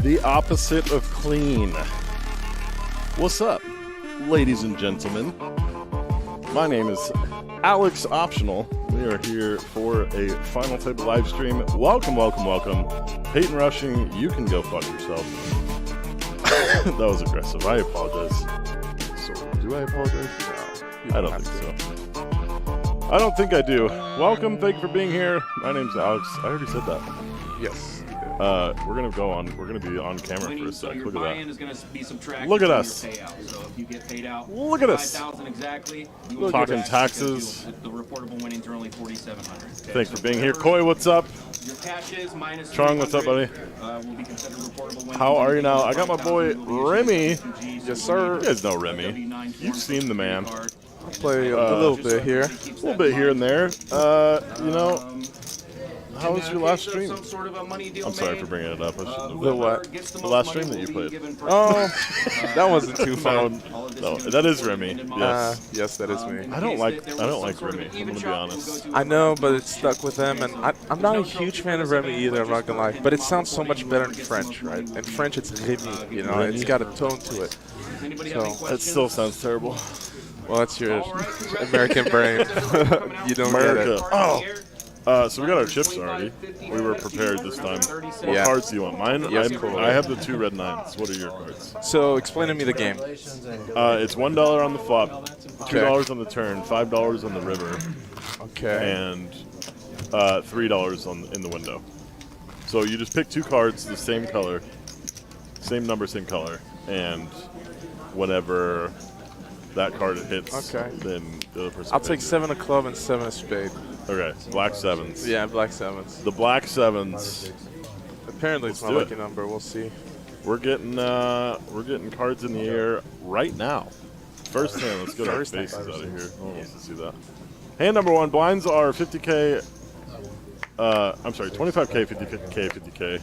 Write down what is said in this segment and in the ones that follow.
The opposite of clean. What's up, ladies and gentlemen? My name is Alex Optional. We are here for a Final Table live stream. Welcome, welcome, welcome. Peyton Rushing, you can go fuck yourself. That was aggressive. I apologize. Do I apologize? No, I don't think so. I don't think I do. Welcome, thank you for being here. My name's Alex. I already said that. Yes. We're gonna go on. We're gonna be on camera for a sec. Look at that. Look at us. So if you get paid out Look at us. exactly, Talking taxes. The reportable winnings are only $4,700. Thanks for being here, Koi. What's up? Your cash is minus. Chong, what's up, buddy? Will be considered reportable winnings. How are you now? I got my boy Remy. Yes, sir. You guys know Remy. You've seen the man. I play a little bit here. A little bit here and there. You know. How was your last stream? I'm sorry for bringing it up. I shouldn't have. The what? The last stream that you played. Oh, that wasn't too fun. No, that is Remy. Yes. Yes, that is me. I don't like Remy. I'm gonna be honest. I know, but it's stuck with them, and I'm not a huge fan of Remy either. I'm not gonna lie, but it sounds so much better in French, right? In French, it's Remy. You know, it's got a tone to it. So That still sounds terrible. well, that's your American brain. You don't get it. Oh. So we got our chips already. We were prepared this time. What cards do you want? Mine? Yes, cool. I have the 2 red 9s. What are your cards? So explain to me the game. It's $1 on the flop, $2 on the turn, $5 on the river, Okay. and $3 in the window. So you just pick 2 cards, the same color, same number, same color, and whenever that card hits, then the other person. I'll take pays it. 7 of club and 7 of spade. Okay, black 7s. Yeah, black 7s. The black 7s. Apparently, it's my do it. lucky number. We'll see. We're getting cards in the air right now. First hand, let's get our faces out of here. No one wants to see that. Hand number 1, blinds are 50K. I'm sorry, 25K, 50K, 50K.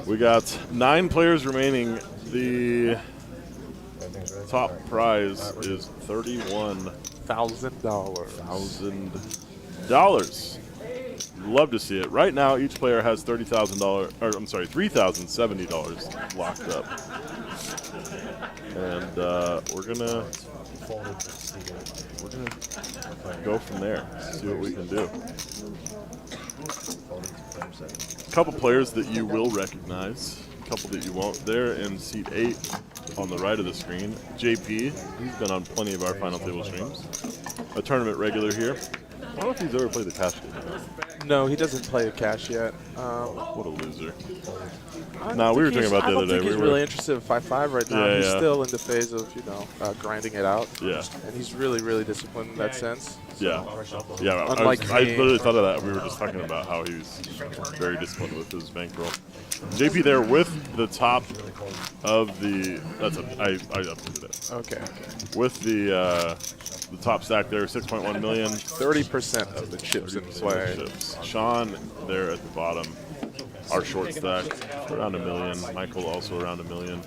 We got 9 players remaining. The top prize is $31,000. Love to see it. Right now, each player has $3,070 locked up, and we're gonna go from there. See what we can do. A couple players that you will recognize. A couple that you won't. There in seat 8 on the right of the screen, JP. He's been on plenty of our Final Table streams. A tournament regular here. I don't know if he's ever played the cash game. No, he doesn't play the cash yet. What a loser. No, we were talking about the other day. I don't think he's really interested in 5-5 right now. Yeah, he's yeah. still in the phase of, grinding it out. Yeah. And he's really, really disciplined in that sense. Yeah. Yeah. Unlike I me. literally thought of that. We were just talking about how he's very disciplined with his bankroll. JP there with the top of the. I updated it. Okay. With the top stack there, 6.1 million. 30% of the chips in play. Chips. Sean there at the bottom. Our short stack around $1 million. Michael also around $1 million.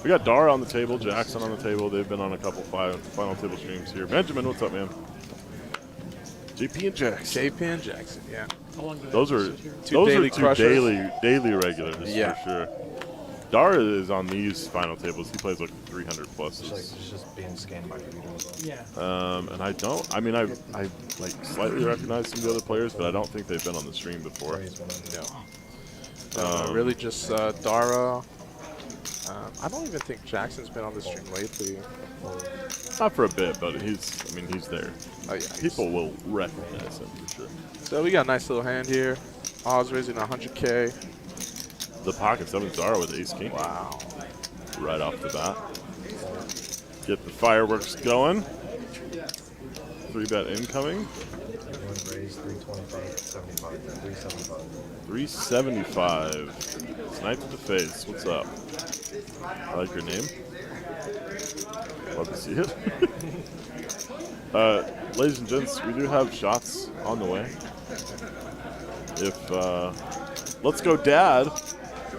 We got Dara on the table, Jackson on the table. They've been on a couple Final Table streams here. Benjamin, what's up, man? JP and Jackson. JP and Jackson, yeah. Those are Two daily daily regulars for sure. Dara is on these Final Tables. He plays like 300 pluses. It's just being scanned by computer. And I like slightly recognize some of the other players, but I don't think they've been on the stream before. Really just Dara. I don't even think Jackson's been on the stream lately. Not for a bit, but he's there. Oh, yeah, People will recognize him for sure. So we got a nice little hand here. Oz raising 100K. The pocket 7 Dara with ace king. Wow. Right off the bat. Get the fireworks going. 3-bet incoming. 375. Snipe to the face. What's up? I like your name. Love to see it. Ladies and gents, we do have shots on the way. Let's go Dad.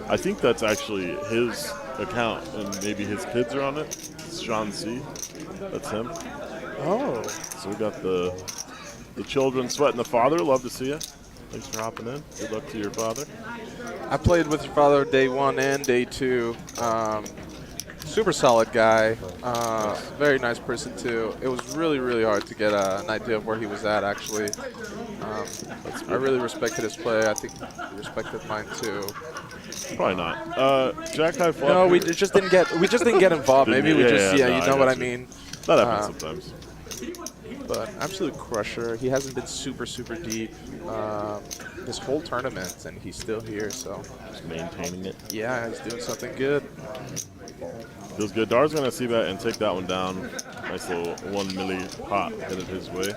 I think that's actually his account, and maybe his kids are on it. It's Sean C. That's him. Oh. So we got the children sweating the father. Love to see you. Thanks for hopping in. Good luck to your father. I played with your father day 1 and day 2. Super solid guy. Very nice person too. It was really, really hard to get an idea of where he was at. Actually, I really respected his play. I think he respected mine too. Probably not. Jack high flop. No, we just didn't get involved. Maybe we just no, you know I what I got you. mean. That happens sometimes. But absolute crusher. He hasn't been super, super deep this whole tournament, and he's still here. So Just maintaining it. yeah, he's doing something good. Feels good. Dar's going to see that and take that one down. Nice little 1 milli pot headed his way.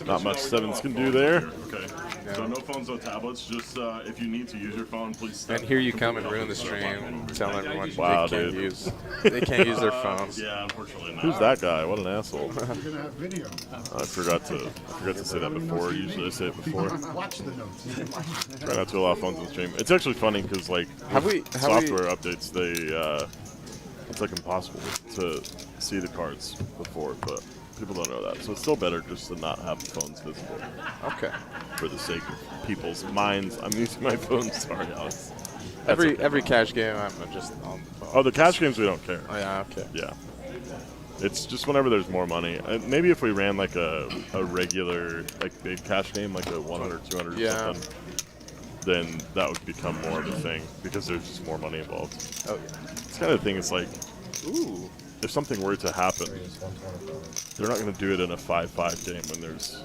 Not much sevens can do there. Okay. So no phones, no tablets. Just if you need to use your phone, please. Step And here you come and ruin the stream, telling everyone Wow, they can't dude. they can't use their phones. Yeah, unfortunately not. Who's that guy? What an asshole. You're gonna have video. I forgot to say that before. Usually I say it before. Watch the notes. Try not to allow phones on stream. It's actually funny because like Have we- software updates, they it's like impossible to see the cards before, but people don't know that. So it's still better just to not have the phones visible Okay. for the sake of people's minds. I'm using my phone. Sorry, Alex. That's Every okay. every cash game, I'm just on the phone. Oh, the cash games we don't care. Oh yeah. Okay. Yeah. It's just whenever there's more money. Maybe if we ran like a regular, like big cash game, like a 100, 200 or Yeah. something, then that would become more of a thing because there's just more money involved. Oh yeah. It's kind of thing. It's like, Ooh. if something were to happen, they're not going to do it in a 5-5 game when there's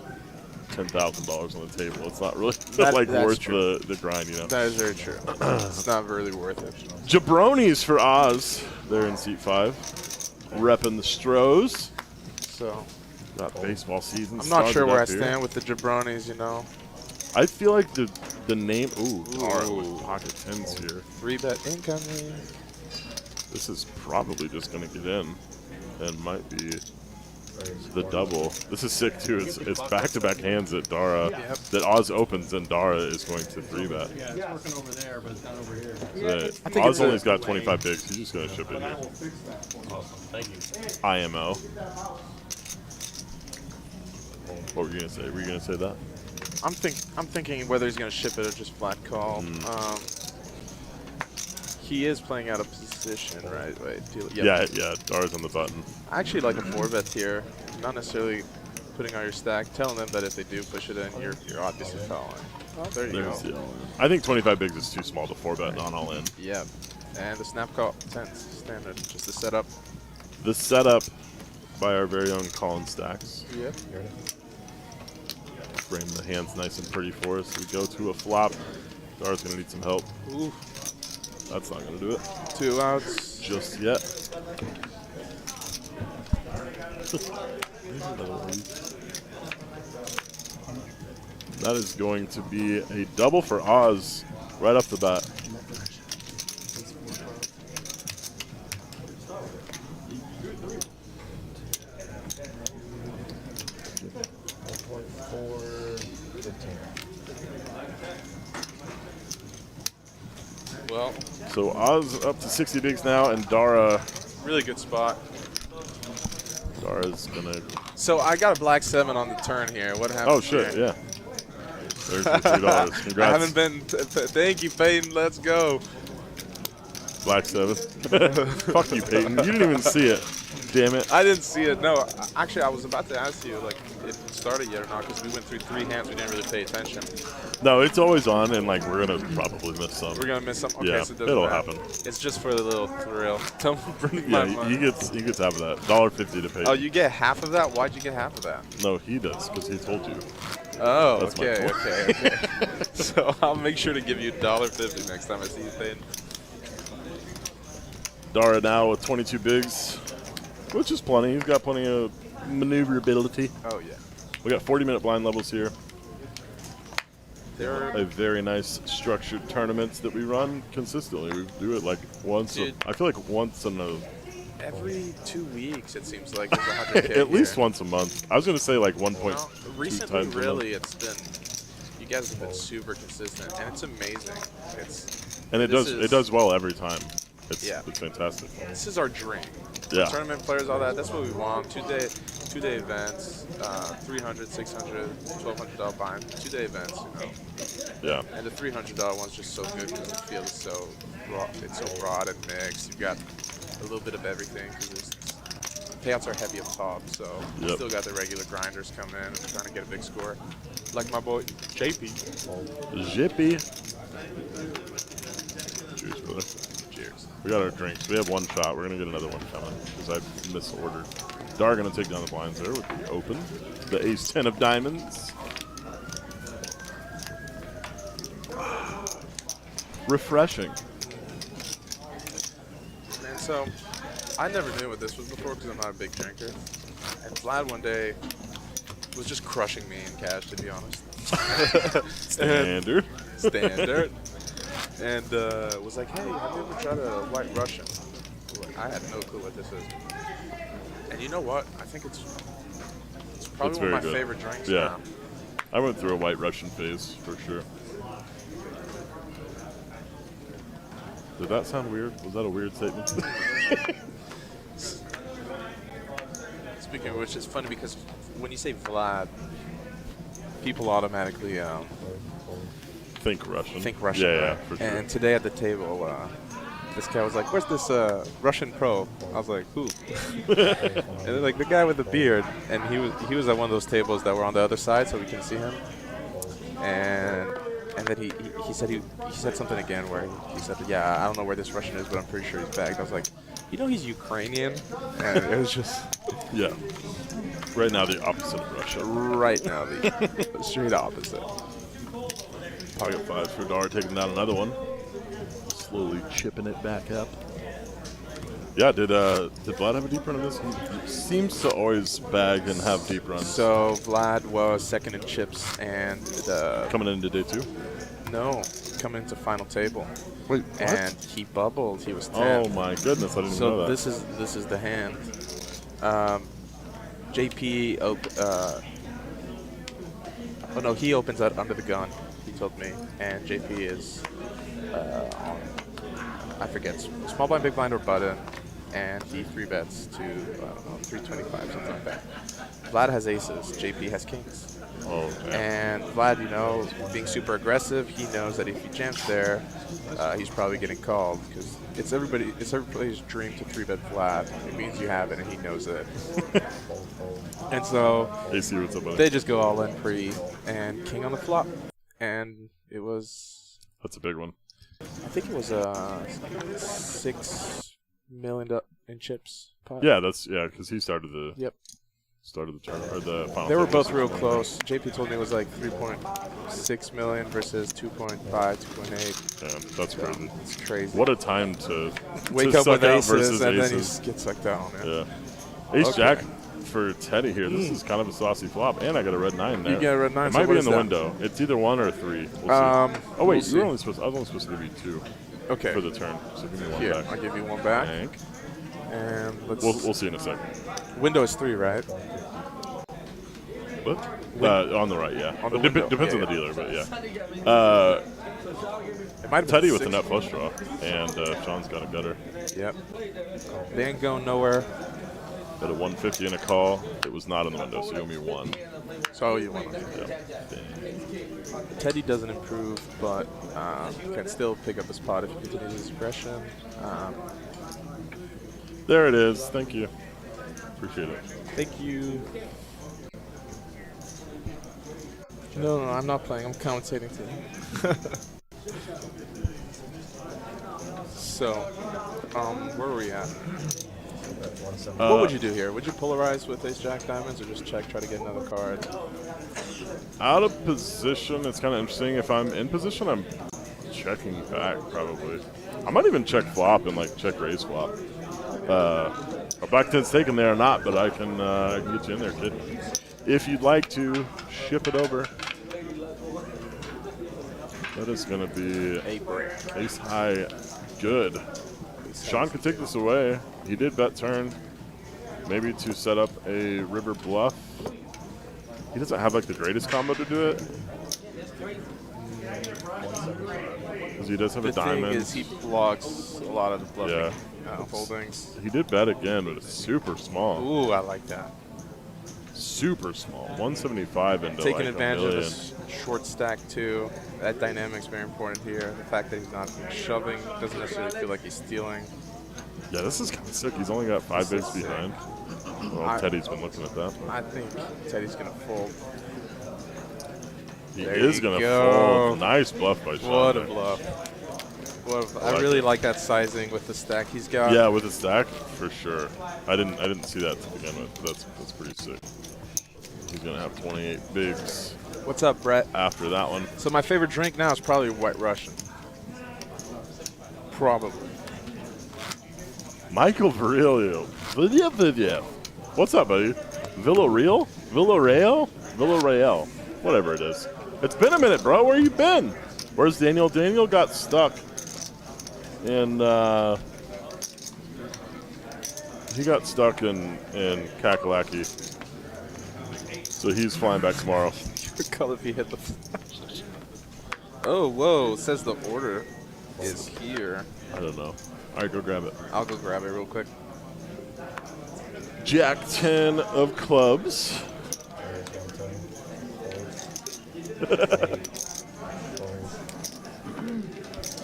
$10,000 on the table. It's not really That's worth true. the grind, you know. That is very true. It's not really worth it. Jabronis for Oz. They're in seat 5, repping the Stros. So Got baseball season. I'm not sure started where I up here. stand with the jabronis. You know, I feel like the name. Ooh, Dara Ooh. with pocket tens here. 3-bet incoming. This is probably just going to get in, and might be the double. This is sick too. It's back-to-back hands that Dara, that Oz opens, and Dara is going to 3-bet. Yeah, it's working over there, but it's not over here. That think Oz it's only's got 25 bigs. He's just going to ship it here. IMO. What were you going to say? Were you going to say that? I'm thinking whether he's gonna ship it or just flat call. He is playing out of position, right? Wait. Yeah, Dara's on the button. I actually like a 4-bet here. Not necessarily putting on your stack. Telling them that if they do push it in, you're obviously following. Oh, there you There's, go. yeah. I think 25 bigs is too small to 4-bet on all in. Yeah. And the snap call 10s standard, just the setup. The setup by our very own Colin Stacks. Yep. Frame the hands nice and pretty for us. We go to a flop. Dara's going to need some help. Ooh. That's not going to do it 2 outs. just yet. That is going to be a double for Oz right off the bat. Well, So Oz up to 60 bigs now, and really good spot. Dara's going to... So I got a black 7 on the turn here. What happened? Oh, shit, here? yeah. There's the $2. Congrats. I haven't been. Thank you, Peyton. Let's go. Black 7. Fuck you, Peyton. You didn't even see it. Damn it. I didn't see it. No, actually, I was about to ask you like if it started yet or not because we went through 3 hands. We didn't really pay attention. No, it's always on, and like we're gonna probably miss some. We're gonna miss some. Okay, Yeah, so it doesn't it'll matter. happen. It's just for the little thrill. Don't bring my Yeah, money. he gets half of that. $1.50 to pay. Oh, you get half of that? Why'd you get half of that? No, he does because he told you. Oh, That's my okay, point. okay. So I'll make sure to give you $1.50 next time I see you, Peyton. Dara now with 22 bigs, which is plenty. He's got plenty of maneuverability. Oh yeah. We got 40-minute blind levels here. They're A very nice structured tournaments that we run consistently. We do it like once. Dude. I feel like once in a every 2 weeks. It seems like there's 100K at least here. once a month. I was gonna say like 1.2 Well, recently, times a really, it's been. You guys have been super consistent, and it's amazing. It's and it this does is- it does well every time. It's Yeah. it's fantastic. This is our dream. Yeah. Tournament players, all that. That's what we want. 2-day events, 300, 600, $1,200 buy-in, 2-day events, you know. Yeah. And the $300 one's just so good because the field is so broad, it's so broad and mixed. You've got a little bit of everything because payouts are heavy up top, so you Yep. still got the regular grinders come in and trying to get a big score. Like my boy JP. Jippy. Cheers, brother. Cheers. We got our drinks. We have one shot. We're going to get another one coming because I misordered. Dar going to take down the blinds there with the open. The ace-10 of diamonds. Refreshing. And so I never knew what this was before because I'm not a big drinker. And Vlad one day was just crushing me in cash, to be honest. Standard. Standard. And was like, hey, have you ever tried a White Russian? I had no clue what this is. And you know what? I think it's probably It's one of my very good. favorite drinks Yeah. now. I went through a White Russian phase for sure. Did that sound weird? Was that a weird statement? Speaking of which, it's funny because when you say Vlad, people automatically Think Russian. think Russian. Yeah, right? for sure. And today at the table, this guy was like, "Where's this Russian pro?" I was like, "Who?" And then, like the guy with the beard, and he was at one of those tables that were on the other side, so we can see him. And then he said something again where he said, "Yeah, I don't know where this Russian is, but I'm pretty sure he's bagged." I was like, "You know he's Ukrainian," and it was just Yeah. Right now, the opposite of Russia. right now the straight opposite. Pocket fives for Dar, taking down another one. Slowly chipping it back up. Yeah, did Vlad have a deep run in this? He seems to always bag and have deep runs. So Vlad was second in chips and Coming into day 2? coming into final table. Wait, And he bubbled. He was 10. Oh my goodness, I didn't even know So that. this is the hand. JP oh no, he opens out under the gun. He told me, and JP is on, I forget, small blind, big blind, or button, and he 3-bets to I don't know 325, something like that. Vlad has aces. JP has kings. Oh, damn. And Vlad, you know, being super aggressive, he knows that if he jams there, he's probably getting called because it's everybody's dream to 3-bet Vlad. It means you have it, and he knows it. And so AC, what's up, buddy? they just go all in pre and king on the flop, and it was, That's a big one. I think it was $6 million in chips. Pot. Yeah, because he started the Yep. turn or the final. They were table. both real close. JP told me it was like 3.6 million versus 2.5, 2.8. Yeah, that's crazy. It's crazy. What a time to Wake to up suck with out aces versus and then you aces. get sucked out on it. Yeah. Ace Okay. Jack for Teddy here. This is kind of a saucy flop, and I got a red 9 there. You get a red 9. It so might what be in is the that? window. It's either 1 or 3. We'll see. We'll Oh wait, see. I was only supposed to give you 2 Okay. for the turn. So give me 1 Here, back. I'll give you one back. Thank. And let's. We'll see in a second. Window is 3, right? What? On the right, yeah. On the It window. depends Yeah, on the yeah. dealer, but yeah. It might have been Teddy with the 6. nut flush draw, and Sean's got a gutter. Yep. They ain't going nowhere. Got a 150 and a call. It was not in the window, so you owe me 1. So you want to. Yeah. Teddy doesn't improve, but can still pick up the spot if he continues his aggression. There it is. Thank you. Appreciate it. Thank you. No, I'm not playing. I'm commentating today. So, where are we at? What would you do here? Would you polarize with Ace Jack Diamonds or just check, try to get another card? Out of position, it's kind of interesting. If I'm in position, I'm checking back probably. I might even check flop and like check raise flop. A back 10's taken there or not, but I can get you in there, kid. If you'd like to ship it over. That is going to be A brick. ace high good. Sean could take this away. He did bet turn, maybe to set up a river bluff. He doesn't have like the greatest combo to do it. Because he does have The a diamond. thing is, he blocks a lot of the bluffing Yeah. holdings. He did bet again, but it's super small. Ooh, I like that. super small. 175 into Taking like advantage a of million. this short stack too. That dynamic's very important here. The fact that he's not shoving doesn't necessarily feel like he's stealing. Yeah, this is kind of sick. He's only got 5 bigs behind. Well, Teddy's been looking at that. I think Teddy's gonna fold. He There is you going to go. fold. Nice bluff by Sean. What a there. bluff. I like really it. like that sizing with the stack he's got. Yeah, with the stack, for sure. I didn't see that to begin with. That's pretty sick. He's going to have 28 bigs What's up, Brett? after that one. So my favorite drink now is probably White Russian. Probably. Michael Virilio. Video. What's up, buddy? Villarreal? Villarreal. Whatever it is. It's been a minute, bro. Where you been? Where's Daniel? Daniel got stuck in he got stuck in Kakalaki. So he's flying back tomorrow. Call if he hit the flash. Oh, whoa. It says the order is here. I don't know. All right, go grab it. I'll go grab it real quick. Jack 10 of clubs.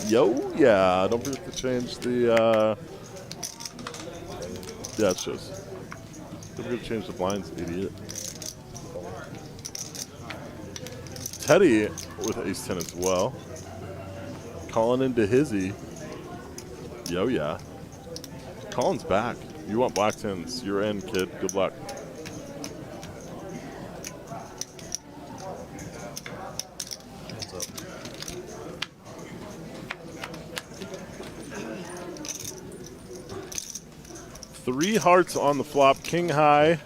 Yo, yeah. Don't forget to change the, yeah, it shows. Don't forget to change the blinds, idiot. Teddy with ace 10 as well. Calling into hizzy. Yo, yeah. Colin's back. You want black 10s. You're in, kid. Good luck. What's up? Three hearts on the flop. King high.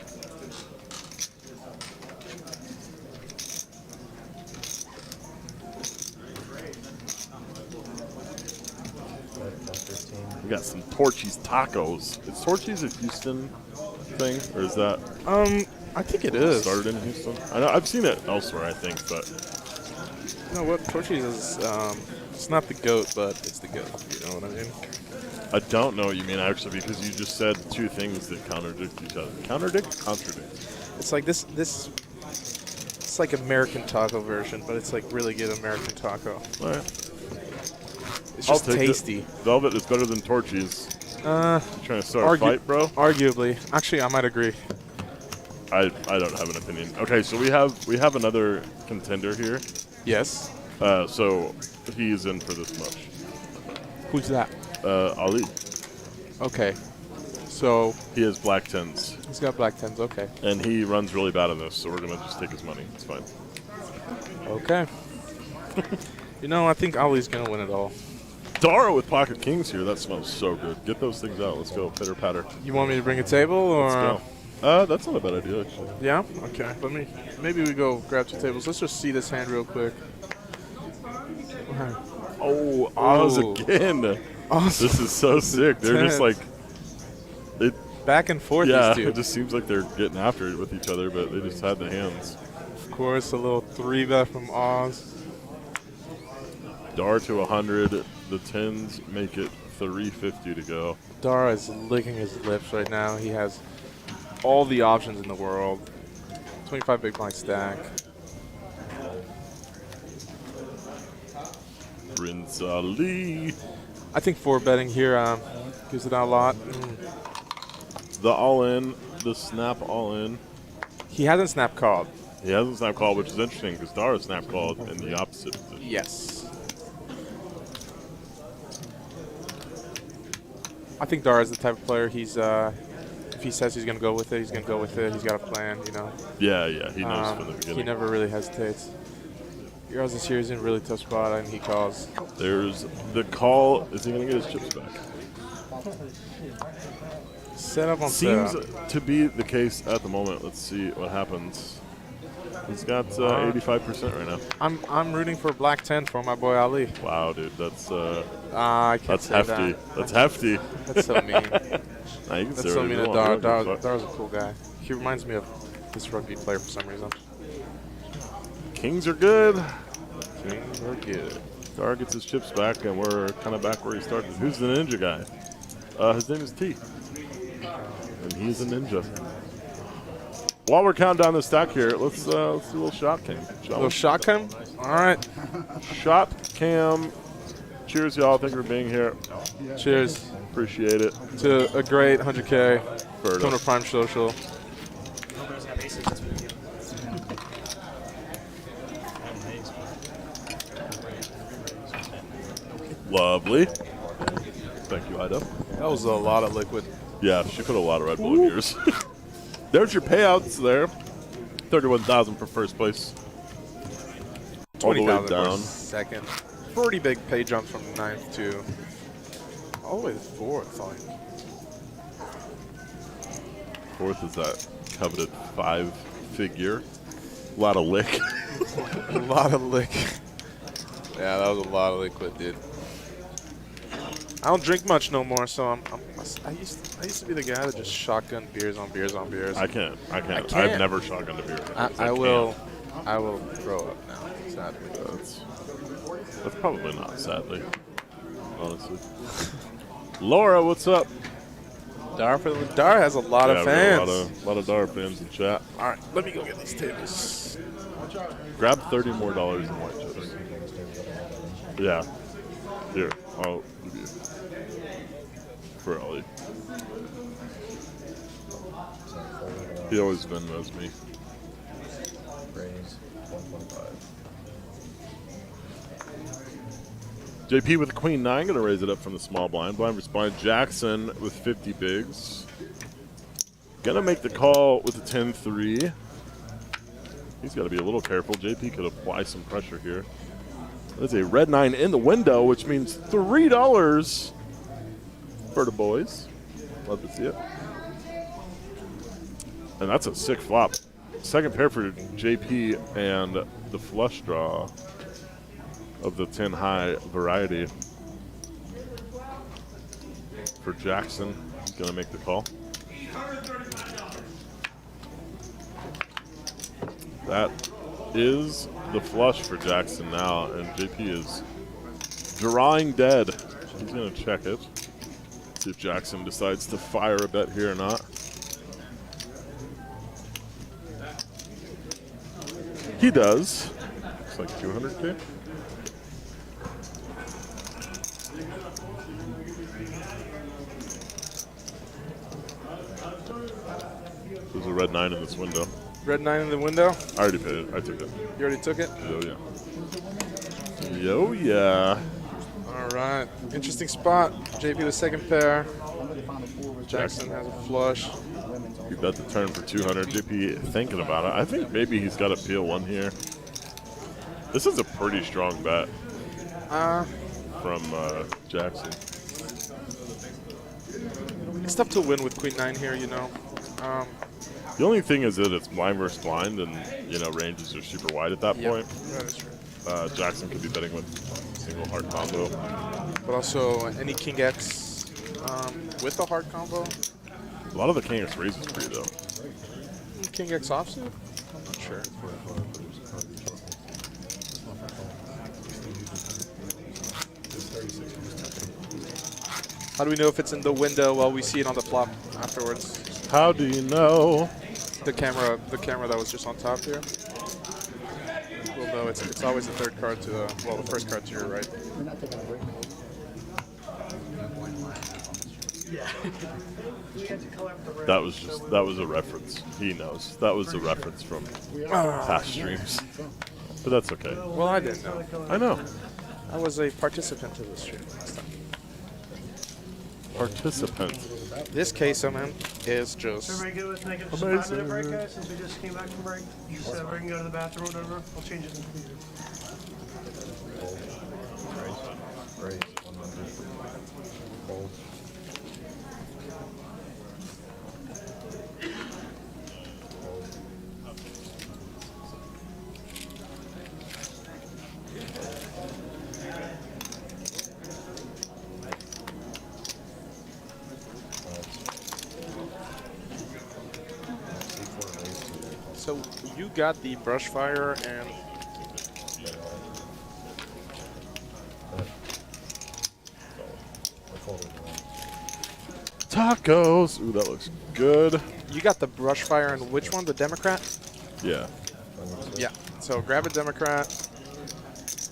We got some Torchy's tacos. Is Torchy's a Houston thing, or is that I think it is. started in Houston? I know I've seen it elsewhere, I think, but You know what? Torchy's is, it's not the GOAT, but it's the GOAT. You know what I mean? I don't know what you mean actually because you just said two things that contradict each other. Contradict? Contradict. It's like this. It's like American taco version, but it's like really good American taco. All right. It's I'll just take tasty. it. Velvet is better than Torchy's. You trying to start a Argu- fight, bro? Arguably. Actually, I might agree. I don't have an opinion. Okay, so we have another contender here. Yes. So he's in for this much. Who's that? Ali. Okay. So He has black tens, he's got black tens. Okay. and he runs really bad on this, so we're gonna just take his money. It's fine. Okay. You know, I think Ali's gonna win it all. Dara with pocket kings here. That smells so good. Get those things out. Let's go. Pitter patter. You want me to bring a table or? Let's go. That's not a bad idea actually. Yeah. Okay. Maybe we go grab two tables. Let's just see this hand real quick. Okay. Oh, Oz Ooh. again. Awesome. This is so sick. They're just like, it. Back and forth. Yeah, These two. it just seems like they're getting after it with each other, but they just had the hands. Of course, a little 3-bet from Oz. Dar to 100. The tens make it 350 to go. Dara is licking his lips right now. He has all the options in the world. 25 big blind stack. Prince Ali. I think 4-betting here gives it out a lot. The all-in, the snap all-in. He hasn't snap called. He hasn't snap called, which is interesting because Dara snap called in the opposite position. Yes. I think Dara's the type of player he's if he says he's going to go with it, he's going to go with it. He's got a plan, you know. Yeah, he knows from the beginning. He never really hesitates. Yours this year is in a really tough spot, and he calls. There's the call. Is he going to get his chips back? Set up on Seems setup. to be the case at the moment. Let's see what happens. He's got 85% right now. I'm rooting for black 10 for my boy Ali. Wow, dude, that's I can't say hefty. that. That's hefty. That's so mean. Nah, you can say That's so whatever mean you to want. Dar. I don't give a fuck. Dar's a cool guy. He reminds me of this rugby player for some reason. Kings are good. Kings are good. Dar gets his chips back, and we're kind of back where he started. Who's the ninja guy? His name is T. And he's a ninja. While we're counting down the stack here, let's do a little shot cam. Little shot cam? All right. Shot cam. Cheers, y'all. Thank you for being here. Cheers Appreciate it. to a great 100K. Bird. Coming to Prime Social. Lovely. Thank you, Ida. That was a lot of liquid. Yeah, she put a lot of Red Bull in yours. There's your payouts there. 31,000 for first place. All the way 20,000 for down. second. Pretty big pay jump from 9th to all the way to 4th. Fourth is that coveted 5-figure. A lot of lick. A lot of liquid. Yeah, that was a lot of liquid, dude. I don't drink much no more, so I used to be the guy that just shotgun beers on beers on beers. I can't. can't. I've never shotgunned a beer. I will grow up now, sadly. That's probably not, sadly. Honestly. Laura, what's up? Dar has a lot of we got fans. A lot of Dar fans in chat. All right, let me go get these tables. Grab $30 more in white chips. Yeah. Here, I'll give you. For Ollie. He always Venmos me. Raise 125. JP with a queen 9, going to raise it up from the small blind. Blind versus blind. Jackson with 50 bigs. Going to make the call with a 10-3. He's got to be a little careful. JP could apply some pressure here. There's a red 9 in the window, which means $3 for the boys. Love to see it. And that's a sick flop. Second pair for JP and the flush draw of the 10 high variety for Jackson. He's going to make the call. That is the flush for Jackson now, and JP is drawing dead. He's going to check it. See if Jackson decides to fire a bet here or not. He does. Looks like 200K. There's a red 9 in this window. Red 9 in the window. I already paid it. I took it. You already took it? Yo, yeah. Yo, yeah. All right. Interesting spot. JP the second pair. Jackson has a flush. You bet the turn for 200. JP thinking about it. I think maybe he's got a peel one here. This is a pretty strong bet from Jackson. It's tough to win with Queen 9 here, you know. The only thing is that it's blind versus blind, and ranges are super wide at that point. That is true. Jackson could be betting with single heart combo. But also any King X with a heart combo. A lot of the King X raises for you though. King X offsuit? I'm not sure. How do we know if it's in the window while we see it on the flop afterwards? How do you know? The camera that was just on top here. Well, no, it's always the third card to the first card to your right. That was a reference. He knows. That was a reference from past streams. But that's okay. Well, I didn't know. I know. I was a participant to this stream last time. Participant. This case, man, is just Everybody good with making a Amazing. 5-minute break, guys, since we just came back from break? So everybody can go to the bathroom or whatever. I'll change it in the computer. Raise 100. Fold. so you got the brush fire and Tacos. Ooh, that looks good. You got the brush fire and which one? The Democrat? Yeah. Yeah. So grab a Democrat.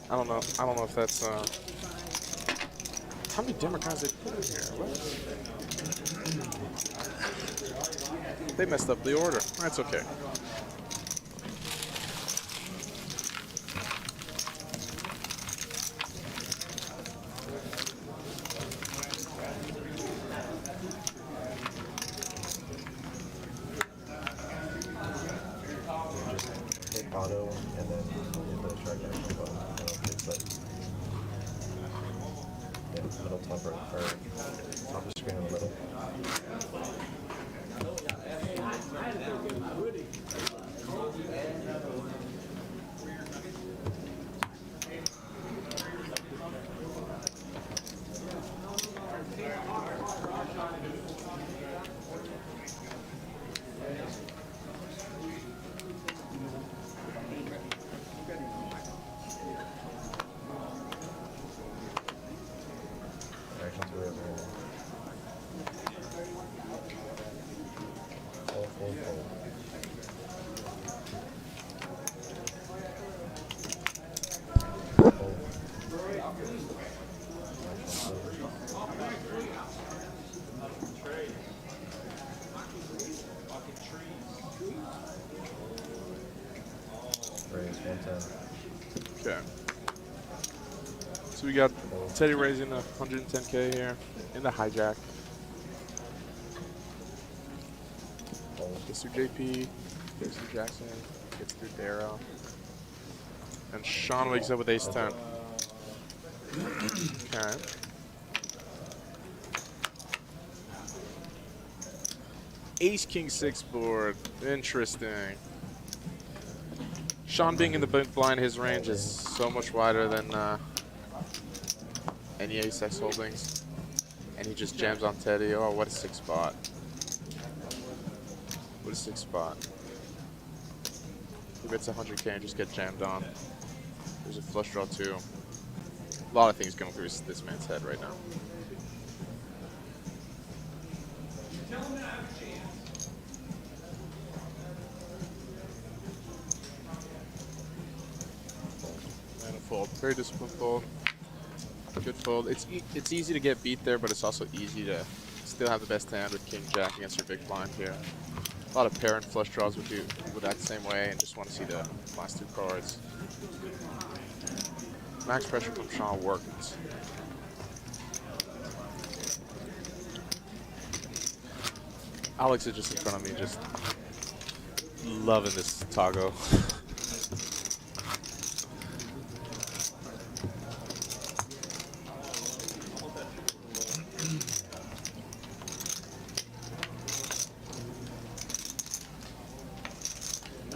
I don't know. I don't know if that's. How many Democrats they put in here? What? They messed up the order. That's okay. Hit auto and then hit the track action button. It's like middle top right or top of screen in the middle. Action to it. Fold. Raise 110. Okay. So we got Teddy raising 110K here in the hijack. Gets through JP, gets through Jackson, gets through Darrow. And Sean wakes up with ace 10. Okay. Ace King 6 board. Interesting. Sean being in the big blind, his range is so much wider than any ace X holdings. And he just jams on Teddy. Oh, what a 6 spot. What a 6 spot. He bets 100K and just get jammed on. There's a flush draw too. A lot of things going through this man's head right now. And a fold. Very disciplined fold. Good fold. It's easy to get beat there, but it's also easy to still have the best hand with King Jack against your big blind here. A lot of pair and flush draws would act the same way, and just want to see the last 2 cards. Max pressure from Sean Workins. Alex is just in front of me, just loving this Tago.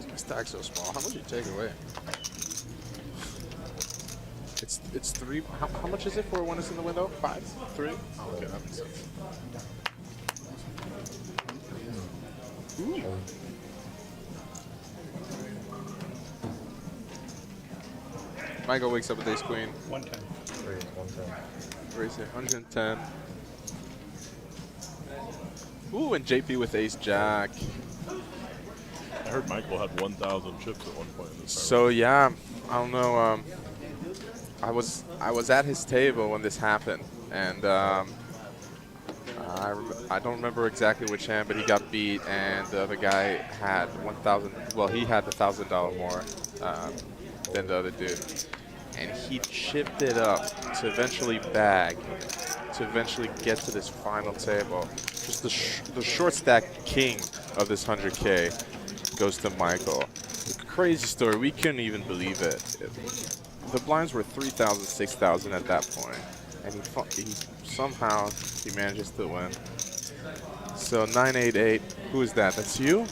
My stack's so small. How much do you take away? It's 3. How much is it for when it's in the window? 5? 3? Oh, okay, that makes sense. Ooh. Michael wakes up with ace queen. 110. Raise 110. Raise it, 110. Ooh, and JP with ace jack. I heard Michael had 1,000 chips at one point in this So yeah, I don't know. I was at his table when this happened, and I don't remember exactly which hand, but he got beat, and the other guy had 1,000. Well, he had the $1,000 more than the other dude, and he chipped it up to eventually bag, to eventually get to this final table. Just the short stack king of this 100K goes to Michael. Crazy story. We couldn't even believe it. The blinds were 3,000, 6,000 at that point, and he somehow he manages to win. So 988. Who is that? That's you?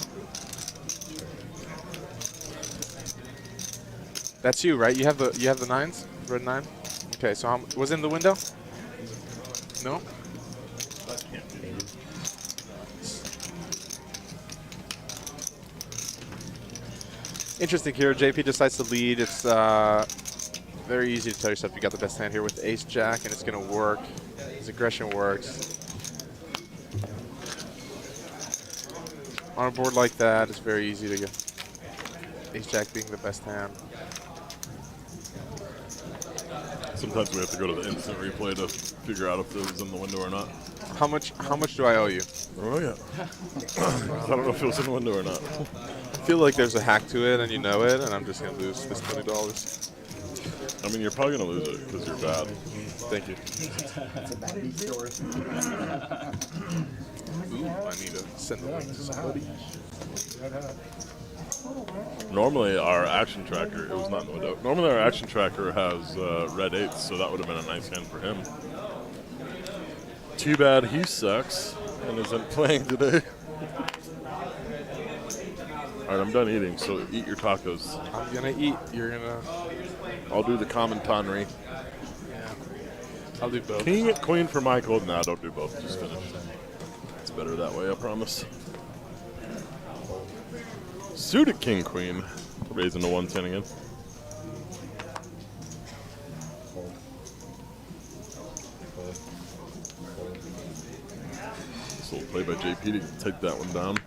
That's you, right? You have the nines, red 9. Okay, so was it in the window? No. Interesting here. JP decides to lead. It's very easy to tell yourself you got the best hand here with ace jack, and it's going to work. His aggression works. On a board like that, it's very easy to get ace-jack being the best hand. Sometimes we have to go to the instant replay to figure out if it was in the window or not. How much do I owe you? Oh yeah. I don't know if it was in the window or not. I feel like there's a hack to it, and you know it, and I'm just gonna lose this $20. I mean, you're probably gonna lose it because you're bad. Thank you. Ooh, I need to send the link to somebody. Normally, our action tracker, it was not in the window. Normally, our action tracker has red eights, so that would have been a nice hand for him. Too bad he sucks and isn't playing today. All right, I'm done eating, so eat your tacos. I'm gonna eat. You're gonna. I'll do the common tonry. Yeah. I'll do both. King, queen for Michael. Nah, don't do both. Just finish. It's better that way, I promise. Suited king, queen. Raising to 110 again. This little play by JP to take that one down.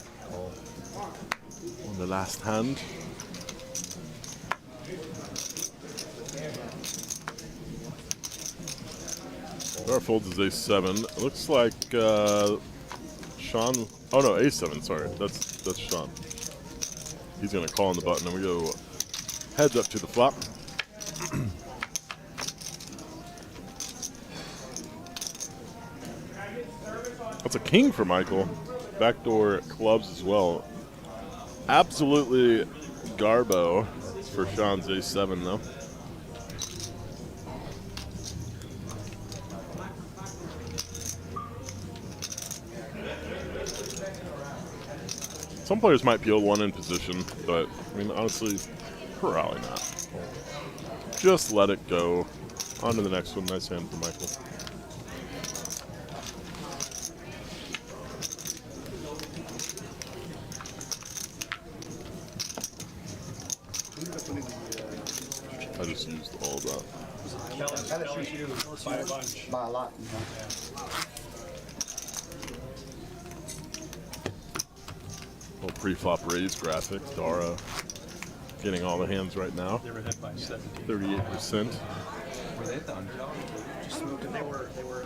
On the last hand. Our folds is ace-7. It looks like Sean. Oh no, ace-7. Sorry, that's Sean. He's gonna call on the button, and we go heads up to the flop. That's a king for Michael. Backdoor clubs as well. Absolutely garbo for Sean's ace-7 though. Some players might peel one in position, but I mean, honestly, probably not. Just let it go. On to the next one. Nice hand for Michael. I just used all of that. By a lot. Little pre-flop raise graphic. Dara getting all the hands right now. They were hit by 17. 38%. Were they done?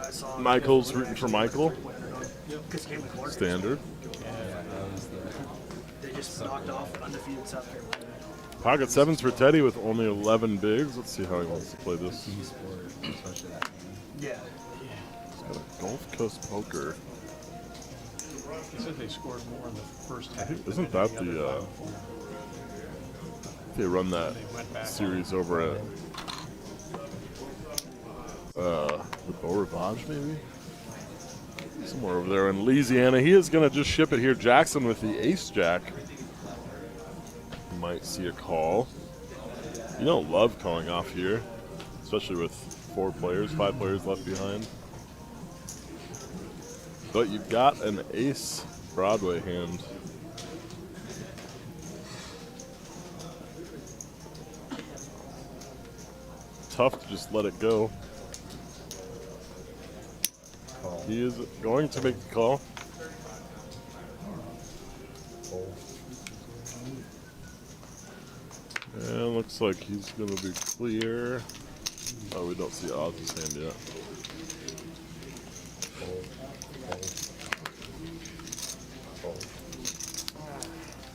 I saw Michael's rooting for Michael. because he came to court. Standard. They just knocked off undefeated South Carolina. Pocket sevens for Teddy with only 11 bigs. Let's see how he wants to play this. Yeah. He's got a Gulf Coast poker. He said they scored more in the first half. Isn't that the, they run that series over at, the Beau Rivage maybe? Somewhere over there in Louisiana. He is going to just ship it here. Jackson with the ace-jack. Might see a call. You don't love calling off here, especially with 5 players left behind. But you've got an ace Broadway hand. Tough to just let it go. He is going to make the call. And looks like he's going to be clear. Oh, we don't see Oz's hand yet.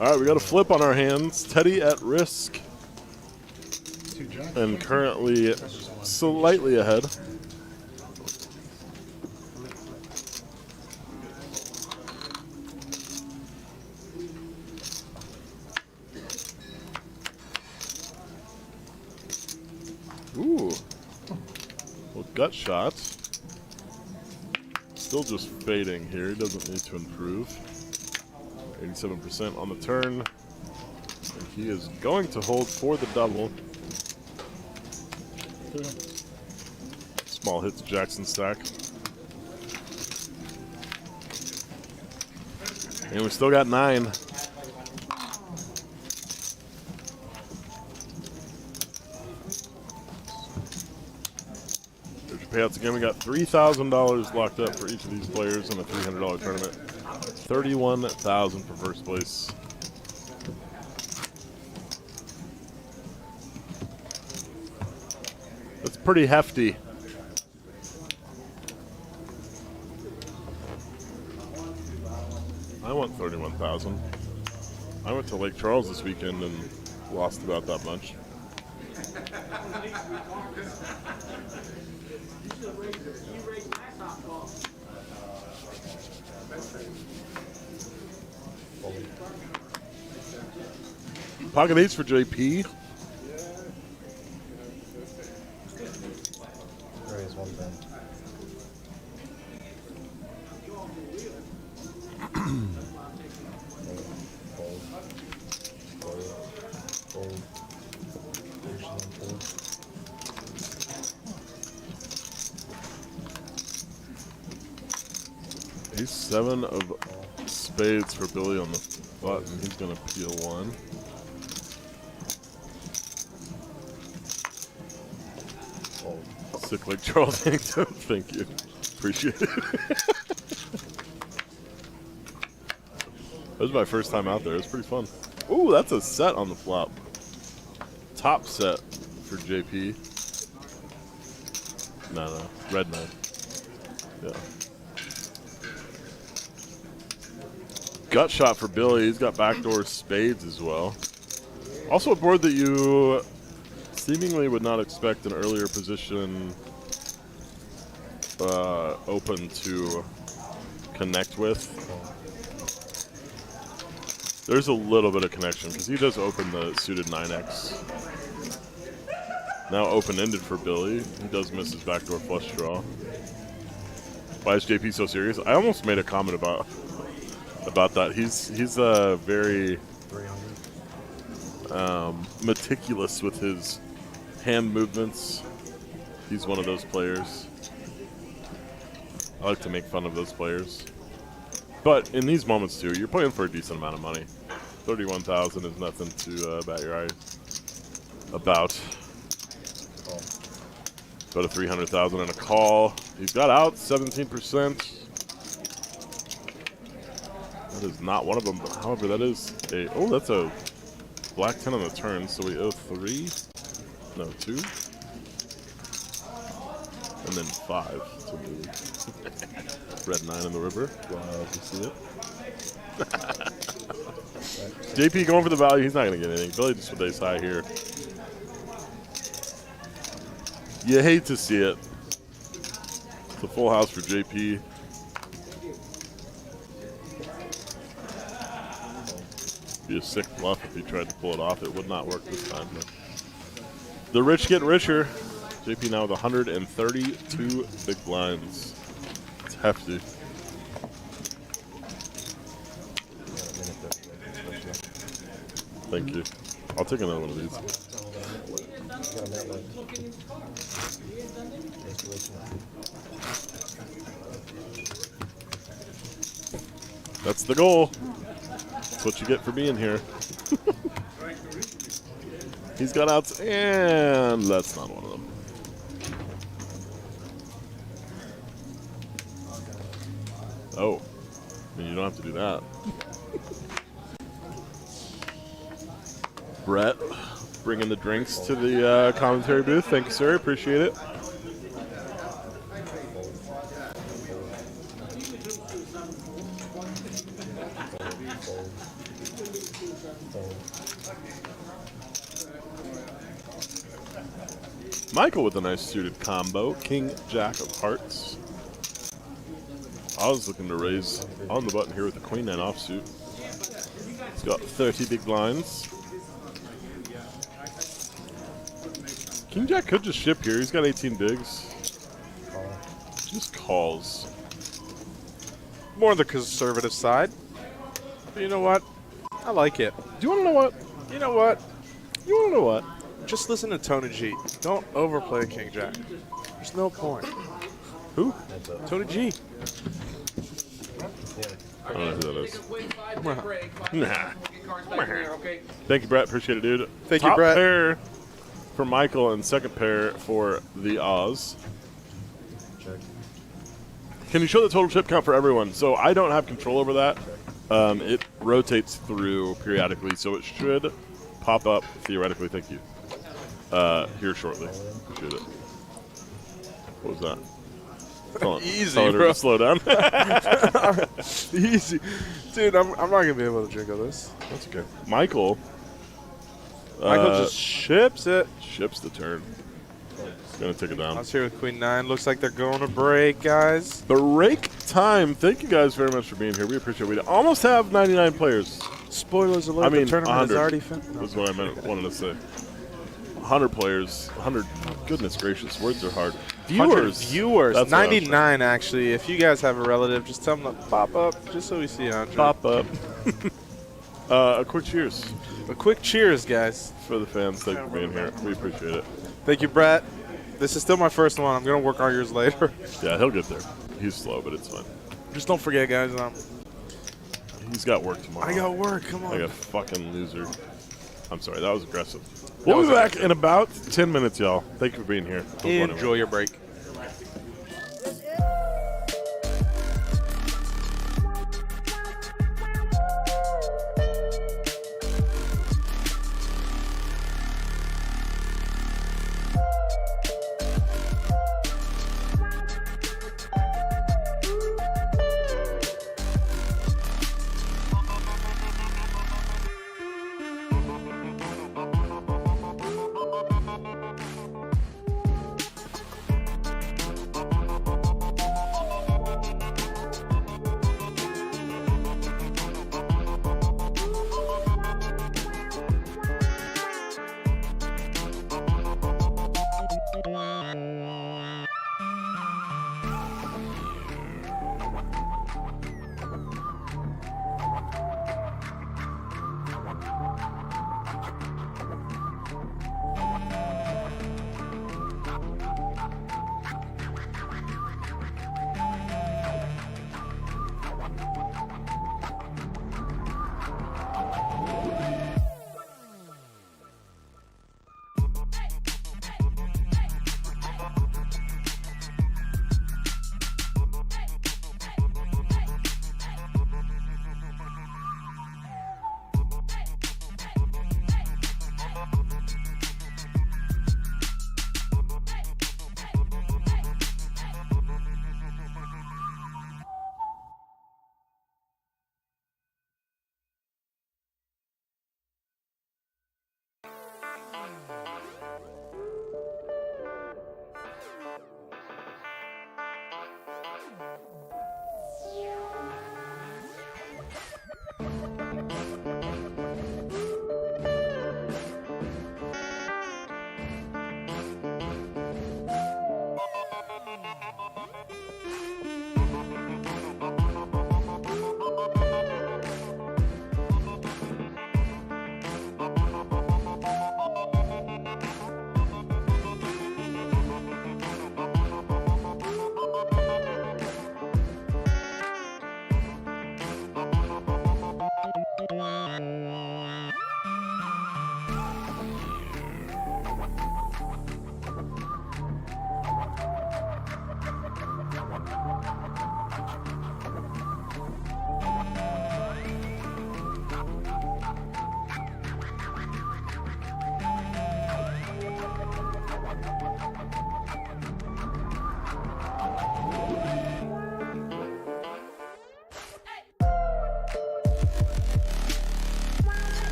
All right, we got a flip on our hands. Teddy at risk. And currently slightly ahead. Ooh. Well, gut shot. Still just fading here. He doesn't need to improve. 87% on the turn. And he is going to hold for the double. Small hits Jackson stack. And we still got 9. There's your payouts again. We got $3,000 locked up for each of these players in a $300 tournament. 31,000 for first place. That's pretty hefty. I want 31,000. I went to Lake Charles this weekend and lost about that much. Pocket eights for JP. Raise one bend. Fold. Fold. Fold. Usually fold. Ace 7 of spades for Billy on the button. He's going to peel one. Fold. Sick like Charles Hannington. Thank you. Appreciate it. That was my first time out there. It was pretty fun. Ooh, that's a set on the flop. Top set for JP. No. Red 9. Yeah. Gut shot for Billy. He's got backdoor spades as well. Also a board that you seemingly would not expect an earlier position open to connect with. There's a little bit of connection because he does open the suited 9X. Now open-ended for Billy. He does miss his backdoor flush draw. Why is JP so serious? I almost made a comment about that. He's very 300. meticulous with his hand movements. He's one of those players. I like to make fun of those players. But in these moments too, you're playing for a decent amount of money. 31,000 is nothing to bat your eye about. About a 300,000 and a call. He's got out 17%. That is not one of them. But however, that is a that's a black 10 on the turn. So we owe 3, no 2, and then 5 to move. Red 9 in the river. Glad to see it. JP going for the value. He's not going to get anything. Billy just with ace high here. You hate to see it. It's a full house for JP. Be a sick bluff if he tried to pull it off. It would not work this time. But the rich get richer. JP now with 132 big blinds. It's hefty. Thank you. I'll take another one of these. That's the goal. That's what you get for being here. He's got outs, and that's not one of them. Oh, I mean, you don't have to do that. Brett, bringing the drinks to the commentary booth. Thank you, sir. Appreciate it. Michael with a nice suited combo. King, Jack of hearts. I was looking to raise on the button here with the Queen 9 offsuit. He's got 30 big blinds. King Jack could just ship here. He's got 18 bigs. Just calls. More on the conservative side. But you know what? I like it. Do you want to know what? You know what? You want to know what? Just listen to Tony G. Don't overplay King Jack. There's no point. Who? Tony G. I don't know who that is. Nah. Thank you, Brett. Appreciate it, dude. Thank you, Top Brett. pair for Michael and second pair for the Oz. Check. Can you show the total chip count for everyone? So I don't have control over that. It rotates through periodically, so it should pop up theoretically. Thank you. Here shortly. Appreciate it. What was that? Tell Easy, tell her bro. to slow down. Easy. Dude, I'm not going to be able to drink all this. That's okay. Michael. Michael just ships it. Ships the turn. Gonna take it down. Let's hear with Queen 9. Looks like they're going to break, guys. Break time. Thank you guys very much for being here. We appreciate it. We almost have 99 players. Spoilers alert, I mean, the tournament is 100. already finished. That's what I wanted to say. 100 players. 100. Goodness gracious. Words are hard. Viewers. Viewers. That's what I was 99, actually. If you guys have a relative, just tell them to pop up just so we see 100. Pop up. A quick cheers A quick cheers, guys. for the fans. Thank you for being here. We appreciate it. Thank you, Brett. This is still my first one. I'm going to work on yours later. Yeah, he'll get there. He's slow, but it's fine. Just don't forget, guys. He's got work tomorrow. I got work. Come on. Like a fucking loser. I'm sorry, that was aggressive. We'll be back in about 10 minutes, y'all. Thank you for being here. Enjoy your break.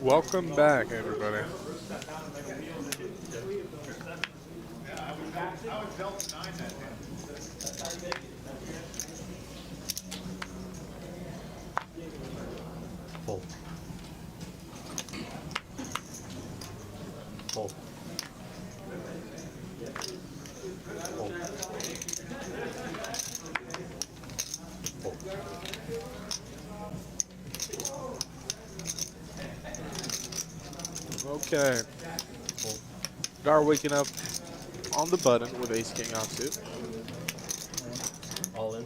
Welcome back, everybody. Full. Full. Full. Full. Okay. Gar waking up on the button with ace king offsuit. All in.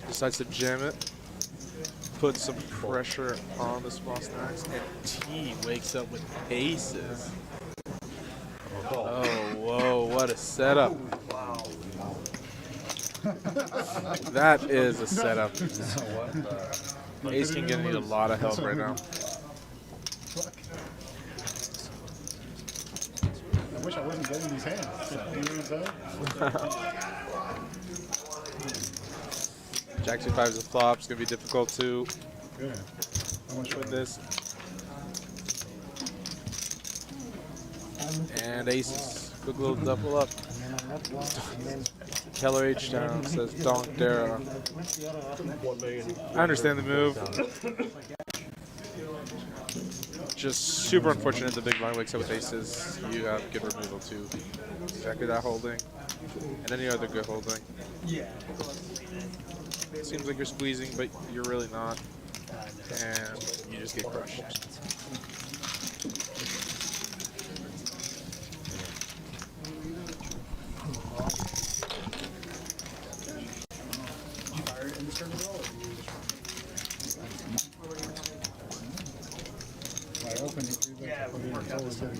Decides to jam it. Put some pressure on the small stacks. And T wakes up with aces. Oh, whoa, what a setup. Wow. That is a setup. Ace king gonna need a lot of help right now. I wish I wasn't getting these hands. You know what I'm saying? Jack 2-5 is a flop. It's gonna be difficult to Good. How much win this. And aces. Good little double up. Keller H down says Donk Dara. 1 million. I understand the move. Just super unfortunate the big blind wakes up with aces. You have good removal too. Exactly that holding. And any other good holding. Yeah. Seems like you're squeezing, but you're really not. And you just get crushed. I open it. Yeah, we worked out this time.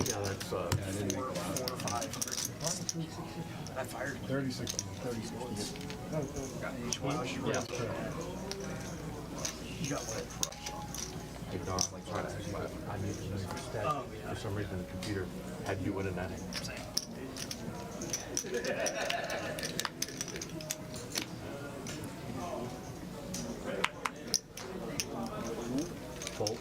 Yeah, that's I didn't make 4 or 5. I fired 36. 36. yeah. You got what? Hey, Don, I need to know your stat. For some reason, the computer had you winning that. Full.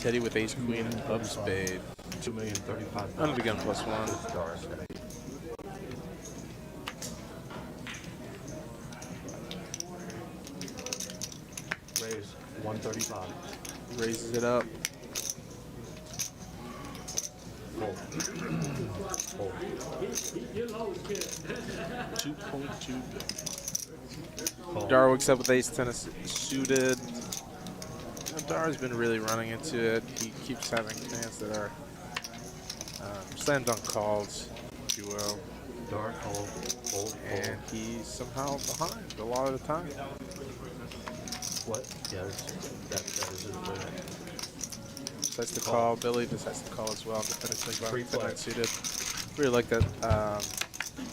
Teddy with ace queen of spade. 2,035,000. Under the gun +1. Raise 135. Raises it up. Full. Full. 2.2. Dar wakes up with ace 10 suited. Dar's been really running into it. He keeps having hands that are slam dunk calls, if you will. Dark hole. Full. And he's somehow behind a lot of the time. What? Yeah, that is it. Decides to call. Billy decides to call as well. Defense like Free play. 10 suited. Really like that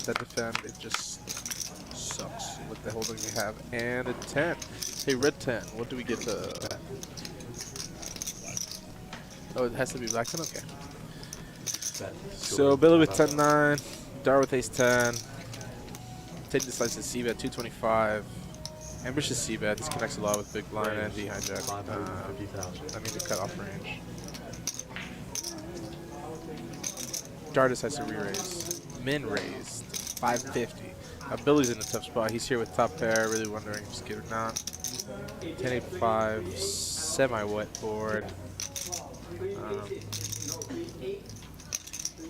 that defend. It just sucks with the holding we have. And a 10. Hey, red 10. What do we get to? Oh, it has to be black 10? Okay. So Billy with 10-9. Dar with ace 10. Tate decides to c-bet 225. Ambitious c-bet. This connects a lot with big blind and D hijack. 550,000. I mean the cutoff range. Dar decides to re-raise. Min raised 550. Billy's in a tough spot. He's here with top pair, really wondering if he's good or not. 10-8-5, semi-wet board.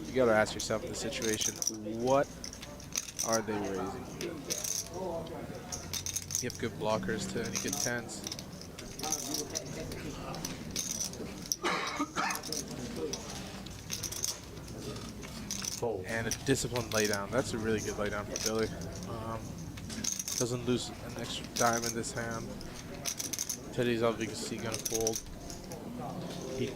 You gotta ask yourself in this situation, what are they raising? You have good blockers too, and you get 10s. Fold. And a disciplined laydown. That's a really good laydown for Billy. Doesn't lose an extra dime in this hand. Teddy's obviously gonna fold. He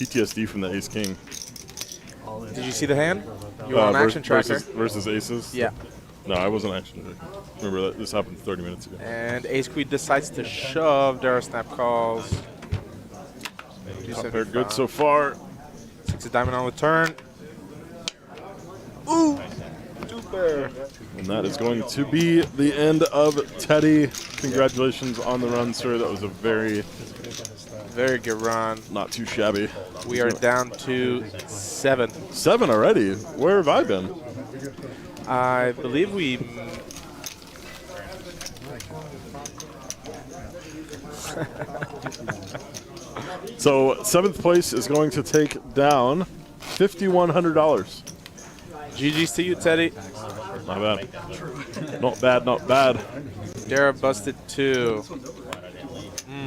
PTSD from the Ace King. Did you see the hand? You were on action tracker. Versus Aces? Yeah. No, I wasn't action tracker. Remember, that this happened 30 minutes ago. And Ace Queen decides to shove. Dara Snap calls. Paired good so far. 6 of diamond on the turn. Ooh! Super. And that is going to be the end of Teddy. Congratulations on the run, sir. That was a very good run. not too shabby. We are down to 7. 7 already? Where have I been? I believe we... So 7th place is going to take down $5,100. GG's to you, Teddy. Not bad. Not bad, not bad. Dara busted 2.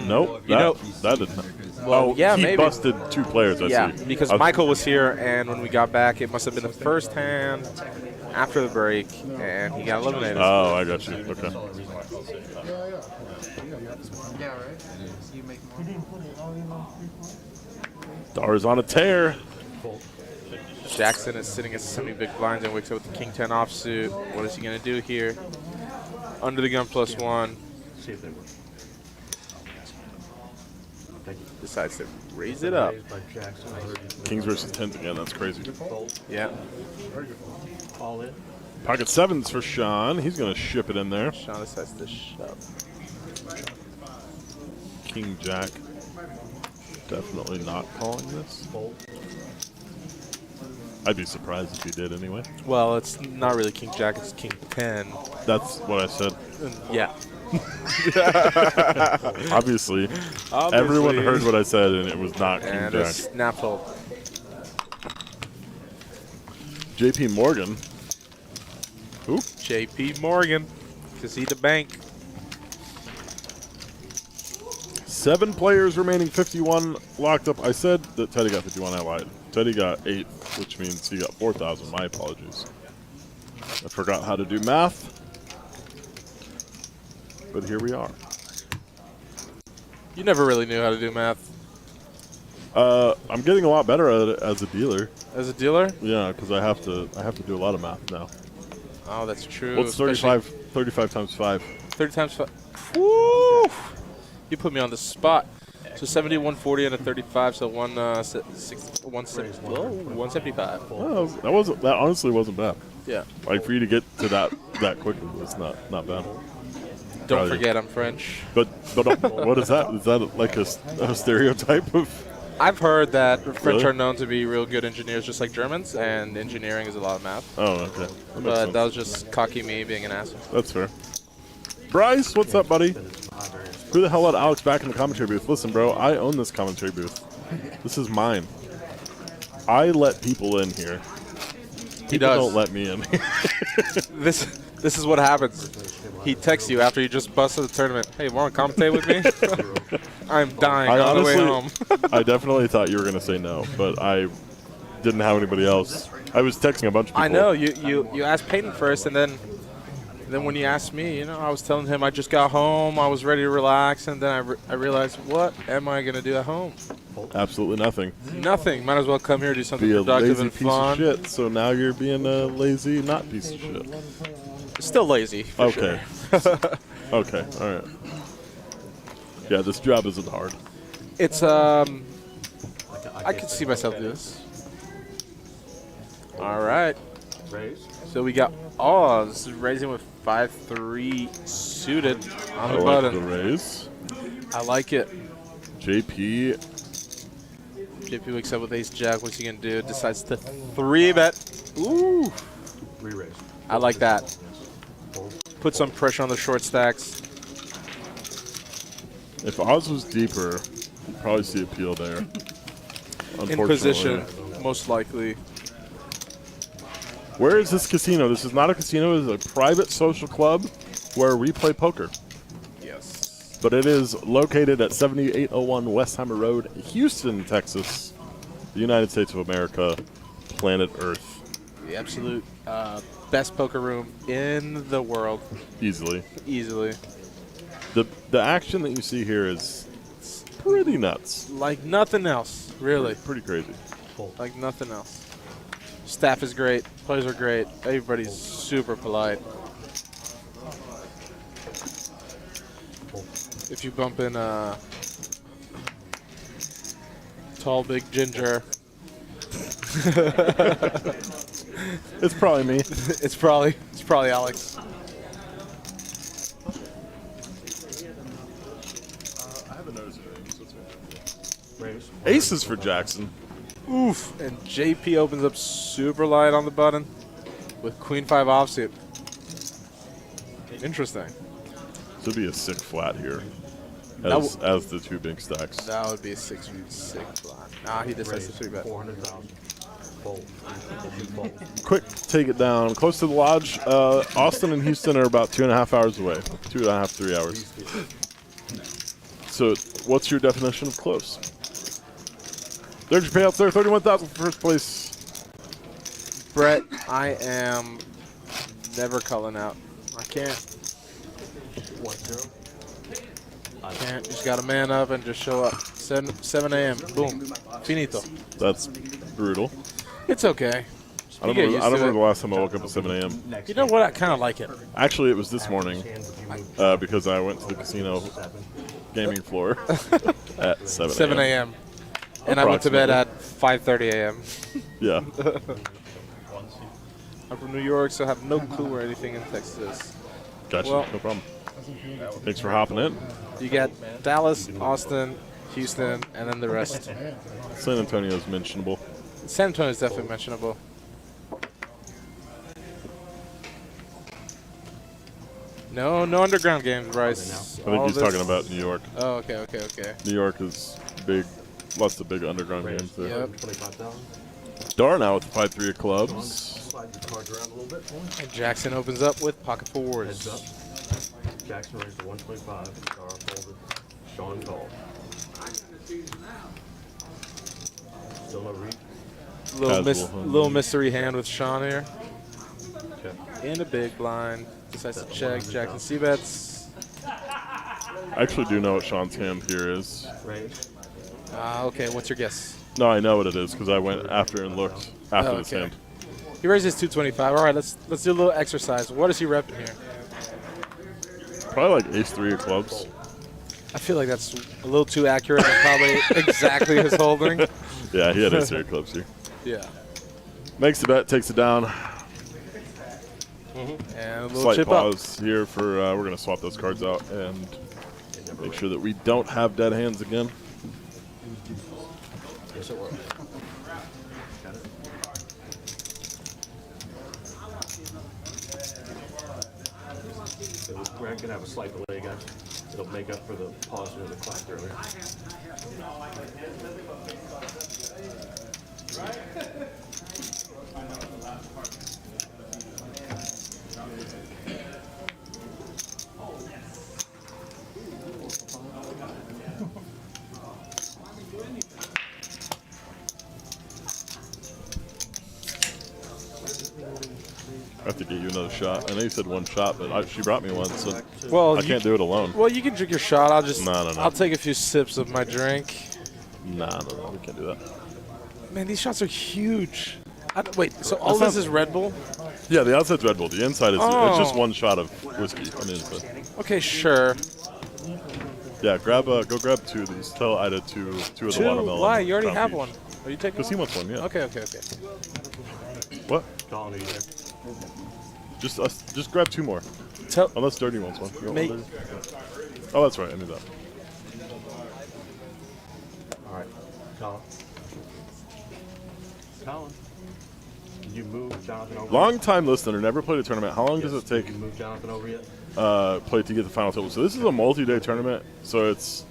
Nope. That didn't. Well, yeah, he maybe. busted 2 players, I see. Because Michael was here, and when we got back, it must have been the first hand after the break, and he got eliminated. Oh, I got you. Okay. Yeah, right? You make more. Dara's on a tear. Jackson is sitting at semi-big blinds and wakes up with the King 10 offsuit. What is he going to do here? Under the gun +1. See if they work. Thank you. Decides to raise it up. Raised by Jackson. Kings versus 10s again. That's crazy. Yeah. All in. Pocket 7s for Sean. He's going to ship it in there. Sean decides to shove. King Jack. Definitely not calling this. I'd be surprised if he did anyway. Well, it's not really King Jack, it's King 10. That's what I said. Yeah. Obviously. Everyone heard what I said, and it was not King And Jack. a snap fold. JP Morgan. Who? JP Morgan. To see the bank. 7 players remaining, 51 locked up. I said that Teddy got 51. I lied. Teddy got 8, which means he got 4,000. My apologies. I forgot how to do math. But here we are. You never really knew how to do math. I'm getting a lot better at it as a dealer. As a dealer? Yeah, because I have to do a lot of math now. Oh, that's true. What's 35 times 5? 30 times 5. Woo! You put me on the spot. So 70, 140, and a 35, so 175. Oh, that honestly wasn't bad. Yeah. Like for you to get to that quickly was not bad. Don't Probably. forget I'm French. But what is that? Is that like a stereotype of? I've heard that French Really? are known to be real good engineers, just like Germans, and engineering is a lot of math. Oh, okay. That makes But sense. that was just cocky me being an asshole. That's fair. Bryce, what's up, buddy? Who the hell let Alex back in the commentary booth? Listen, bro, I own this commentary booth. This is mine. I let people in here. He People does. don't let me in. This is what happens. He texts you after you just busted the tournament. Hey, want to commentate with me? I'm dying I on the way honestly, home. I definitely thought you were going to say no, but I didn't have anybody else. I was texting a bunch of people. I know. You asked Peyton first, and then when you asked me, I was telling him I just got home, I was ready to relax, and then I realized, what am I going to do at home? Absolutely nothing. Nothing. Might as well come here, do something Be a productive lazy and piece fun. of shit. So now you're being a lazy not piece of shit. Still lazy. For Okay. Okay. All right. Yeah, this job isn't hard. It's I could see myself do this. All right. Raise. So we got Oz raising with 5-3 suited on the I like button. the raise. I like it. JP. JP wakes up with ace jack. What's he gonna do? Decides to 3-bet. Ooh. Re-raise. I like that. Put some pressure on the short stacks. If Oz was deeper, you'd probably see appeal there. In position, most likely. Where is this casino? This is not a casino. It is a private social club where we play poker. Yes. But it is located at 7801 Westheimer Road, Houston, Texas, the United States of America, planet Earth. The absolute best poker room in the world. Easily. Easily. The action that you see here is pretty nuts. Like nothing else. Really? Pretty crazy. Like nothing else. Staff is great. Players are great. Everybody's super polite. If you bump in a tall, big ginger, It's probably me. it's probably Alex. I have a nose ring. Aces for Jackson. Oof. And JP opens up super light on the button with Queen 5 offsuit. Interesting. Should be a sick flat here, That as the two big stacks. That would be a 6 flat. Nah, he decides to 3-bet. 400,000. Fold. Quick, take it down. Close to the lodge. Austin and Houston are about 2.5 hours away. 2.5, 3 hours. So, what's your definition of close? There's your payouts there. 31,000 for first place. Brett, I am never culling out. I can't. 1-0. Can't. Just got to man up and just show up. 7 a.m. Boom. Finito. That's brutal. It's okay. I don't remember the last time I woke up at 7 a.m. You know what? I kind of like it. Actually, it was this morning because I went to the casino gaming floor at 7 a.m. And I went to bed at 5:30 a.m. Yeah. I'm from New York, so I have no clue where anything in Texas is. Gotcha. Well- No problem. Thanks for hopping in. You got Dallas, Austin, Houston, and then the rest. San Antonio's mentionable. San Antonio is definitely mentionable. No underground games, Bryce. I think he's talking about New York. Oh, okay. New York is big. Lots of big underground games there. Yep. 25,000. Dar now with the 5-3 of clubs. Slide the cards around a little bit. And Jackson opens up with pocket Heads fours. up. Jackson raised to 125. Dar folded. Sean called. Still no read. Little mystery hand with Sean here. Okay. In a big blind. Decides to check. Jackson C-bets. I actually do know what Sean's hand here is. Raise. Okay, what's your guess? No, I know what it is because I went after and looked after Oh, this okay. hand. He raises 225. All right, let's do a little exercise. What is he repping here? Probably like ace-3 of clubs. I feel like that's a little too accurate and probably exactly his holding. Yeah, he had ace-3 of clubs here. Yeah. Makes the bet, takes it down. And a little Slight chip up. pause here for we're going to swap those cards out and make sure that we don't have dead hands again. Yes, it will. We're going to have a slight delay, guys. It'll make up for the pause near the clock earlier. I have to get you another shot. I know you said one shot, but she brought me one, so Well, I can't do it alone. Well, you can drink your shot. I'll just. No. I'll take a few sips of my drink. No, we can't do that. Man, these shots are huge. Wait, so all this is Red Bull? Yeah, the outside's Red Bull. The inside is it's just Oh. one shot of whiskey. I mean, but Okay, sure. yeah, go grab two of these. Tell Ida two of the Two? watermelon. Why? You already Crown have Peach. one. Are you taking Because he one? wants one, yeah. Okay. What? Calling you there. Just grab two more. Tell. Unless Dirty wants one. You want Mate. one, Dirty? Oh, that's right. I knew that. All right. Colin. Did you move Jonathan over? Long time listener, never played a tournament. How long does it take Did you move Jonathan over yet? play to get the final table? So this is a multi-day tournament. So it's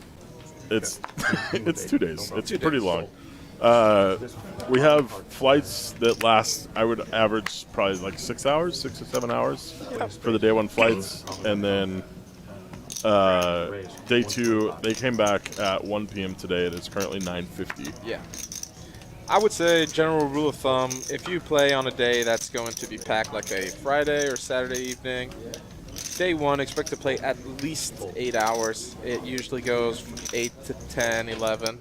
2 days. It's pretty long. We have flights that last, I would average probably like 6 hours, 6 or 7 hours for the day one flights. And then day two, they came back at 1 p.m. today. It is currently 9:50. Yeah. I would say general rule of thumb, if you play on a day that's going to be packed like a Friday or Saturday evening, day one, expect to play at least 8 hours. It usually goes from 8 to 10, 11.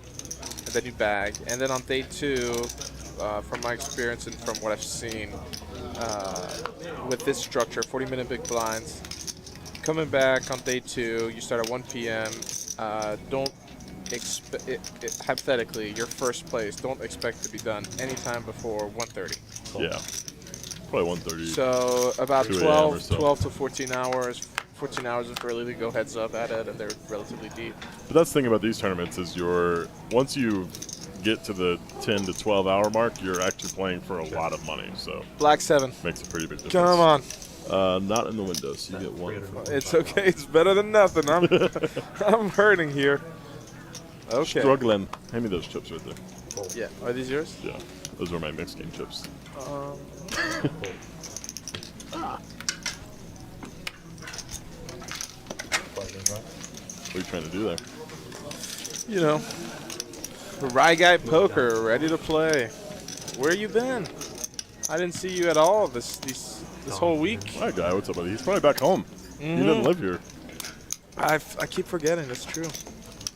then you bag. And then on day 2, from my experience and from what I've seen with this structure, 40-minute big blinds, coming back on day 2, you start at 1 p.m. Don't hypothetically, your first place, don't expect to be done anytime before 1:30. Yeah. Probably 1:30. So about 2 a.m. or 12 so. to 14 hours. 14 hours is really to go heads up at it, and they're relatively deep. But that's the thing about these tournaments is once you get to the 10 to 12 hour mark, you're actually playing for a lot of money. So Black 7. makes a pretty big difference. Come on. Not in the window, so you get 1. It's okay. It's better than nothing. I'm hurting here. Okay. Struggling. Hand me those chips right there. Yeah. Are these yours? Yeah. Those are my mixed game chips. What are you trying to do there? You know, Rye Guy Poker, ready to play. Where you been? I didn't see you at all this whole week. Hi, guy. What's up, buddy? He's probably back home. He doesn't live here. I keep forgetting. That's true.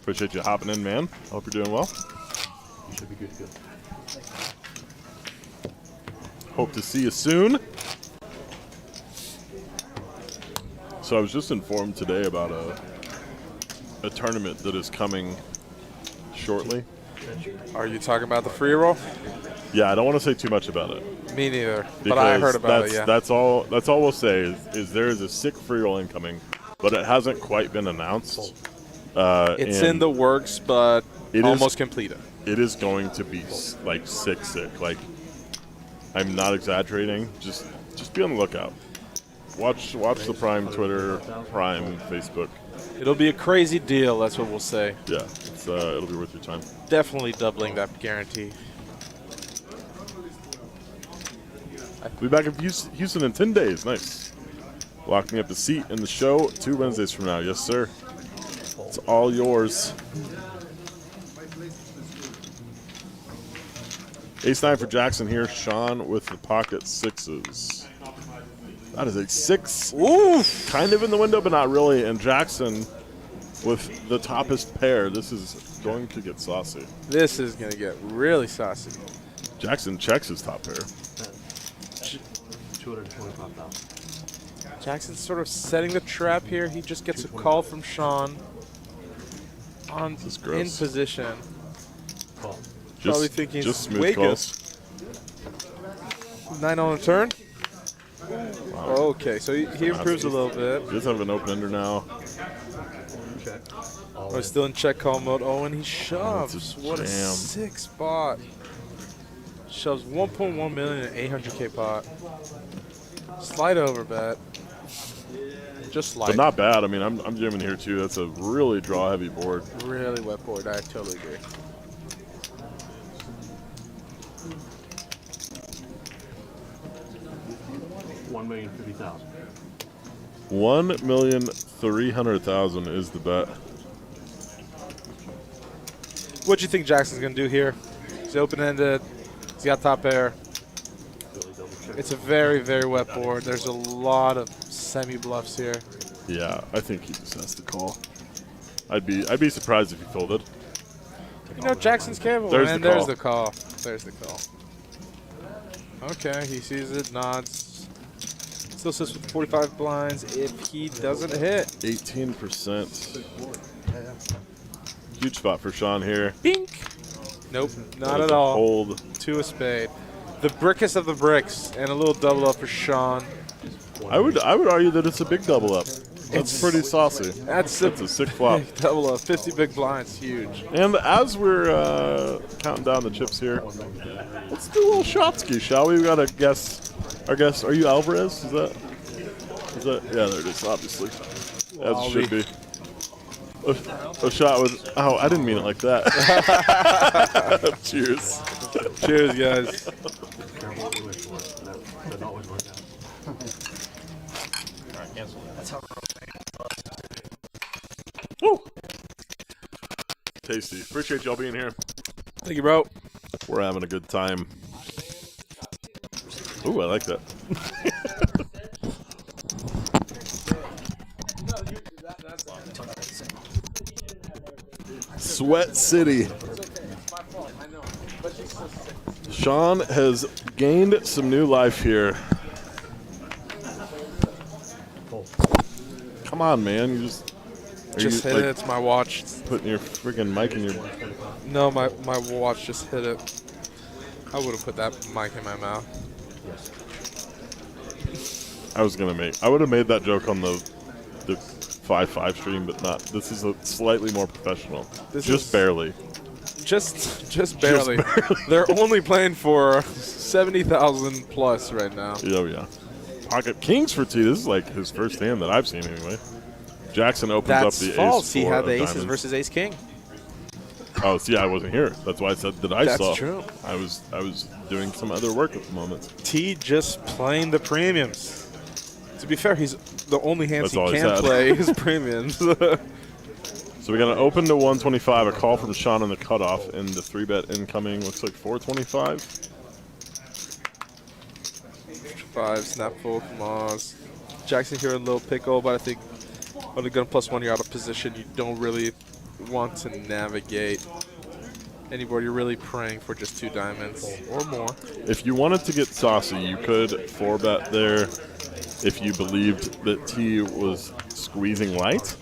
Appreciate you hopping in, man. Hope you're doing well. You should be good to go. Hope to see you soon. So I was just informed today about a tournament that is coming shortly. Are you talking about the free roll? Yeah, I don't want to say too much about it. Me neither. But I heard about it. Yeah. That's all we'll say is there is a sick free roll incoming, but it hasn't quite been announced. It's in the works, but almost completed. It is going to be like sick. Like, I'm not exaggerating. Just be on the lookout. Watch the Prime Twitter, Prime Facebook. It'll be a crazy deal. That's what we'll say. Yeah, it'll be worth your time. Definitely doubling that guarantee. We'll be back in Houston in 10 days. Nice. Locking up the seat in the show 2 Wednesdays from now. Yes, sir. It's all yours. Ace-9 for Jackson here. Sean with the pocket 6s. That is a 6. Oof. Kind of in the window, but not really. And Jackson with the toppest pair. This is going to get saucy. This is going to get really saucy. Jackson checks his top pair. 225,000. Jackson's sort of setting the trap here. He just gets a call from Sean in position. Call. Probably thinking just smooth way calls. good. 9 on the turn. Wow. Okay, so he improves a little bit. He does have an open ender now. Check. Oh, still in check call mode. Oh, and he shoves. It's a What a jam. sick spot. Shoves 1.1 million in 800K pot. Slide over bet. Just slide. But not bad. I mean, I'm jamming here too. That's a really draw heavy board. Really wet board. I totally agree. $1,050,000. 1,300,000 is the bet. What do you think Jackson's going to do here? He's open-ended. He's got top pair. It's a very, very wet board. There's a lot of semi-bluffs here. Yeah, I think he just has to call. I'd be surprised if he folded. You know, Jackson's capable, There's and the there's call. the call. There's the call. Okay, he sees it, nods. Still sits with 45 blinds if he doesn't hit. 18%. Huge spot for Sean here. Bink. Nope, That not is at a all. Hold. To a spade. The brickest of the bricks, and a little double up for Sean. I would argue that it's a big double up. That's It's- pretty saucy. That's a sick flop. Double up, 50 big blinds, huge. And as we're counting down the chips here, let's do a little Shotsky, shall we? We got a guest. Our guest, are you Alvarez? Is that? Yeah, there it is, obviously. As it should be. A shot with, oh, I didn't mean it like that. Cheers. Cheers, guys. Careful what you wish for. That doesn't always work out. Woo! Tasty. Appreciate y'all being here. Thank you, bro. We're having a good time. Ooh, I like that. Sweat City. Sean has gained some new life here. Come on, man. You just Just hit it. It's my watch. putting your freaking mic in your. No, my watch just hit it. I would have put that mic in my mouth. I would have made that joke on the 5-5 stream, but not. This is a slightly more professional. Just barely. Just barely. They're only playing for 70,000 plus right now. Oh yeah. Pocket kings for T. This is like his first hand that I've seen anyway. Jackson opens up the false. ace. He had the aces diamonds. versus ace king. Oh, see, I wasn't here. That's why I said that I saw. That's true. I was doing some other work at the moment. T just playing the premiums. To be fair, he's the only hands That's all he he's can had. play is premiums. So we're gonna open to 125. A call from Sean on the cutoff, and the 3-bet incoming looks like 425. 5, snap full, Moz. Jackson here in a little pickle, but I think on the gun +1, you're out of position. You don't really want to navigate anybody. You're really praying for just 2 diamonds or more. If you wanted to get saucy, you could 4-bet there if you believed that T was squeezing light.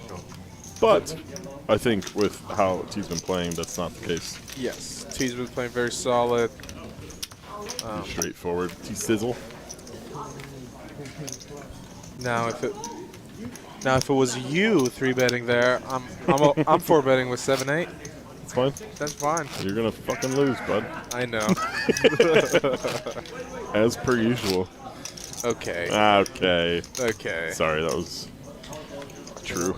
But I think with how T's been playing, that's not the case. Yes, T's been playing very solid. Straightforward. T sizzle. Now if it was you 3-betting there, I'm 4-betting with 7-8. It's fine. That's fine. You're gonna fucking lose, bud. I know. As per usual. Okay. Okay. Okay. Sorry, that was true.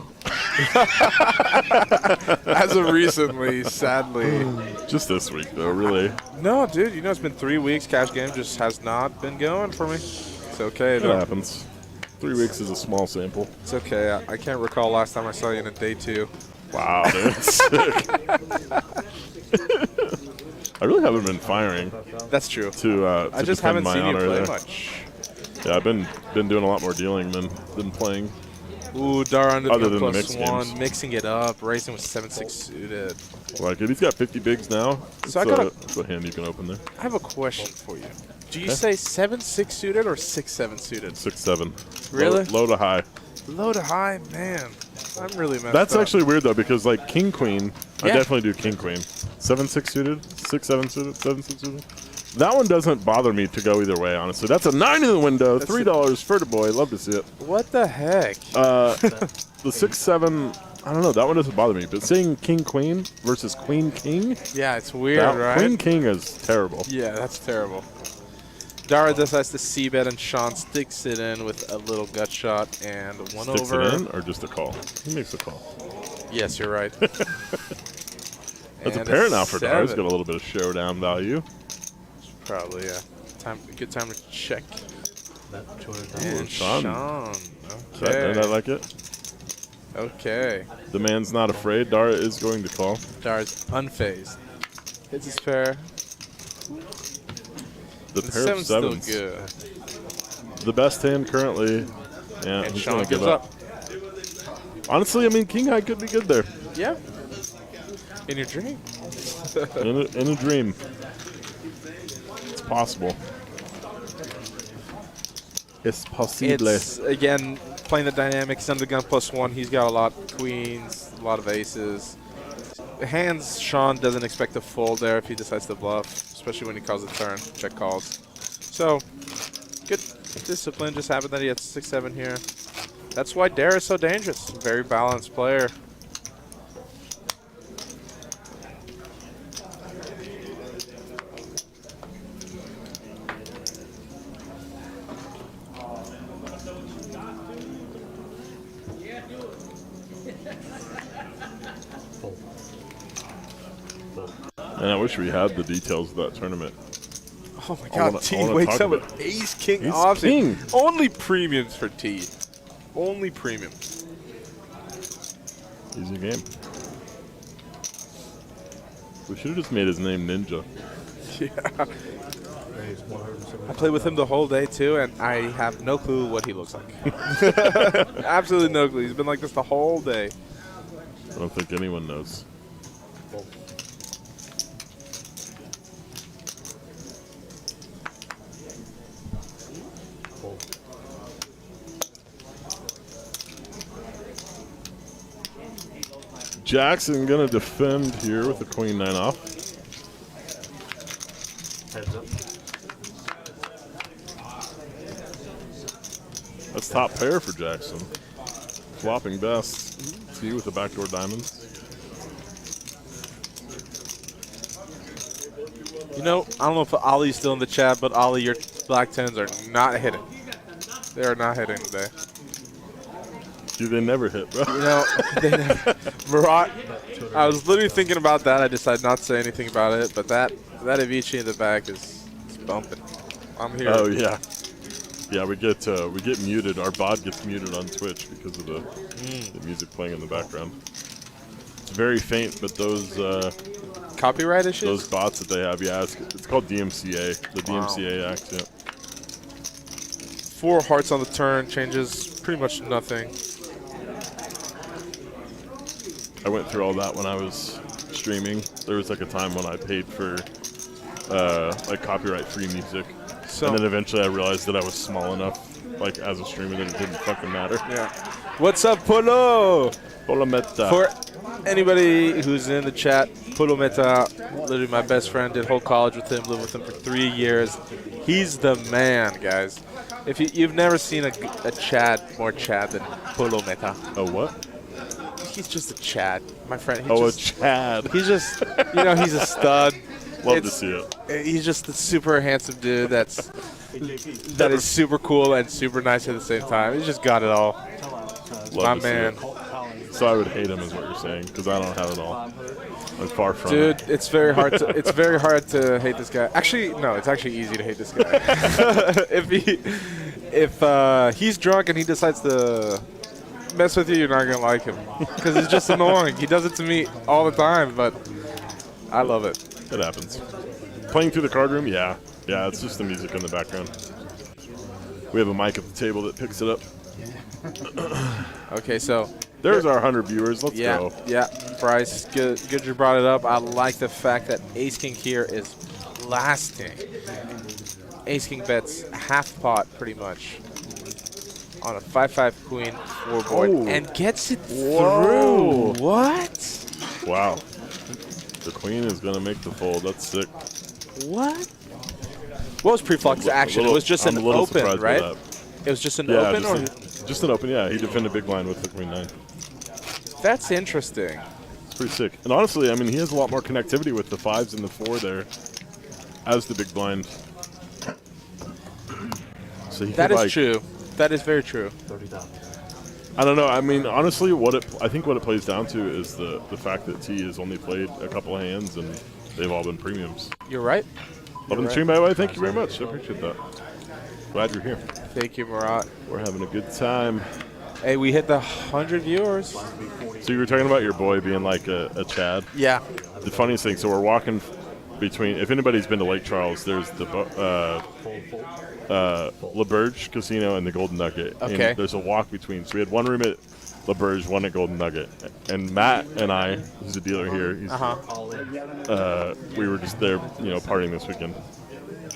As of recently, sadly. Just this week, though, really. No, dude. You know it's been 3 weeks. Cash game just has not been going for me. It's okay. It happens. 3 weeks is a small sample. It's okay. I can't recall last time I saw you in a day 2. Wow, dude. Sick. I really haven't been firing That's true. to I just defend haven't my seen you honor play there. much. Yeah, I've been doing a lot more dealing than playing. Ooh, Dara under Other the than the gun mixed +1, games. mixing it up, racing with 7-6 suited. Like, if he's got 50 bigs now, So it's a hand you can open there. I have a question for you. Do you Okay. say 7-6 suited or 6-7 suited? 6-7. Really? Low to high. Low to high, man. I'm really messed That's up. actually weird though, because like king queen, I Yeah. definitely do king queen. 7-6 suited, 6-7 suited, 7-6 suited. That one doesn't bother me to go either way, honestly. That's a 9 in the window, That's $3 for the boy. Love to see it. What the heck? The 6-7, I don't know. That one doesn't bother me. But seeing king queen versus queen king, Yeah, it's weird, right? queen king is terrible. Yeah, that's terrible. Dara decides to c-bet, and Sean sticks it in with a little gut shot and one Sticks over. it in or just a call? He makes a call. Yes, you're right. That's And apparent now for Dara. He's 7. got a little bit of showdown value. Probably, yeah. Good time to check. That 200 And Sean. Sean. Right, Okay. and I like it. Okay. The man's not afraid. Dara is going to call. Dara's unfazed. Hits his pair. The The pair of 7's still sevens. good. The best hand currently. Yeah, And he's Sean gonna give gives up. Honestly, I mean, king high could be good there. Yeah. In your dream. in a dream. It's possible. It's possible. It's, again, playing the dynamics under the gun +1. He's got a lot of queens, a lot of aces. Hands, Sean doesn't expect to fold there if he decides to bluff, especially when he calls the turn, check calls. So, good discipline. Just happened that he had 6-7 here. That's why Dara is so dangerous. Very balanced player. And I wish we had the details of that tournament. Oh my I God, wanna- T I wanna wakes talk up with about- ace king Ace offsuit. king. Only premiums for T. Only premium. Easy game. We should have just made his name Ninja. Yeah. I played with him the whole day too, and I have no clue what he looks like. Absolutely no clue. He's been like this the whole day. I don't think anyone knows. Jackson gonna defend here with the queen 9 off. Heads up. That's top pair for Jackson. Flopping best. See with the backdoor diamonds. You know, I don't know if Ollie's still in the chat, but Ollie, your black 10s are not hitting. They are not hitting today. Dude, they never hit, bro. You know, they never. Murat, I was literally thinking about that. I decided not to say anything about it, but that Avicii in the back is bumping. I'm here. Oh yeah, yeah. We get muted. Our bot gets muted on Twitch because of the music playing in the background. It's very faint, but those Copyright issues? those bots that they have, yeah, it's called DMCA. The DMCA Act. Yeah. 4 hearts on the turn changes pretty much nothing. I went through all that when I was streaming. There was like a time when I paid for like copyright-free music, So, and then eventually I realized that I was small enough, like as a streamer, that it didn't fucking matter. yeah. What's up, Polo? Polameta. For anybody who's in the chat, Polo Meta, literally my best friend, did whole college with him, lived with him for 3 years. He's the man, guys. If you've never seen a Chad, more Chad than Polo Meta. Oh what? He's just a Chad, my friend. A Chad. He's just, you know, he's a stud. Love to see it. He's just a super handsome dude that is super cool and super nice at the same time. He's just got it all. Love My to see man. it. So I would hate him, is what you're saying, because I don't have it all. I'm far from Dude, it. it's very hard to hate this guy. Actually, no, it's actually easy to hate this guy. if he's drunk and he decides to mess with you, you're not gonna like him because he's just annoying. He does it to me all the time, but I love it. It happens. Playing through the card room, yeah, it's just the music in the background. We have a mic at the table that picks it up. Okay, so There's our 100 viewers. Let's go. Yeah, Bryce, good you brought it up. I like the fact that Ace King here is blasting. Ace King bets half pot pretty much on a 5-5 queen 4 board and gets it through. What? Wow. The queen is gonna make the fold. That's sick. What? What was pre-flop's action? It was just I'm an a little open, surprised by right? that. It was just an Yeah, open, just an open. Yeah, he defended big blind with the queen 9. That's interesting. It's pretty sick. And honestly, I mean, he has a lot more connectivity with the 5s and the 4 there as the big blind. So he That could, is like, true. That is very true. 30,000. I don't know. I mean, honestly, I think what it plays down to is the fact that T has only played a couple of hands and they've all been premiums. You're right. Loving the stream, by the way. Thank you very much. I appreciate that. Glad you're here. Thank you, Murat. We're having a good time. Hey, we hit the 100 viewers. So you were talking about your boy being like a Chad. Yeah. The funniest thing, so we're walking between, if anybody's been to Lake Charles, there's the LaBerge Casino and the Golden Nugget. Okay. And there's a walk between. So we had one room at LaBerge, one at Golden Nugget. And Matt and I, who's a dealer here, we were just there, partying this weekend.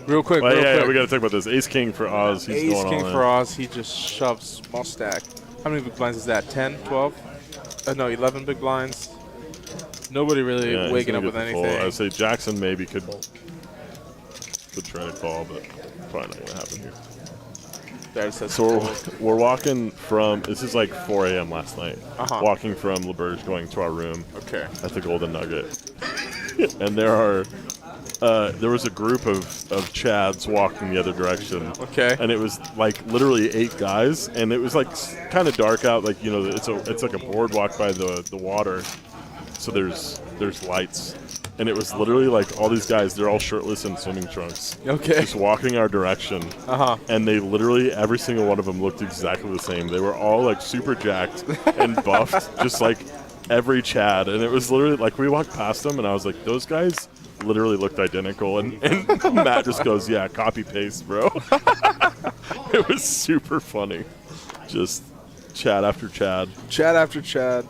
Real quick, Well, real quick. we got to talk about this. Ace King for Oz. He's Ace going King all in. for Oz, he just shoves small stack. How many big blinds is that? 10, 12? No, 11 big blinds. Nobody really Yeah, he's waking gonna up with get the anything. full. I would say Jackson maybe could try to call, but probably not going to happen here. There says So we're walking from, this is like 4 a.m. last night, walking from LaBerge going to our room at the Golden Nugget. And there was a group of Chads walking the other direction. Okay. And it was like literally 8 guys, and it was like kind of dark out, like, it's like a boardwalk by the water. So there's lights. And it was literally like all these guys, they're all shirtless in swimming trunks. Okay. Just walking our direction. And they literally, every single one of them looked exactly the same. They were all like super jacked and buffed, just like every Chad. And it was literally like we walked past them and I was like, those guys literally looked identical. And Matt just goes, yeah, copy paste, bro. It was super funny. Just Chad after Chad. Chad after Chad.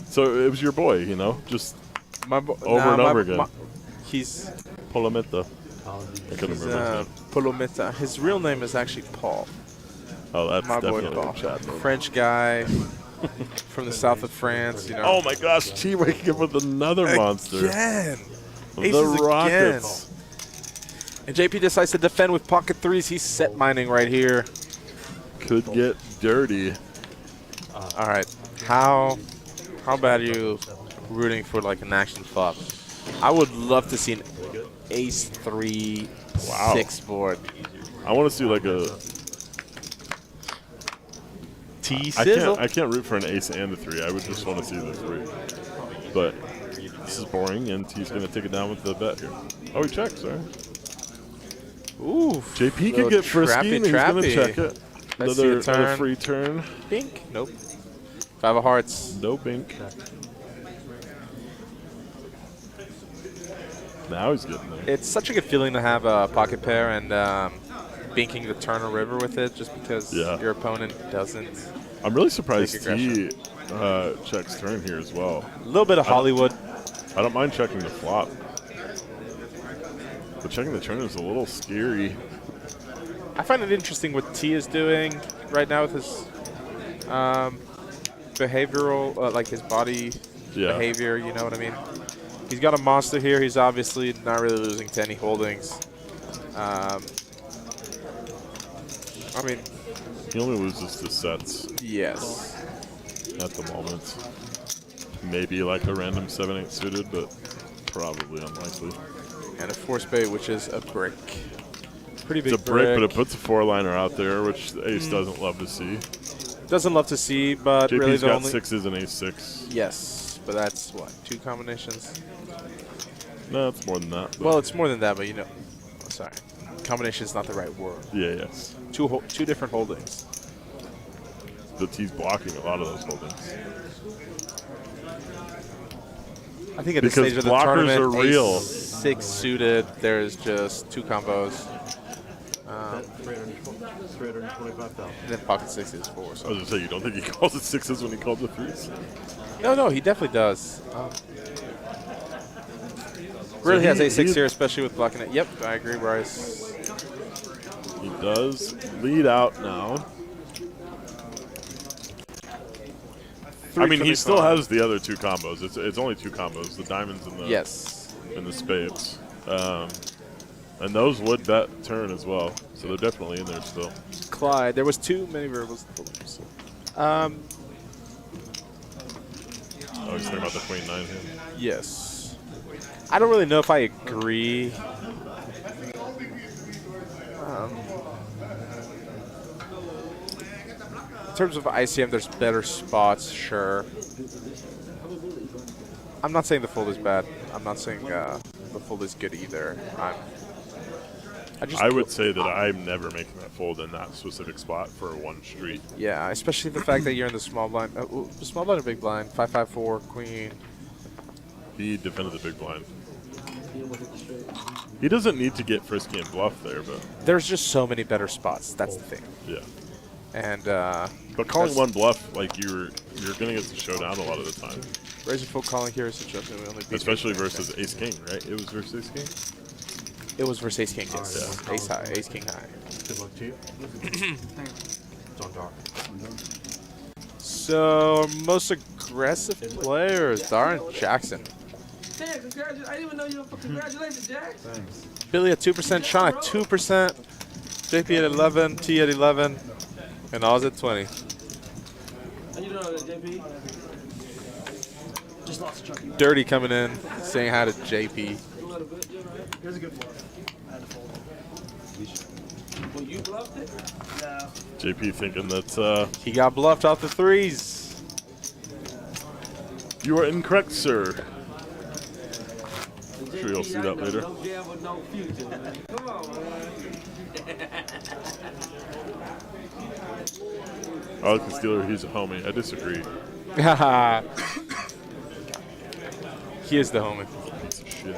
So it was your boy, just over and over again. He's Polameta. I couldn't remember his name. Polometa. His real name is actually Paul. Oh, that's My boy definitely Paul. a Chad name. French guy. from the south of France. You know. Oh my gosh, T waking up with another monster. Again. The Aces Rockets. And JP decides to defend with pocket threes. He's set mining right here. Could get dirty. All right. How bad are you rooting for like an action flop? I would love to see an ace 3 Wow. 6 board. I want to see like a. T I sizzle. can't root for an ace and a 3. I would just want to see the 3. But this is boring, and T's going to take it down with the bet here. Oh, he checked, sorry. Ooh. JP could get frisky, and he's going to check it. Let's see a Another turn. free turn. Bink. Nope. 5 of hearts. No bink. Now he's getting there. It's such a good feeling to have a pocket pair and binking the turn or river with it, just because your opponent doesn't. I'm really surprised Take T checks turn here as well. A little bit of Hollywood. I don't mind checking the flop. But checking the turn is a little scary. I find it interesting what T is doing right now with his behavioral, like his body behavior, you know what I mean? He's got a monster here. He's obviously not really losing to any holdings. I mean, He only loses to sets yes. at the moment. Maybe like a random 7-8 suited, but probably unlikely. And a force bait, which is a brick. Pretty big It's a brick, but it puts a 4-liner out there, which the ace doesn't love to see. Doesn't love to see, but JP's really the got only 6s and ace 6. Yes, but that's what, 2 combinations? No, it's more than that. but- Well, it's more than that, but you know, sorry, combination is not the right word. yeah, yes. Two different holdings. But he's blocking a lot of those holdings. I think at this Because stage of the blockers tournament, are real. ace 6 suited, there's just 2 combos. 325,000. And then pocket 6 is 4. I was So going to say, you don't think he calls it 6s when he calls it 3s? no, he definitely does. Really has ace 6 he- here, especially with blocking it. Yep, I agree, Bryce. He does lead out now. I mean, he still has the other 2 combos. It's only 2 combos, the diamonds and the and the spades. And those would bet turn as well, so they're definitely in there still. Clyde, there was too many variables. Oh, he's talking about the queen 9 here. Yes. I don't really know if I agree. In terms of ICM, there's better spots, sure. I'm not saying the fold is bad. I'm not saying the fold is good either. I would say that I'm never making that fold in that specific spot for one street. Yeah, especially the fact that you're in the small blind. Small blind or big blind? 5-5-4, queen. He defended the big blind. He doesn't need to get frisky and bluff there, but There's just so many better spots. That's the thing. yeah. And But calling one bluff, like you're gonna get to showdown a lot of the time, raise and fold calling here is adjustment. We only beat especially versus Ace King, right? It was versus Ace King. It was versus Ace King, yes. Yeah. Ace high, Ace King high. Good luck to you. It's on dark. So, our most aggressive players, Darren Jackson. Damn, congratulations. I didn't even know you were congratulations, Jack. Billy at 2%, Sean at 2%, JP at 11, T at 11, and Oz at 20. How you doing, JP? Just lost a chunky. Dirty coming in, saying hi to JP. A little bit. Here's a good one. I had to fold it. Well, you bluffed it? No. JP thinking that He got bluffed off the threes. you are incorrect, sir. I'm sure you'll see that later. No gamble, no future, man. Come on, man. Alex Steeler, he's a homie. I disagree. He is the homie. Piece of shit.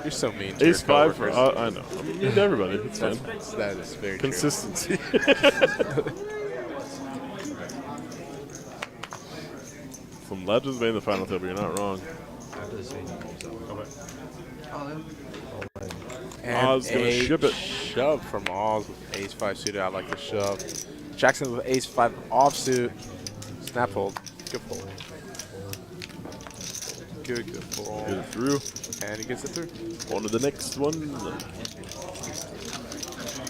You're so mean to Ace your 5 for coworkers. I know. I'm mean to everybody. It's fine. That is very Consistency. Some legends made the final table. You're not wrong. After the same. And Oz gonna a ship it. shove from Oz with Ace 5 suited. I like the shove. Jackson with Ace 5 offsuit. It's Snap fold. Good fold. Good fold. Get it through. And he gets it through. On to the next one.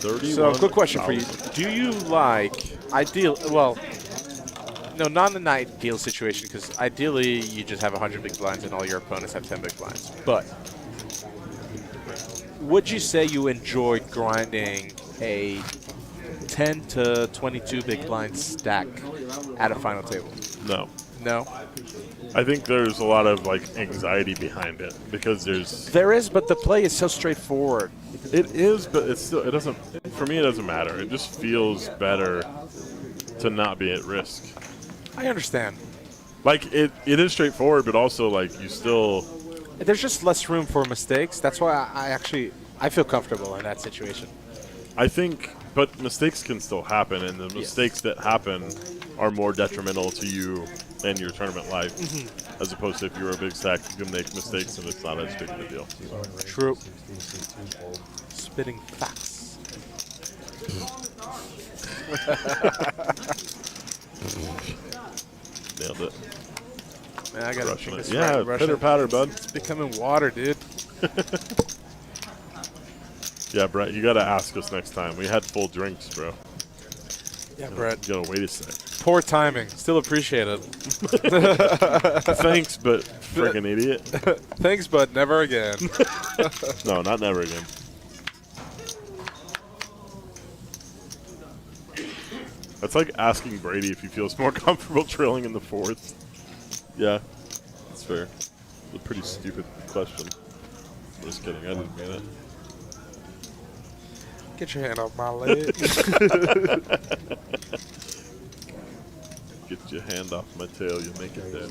31. So, quick question for you. Do you like well, no, not an ideal situation, because ideally you just have 100 big blinds and all your opponents have 10 big blinds. But would you say you enjoyed grinding a 10 to 22 big blind stack at a final table? No. No? I think there's a lot of like anxiety behind it because There is, but the play is so straightforward. it is, but it doesn't, for me it doesn't matter. It just feels better to not be at risk. I understand. Like it is straightforward, but also like you still. There's just less room for mistakes. That's why I feel comfortable in that situation. I think, but mistakes can still happen, and the mistakes that happen are more detrimental to you and your tournament life, as opposed to if you're a big stack, you can make mistakes and it's not as big of a deal. True. Spitting facts. Nailed it. Man, I gotta Rushing drink it. this Yeah, Russian. pitter patter, bud. It's becoming water, dude. Yeah, Brett, you gotta ask us next time. We had full drinks, bro. Yeah, Brett. You gotta wait a sec. Poor timing. Still appreciate it. Thanks, but freaking idiot. Thanks, but never again. No, not never again. That's like asking Brady if he feels more comfortable trailing in the fourth. Yeah, that's fair. It's a pretty stupid question. Just kidding, I didn't mean it. Get your hand off my leg. Get your hand off my tail, you'll make it there.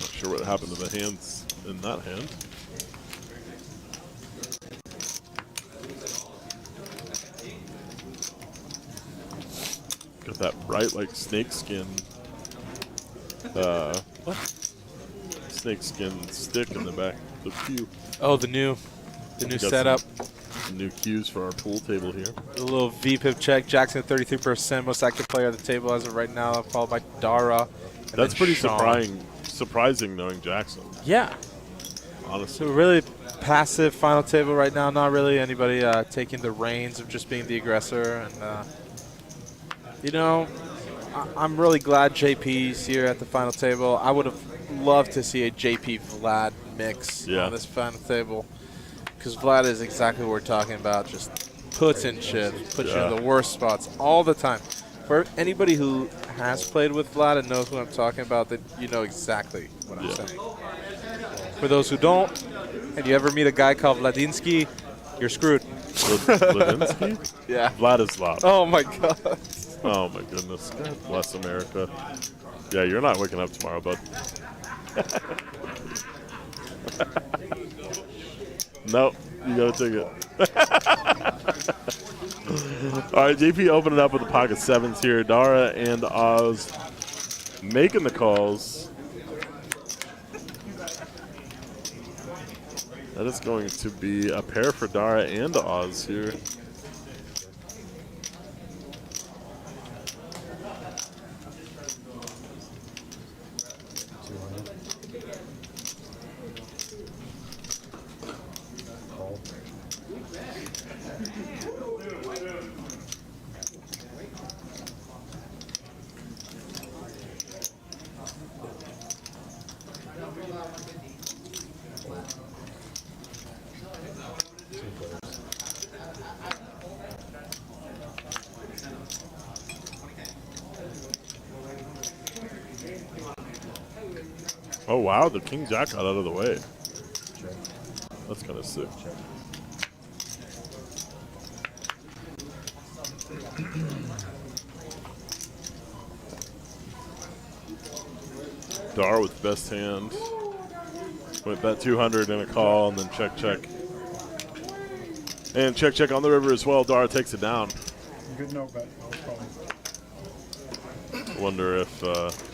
Not sure what happened to the hands in that hand. Got that bright like snake skin. Snake skin stick in the back. The cue. Oh, the new Got setup. some new cues for our pool table here. A little VPIP check. Jackson 33%, most active player at the table as of right now, followed by Dara. and That's then pretty Sean. surprising knowing Jackson, Yeah. honestly. So really passive final table right now. Not really anybody taking the reins of just being the aggressor. And, you know, I'm really glad JP's here at the final table. I would have loved to see a JP Vlad mix on this final table, because Vlad is exactly what we're talking about. Just puts in shit, puts you in the worst spots all the time. For anybody who has played with Vlad and knows what I'm talking about, that you know exactly what I'm saying. For those who don't, and you ever meet a guy called Vladinsky, you're screwed. Vladinsky? Yeah. Vladislav. Oh my God. Oh my goodness. God bless America. Yeah, you're not waking up tomorrow, bud. Nope, you gotta take it. All right, JP opening up with the pocket sevens here. Dara and Oz making the calls. That is going to be a pair for Dara and Oz here. Oh wow, the king jack got out of the way. That's kind of sick. Dar with best hand. Went bet 200 and a call, and then check, check. And check, check on the river as well. Dar takes it down. Good no bet. Wonder if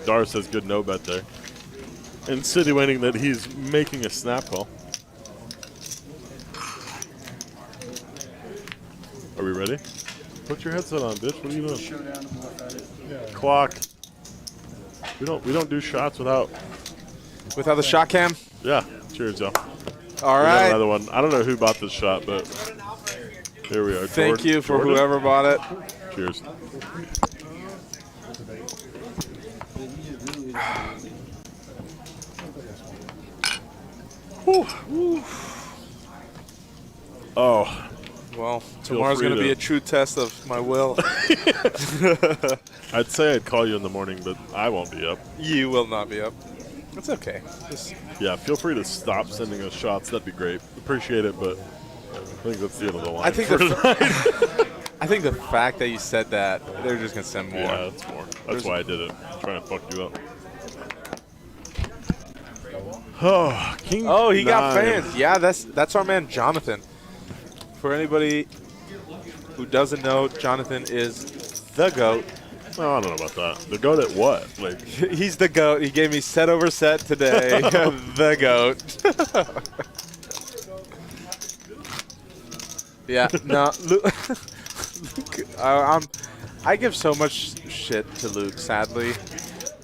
Dar says good no bet there. Insinuating that he's making a snap call. Are we ready? Put your headset on, bitch. What are you doing? Showdown and bluff at it. Clock. We don't do shots without. Without the shot cam? Yeah. Cheers, y'all. All We got right. another one. I don't know who bought this shot, but here we are. Thank you for Jordan? whoever bought it. Cheers. Oh, Well, tomorrow's free going to be to- a true test of my will. I'd say I'd call you in the morning, but I won't be up. You will not be up. It's okay. Yeah, feel free to stop sending us shots. That'd be great. Appreciate it, but I think that's the end of the line. I think for the tonight. I think the fact that you said that, they're just going to send more. Yeah, that's more. That's why I did it. I'm trying to fuck you up. Oh, King. Oh, he got 9. fans. Yeah, that's our man Jonathan. For anybody who doesn't know, Jonathan is the GOAT. Oh, I don't know about that. The goat at what? Like, He's the GOAT. He gave me set over set today. The GOAT. Yeah, no, Luke, I give so much shit to Luke, sadly,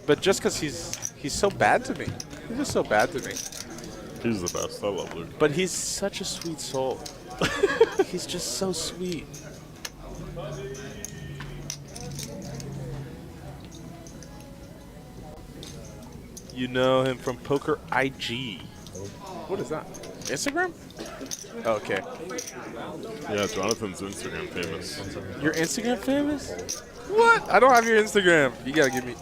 but just because he's so bad to me. He's just so bad to me. he's the best. I love Luke. But he's such a sweet soul. He's just so sweet. You know him from Poker IG. What is that? Instagram? Okay. Yeah, Jonathan's Instagram famous. You're Instagram famous? What? I don't have your Instagram. You gotta give me.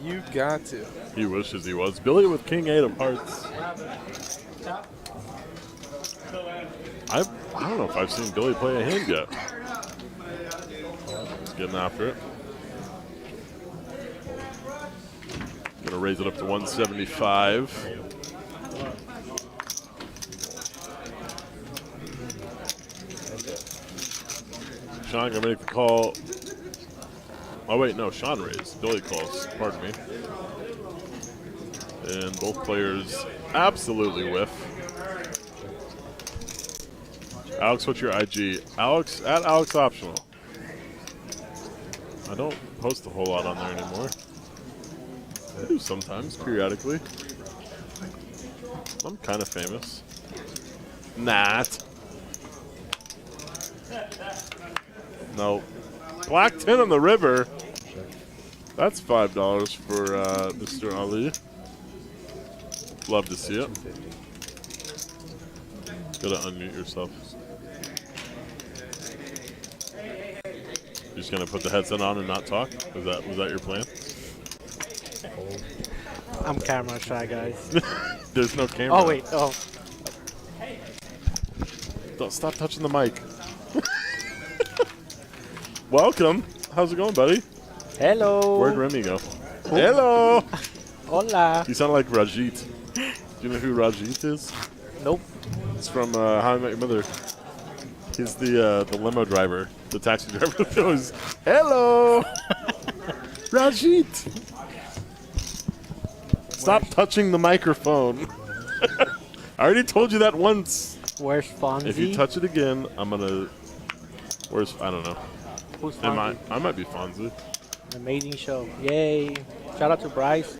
You got to. He wishes he was. Billy with King 8 of Hearts. I don't know if I've seen Billy play a hand yet. He's getting after it. Gonna raise it up to 175. Sean gonna make the call. Oh wait, no, Sean raised. Billy calls. Pardon me. And both players absolutely whiff. Alex, what's your IG? Alex at Alex Optional. I don't post a whole lot on there anymore. I do sometimes, periodically. I'm kind of famous. Not. No. Black 10 on the river. That's $5 for Mr. Ali. Love to see it. Gotta unmute yourself. You're just gonna put the headset on and not talk? Was that your plan? I'm camera shy, guys. There's no camera. Oh, wait. Oh. Don't stop touching the mic. Welcome. How's it going, buddy? Hello. Where'd Remy go? Hello. Hola. You sound like Rajit. Do you know who Rajit is? Nope. It's from How I Met Your Mother. He's the limo driver, the taxi driver that goes, hello, Rajit. Stop touching the microphone. I already told you that once. Where's Fonzie? If you touch it again, I'm gonna. Where's I don't know. Who's Am Fonzie? I might be Fonzie. An amazing show. Yay. Shout out to Bryce.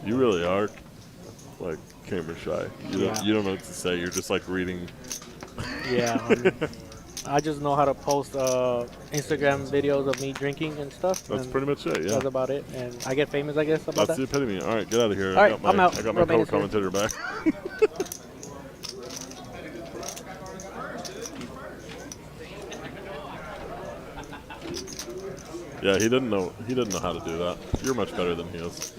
You really are like camera shy. Yeah. You don't know what to say. You're just like reading. Yeah. I just know how to post Instagram videos of me drinking and stuff. That's and pretty much it. Yeah. That's about it. And I get famous, I guess, about That's the that. epitome. All right, get out of here. All right, I'm out. I got my Romaine is here. co-commentator back. Yeah, he didn't know how to do that. You're much better than he is.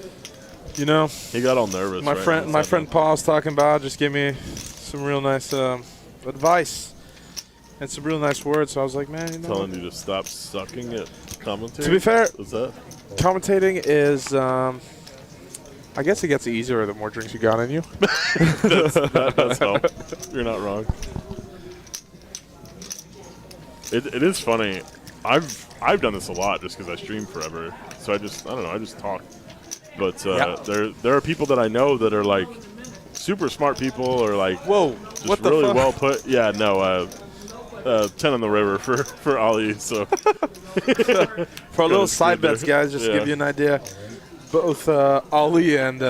You know, He got all nervous. my right friend, when my I said friend that. Paul's talking about just gave me some real nice advice and some real nice words. So I was like, man, you know, telling you to stop sucking at commentating. to be fair, Was that? commentating is, I guess it gets easier the more drinks you got in you. That does help. You're not wrong. It is funny. I've done this a lot just because I stream forever. So I don't know. I just talk. But Yeah. there are people that I know that are like super smart people or like Whoa, just what the really fuck? well put. Yeah, no, 10 on the river for Ali. So For a little side bets, guys, just to give you an idea. Both Ali and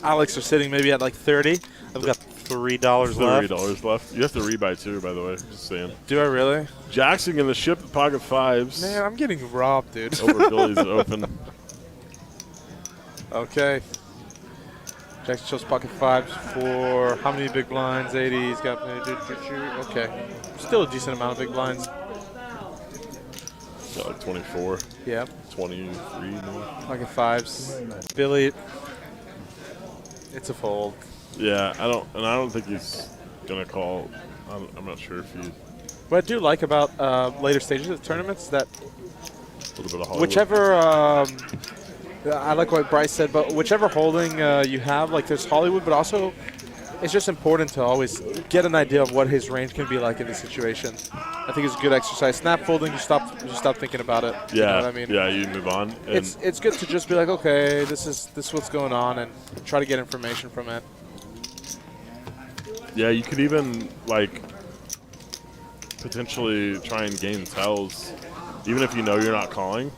Alex are sitting maybe at like 30. I've got $3 left. $30 left. You have to rebuy too, by the way. Just saying. Do I really? Jackson in the ship pocket fives. Man, I'm getting robbed, dude. Over Billy's open. Okay. Jackson shows pocket fives for how many big blinds? 80. He's got okay. Still a decent amount of big blinds. Got like 24. Yeah. 23 maybe. Pocket fives. Billy. It's a fold. Yeah, I don't think he's gonna call. I'm not sure if he. What I do like about later stages of tournaments that A little bit of Hollywood. whichever I like what Bryce said, but whichever holding you have, like there's Hollywood, but also it's just important to always get an idea of what his range can be like in this situation. I think it's a good exercise. Snap folding, you stop thinking about it. Yeah, You know what I mean? yeah, you move on. And It's good to just be like, okay, this is what's going on, and try to get information from it. yeah, you could even like potentially try and gain tells, even if you know you're not calling.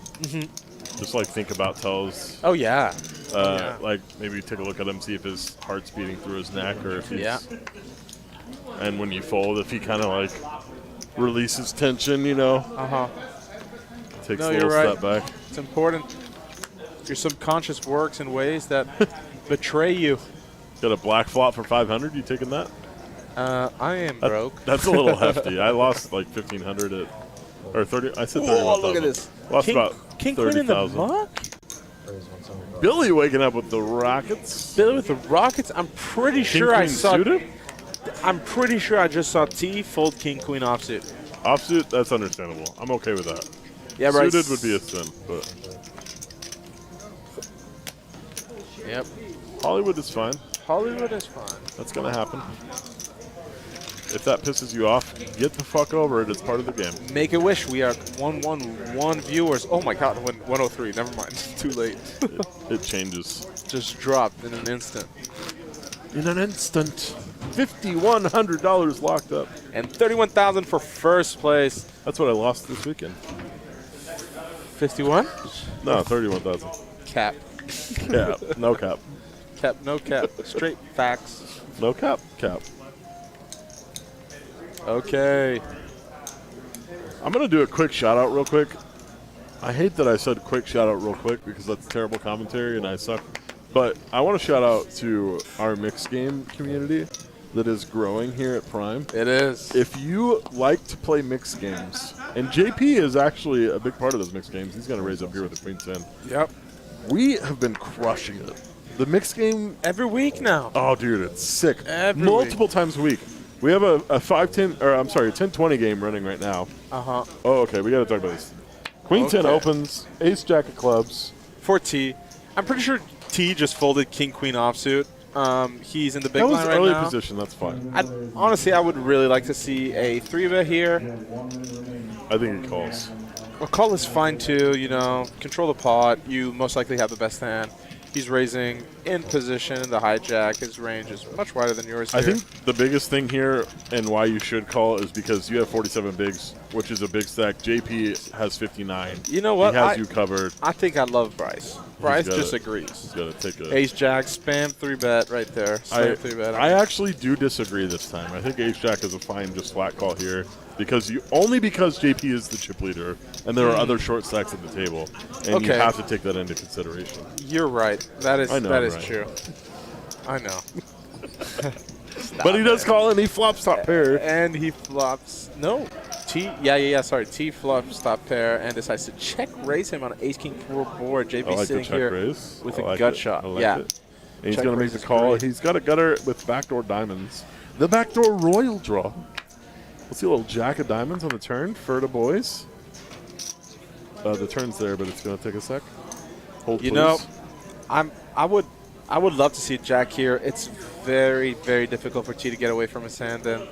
Just like think about tells. Oh yeah. Like maybe take a look at him, see if his heart's beating through his neck, or if he's. Yeah. And when you fold, if he kind of like releases tension, you know, takes No, a you're little right. step back. It's important. Your subconscious works in ways that betray you. Got a black flop for 500. You taking that? I am broke. That's a little hefty. I lost like 1,500 at, or 30. I said 31,000. Oh, look at this. Lost about King Queen in the 30,000. muck? Billy waking up with the Rockets. Billy with the Rockets? I'm pretty King sure I Queen saw. suited? I'm pretty sure I just saw T fold King Queen offsuit. Offsuit, that's understandable. I'm okay with that. Yeah, right. Suited would be a sin, but Yep. Hollywood is fine. Hollywood is fine. That's going to happen. If that pisses you off, get the fuck over it. It's part of the game. Make a wish. We are 111 viewers. Oh my God, 103. Never mind. Too late. It changes. Just dropped in an instant. In an instant. $5,100 locked up. And 31,000 for first place. That's what I lost this weekend. 51? No, 31,000. Cap. Cap. No cap. Cap. No cap. Straight facts. No cap. Cap. Okay. I'm going to do a quick shout out real quick. I hate that I said quick shout out real quick because that's terrible commentary and I suck. But I want to shout out to our mixed game community that is growing here at Prime. It is. If you like to play mixed games, and JP is actually a big part of those mixed games. He's going to raise up here with the Queen 10. Yep. We have been crushing it. The mixed game, Every week now. oh, dude, it's sick. Every Multiple times a week. We have a 5-10, or I'm sorry, a 10-20 game running right now. Uh-huh. Oh, okay, we got to talk about this. Queen 10 Okay. opens, ace jack of clubs. For T. I'm pretty sure T just folded King Queen offsuit. He's in the big That was line right early now. position, that's fine. Honestly, I would really like to see a 3-bet here. I think it calls. A call is fine too, you know. Control the pot. You most likely have the best hand. He's raising in position, the hijack. His range is much wider than yours here. I think the biggest thing here and why you should call is because you have 47 bigs, which is a big stack. JP has 59. You know what? He has you covered. I think I love Bryce. Bryce got just it. agrees. He's got to take a... Ace Jack, spam 3-bet right there. Slam 3-bet. I actually do disagree this time. I think ace jack is a fine just flat call here because only because JP is the chip leader and there are other short stacks at the table, and you Okay. have to take that into consideration. You're right. That is I know that I'm is right. true. I know. But he does call and he flops top pair. And he flops. No. Yeah. Sorry. T flops top pair and decides to check raise him on an ace king 4 board. JP I like the sitting check here raise. with I a like gut it. shot. I like Yeah. it. And he's Check going to raise make the is call. great. He's got a gutter with backdoor diamonds. The backdoor royal draw. Let's see a little jack of diamonds on the turn. Furta boys. The turn's there, but it's going to take a sec. Hold, You please. know, I would love to see Jack here. It's very, very difficult for T to get away from his hand. And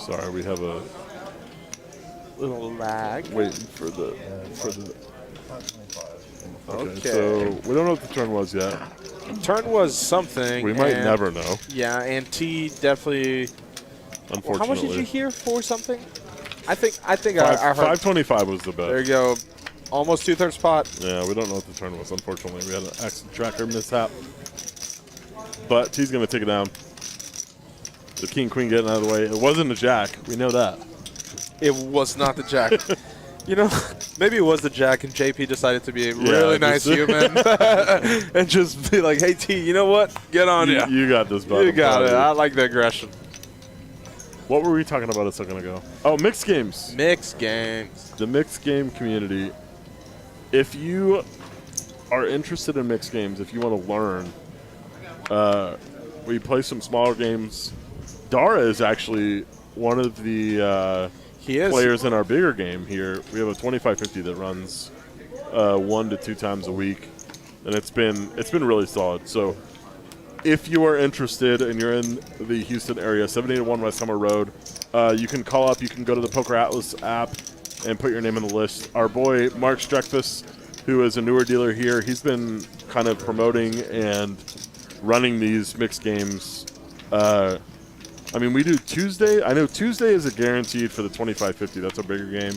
Sorry, we have a little lag. waiting for the. Okay, Okay. so we don't know what the turn was yet. Turn was something. We might and- never know, Yeah, and T definitely. unfortunately. How much did you hear for something? I think I heard. 525 was the bet. There you go. Almost 2/3 pot. Yeah, we don't know what the turn was, unfortunately. We had an accident tracker mishap. But T's going to take it down. The king, queen getting out of the way. It wasn't a jack. We know that. It was not the jack. You know, maybe it was the jack, and JP decided to be a really nice just- human and just be like, "Hey T, you know what? Get on You, it. you got this, bud. You got I'm it. proud I of like the aggression." you. What were we talking about a second ago? Oh, mixed games. Mixed games. The mixed game community. If you are interested in mixed games, if you want to learn, we play some smaller games. Dara is actually one of the He is. players in our bigger game here. We have a 2550 that runs 1 to 2 times a week, and it's been really solid. So if you are interested and you're in the Houston area, 781 West Summer Road, you can call up. You can go to the Poker Atlas app and put your name on the list. Our boy Mark Streckfus, who is a newer dealer here, he's been kind of promoting and running these mixed games. I mean, we do Tuesday. I know Tuesday is a guaranteed for the 2550. That's our bigger game.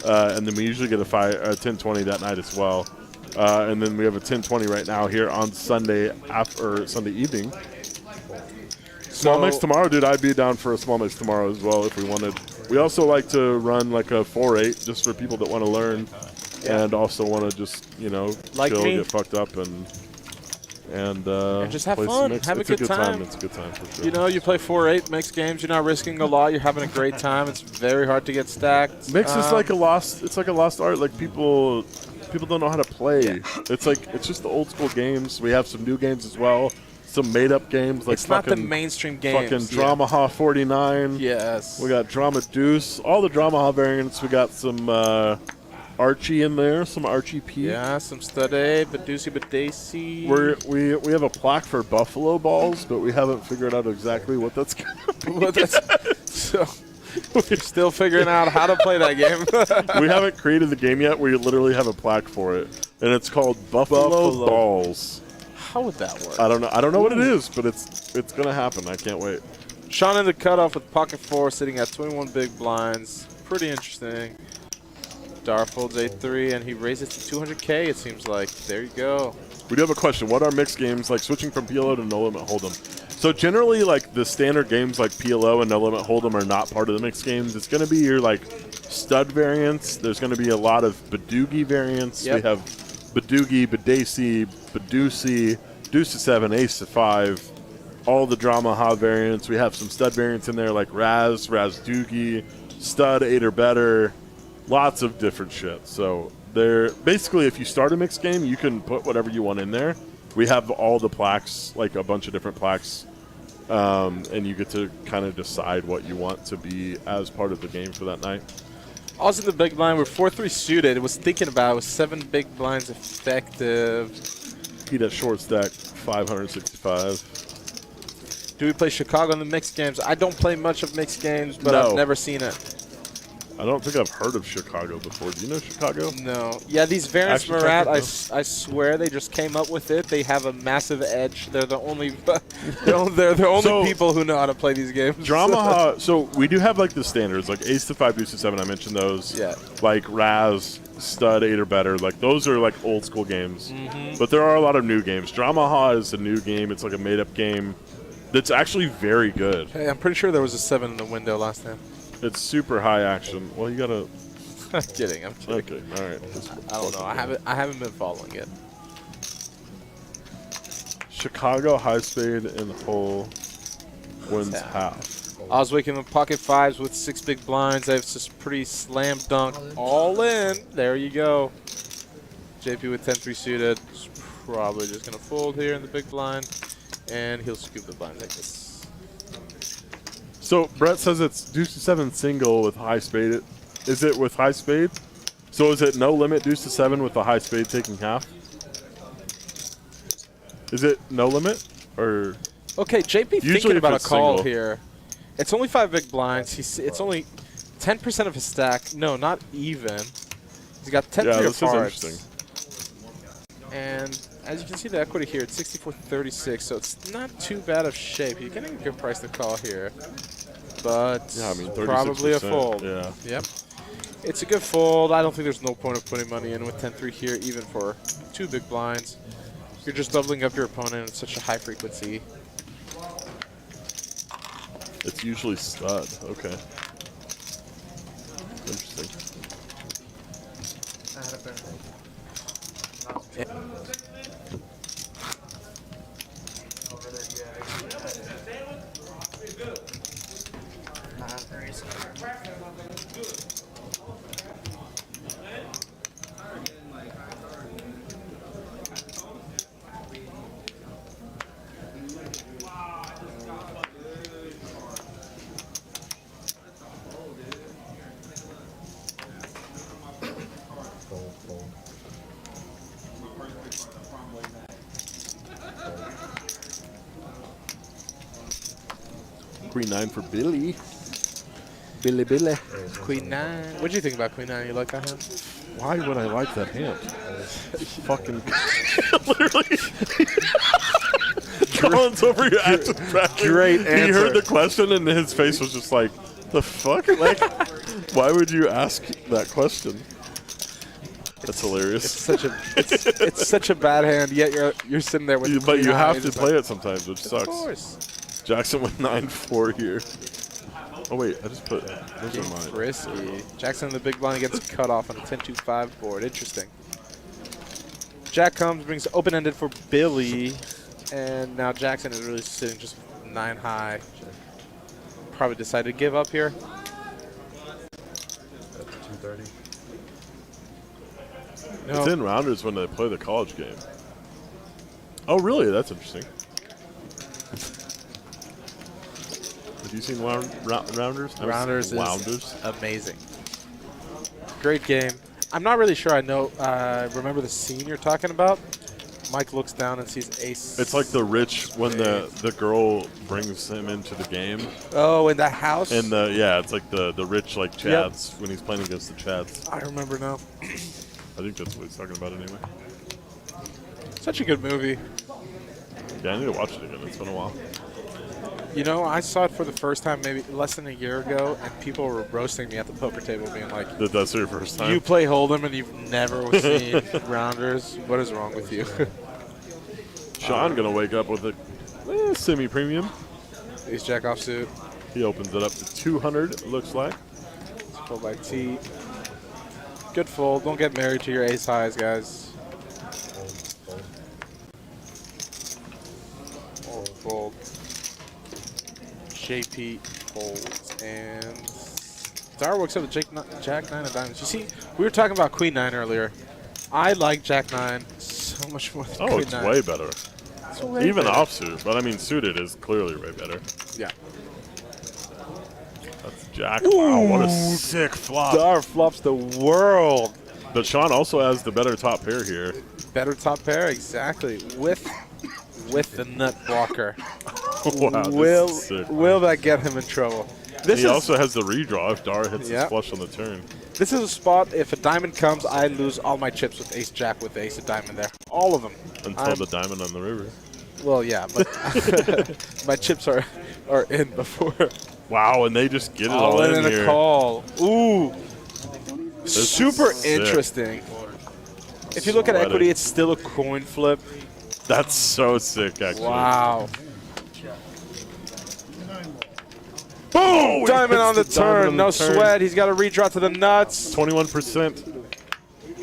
And then we usually get a 1020 that night as well. And then we have a 1020 right now here on Sunday Sunday evening. Small mix tomorrow, dude. I'd be down for a small mix tomorrow as well if we wanted. We also like to run like a 4-8 just for people that want to learn and also want to just, Like chill, me. get fucked up, and just have play some fun. mix. Have a It's good time. It's a good time for sure. You know, you play 4-8 mixed games. You're not risking a lot. You're having a great time. It's very hard to get stacked. Mix is like a lost. It's like a lost art. Like people don't know how to play. It's just the old school games. We have some new games as well. Some made up games like It's not the mainstream games. fucking Dramaha 49. Yes. We got Drama Deuce. All the Dramaha variants. We got some Archie in there. Some Archie P. Yeah, some Stud A, Badusi, Badasi. We have a plaque for Buffalo Balls, but we haven't figured out exactly what that's going to be. Well, so we're still figuring out how to play that game. We haven't created the game yet. We literally have a plaque for it, and it's called Buffalo Balls. How would that work? I don't know what it is, but it's gonna happen. I can't wait. Sean in the cutoff with pocket 4, sitting at 21 big blinds. Pretty interesting. Dar folds 8-3, and he raises to 200K. It seems like. There you go. We do have a question. What are mixed games like? Switching from PLO to No Limit Hold'em. So generally, like the standard games like PLO and No Limit Hold'em are not part of the mixed games. It's gonna be your like stud variants. There's gonna be a lot of Badoogie variants. Yep. We have Badoogie, Badasi, Badusi, Deuce to 7, Ace to 5, all the Dramaha variants. We have some stud variants in there like Raz Doogie, Stud 8 or better, lots of different shit. So they're basically, if you start a mixed game, you can put whatever you want in there. We have all the plaques, like a bunch of different plaques, and you get to kind of decide what you want to be as part of the game for that night. Also, the big blind, we're 4-3 suited. It was thinking about it was 7 big blinds effective. Heat at short stack, 565. Do we play Chicago in the mixed games? I don't play much of mixed games, but No. I've never seen it. I don't think I've heard of Chicago before. Do you know Chicago? No. Yeah, these variants, Actually, Murat, check it, I swear they just came up with it. They have a massive edge. They're the only they're the only So- people who know how to play these games. Dramaha, so we do have like the standards, like Ace to 5, Deuce to 7, I mentioned those. Yeah. Like Raz, Stud 8 or better, like those are like old school games. But there are a lot of new games. Dramaha is a new game. It's like a made up game that's actually very good. Hey, I'm pretty sure there was a 7 in the window last time. It's super high action. Well, you gotta. I'm kidding. I'm kidding. Okay, all right. I don't know. I haven't been following it. Chicago high spade and hole wins half. I was waking up pocket 5s with 6 big blinds. I have just pretty slam dunk all in. There you go. JP with 10-3 suited. He's probably just gonna fold here in the big blind, and he'll scoop the blind like this. So Brett says it's Deuce to 7 single with high spade. Is it with high spade? So is it no limit Deuce to 7 with the high spade taking half? Is it no limit or? Okay, JP Usually thinking if about a it's call single. here. It's only 5 big blinds. It's only 10% of his stack. No, not even. He's got 10 Yeah, three this of is hearts. interesting. And as you can see, the equity here, it's 64.36, so it's not too bad of shape. You're getting a good price to call here, but Yeah, I mean, 36%. probably a fold. Yeah. Yep. It's a good fold. I don't think there's no point of putting money in with 10-3 here, even for 2 big blinds. You're just doubling up your opponent at such a high frequency. It's usually stud. Okay. Interesting. I had a better. Over there, yeah. There is. Fold, fold. Queen 9 for Billy. Billy. Queen 9. What do you think about Queen 9? You like that hand? Why would I like that hand? Fucking literally. Colin's over here acting badly. Great He answer. heard the question and his face was just like, the fuck? Like, why would you ask that question? That's hilarious. It's such a bad hand. Yet you're sitting there with. But Queen you have nine, to it's play like, it sometimes, which Of sucks. course. Jackson with 9-4 here. Oh wait, I just put. Those are mine. Risky. Jackson in the big blind gets cut off on a 10-2-5 board. Interesting. Jack comes, brings open-ended for Billy, and now Jackson is really sitting just 9 high. Probably decided to give up here. That's 230. No. It's in rounders when they play the college game. Oh really? That's interesting. Have you seen rounders? Rounders is Rounders. amazing. Great game. I'm not really sure I know. Remember the scene you're talking about? Mike looks down and sees ace. It's like the rich when the girl brings him into the game. Oh, in that house? And it's like the rich like Chads when he's playing against the Chads. I remember now. I think that's what he's talking about anyway. Such a good movie. Yeah, I need to watch it again. It's been a while. You know, I saw it for the first time maybe less than a year ago, and people were roasting me at the poker table, being like, That's your first time. "You play Hold'em and you've never seen Rounders? What is wrong with you?" Sean gonna wake up with a semi-premium. Ace Jack offsuit. He opens it up to 200. It looks like. Fold by T. Good fold. Don't get married to your ace highs, guys. Fold. JP folds, and Dar works up with Jack 9 of diamonds. You see, we were talking about Queen 9 earlier. I like Jack 9 so much more than Oh, Queen it's 9. way better. It's way Even better. offsuit, but I mean suited is clearly way better. Yeah. That's Jack. Wow, what a sick flop. Dar flops the world. But Sean also has the better top pair here. Better top pair, exactly. With the nut blocker. Wow, this is sick. Will that get him in trouble? He also has the redraw if Dar hits his flush on the turn. This is a spot, if a diamond comes, I lose all my chips with ace jack with the ace of diamond there. All of them. Until the diamond on the river. Well, yeah, but my chips are in before. Wow, and they just get it all in in here. a call. Ooh. This Super is sick. interesting. If you look at equity, it's still a coin flip. That's so sick, actually. Wow. Boom! Diamond on the turn. on No the turn. sweat. He's got to redraw to the nuts. 21%.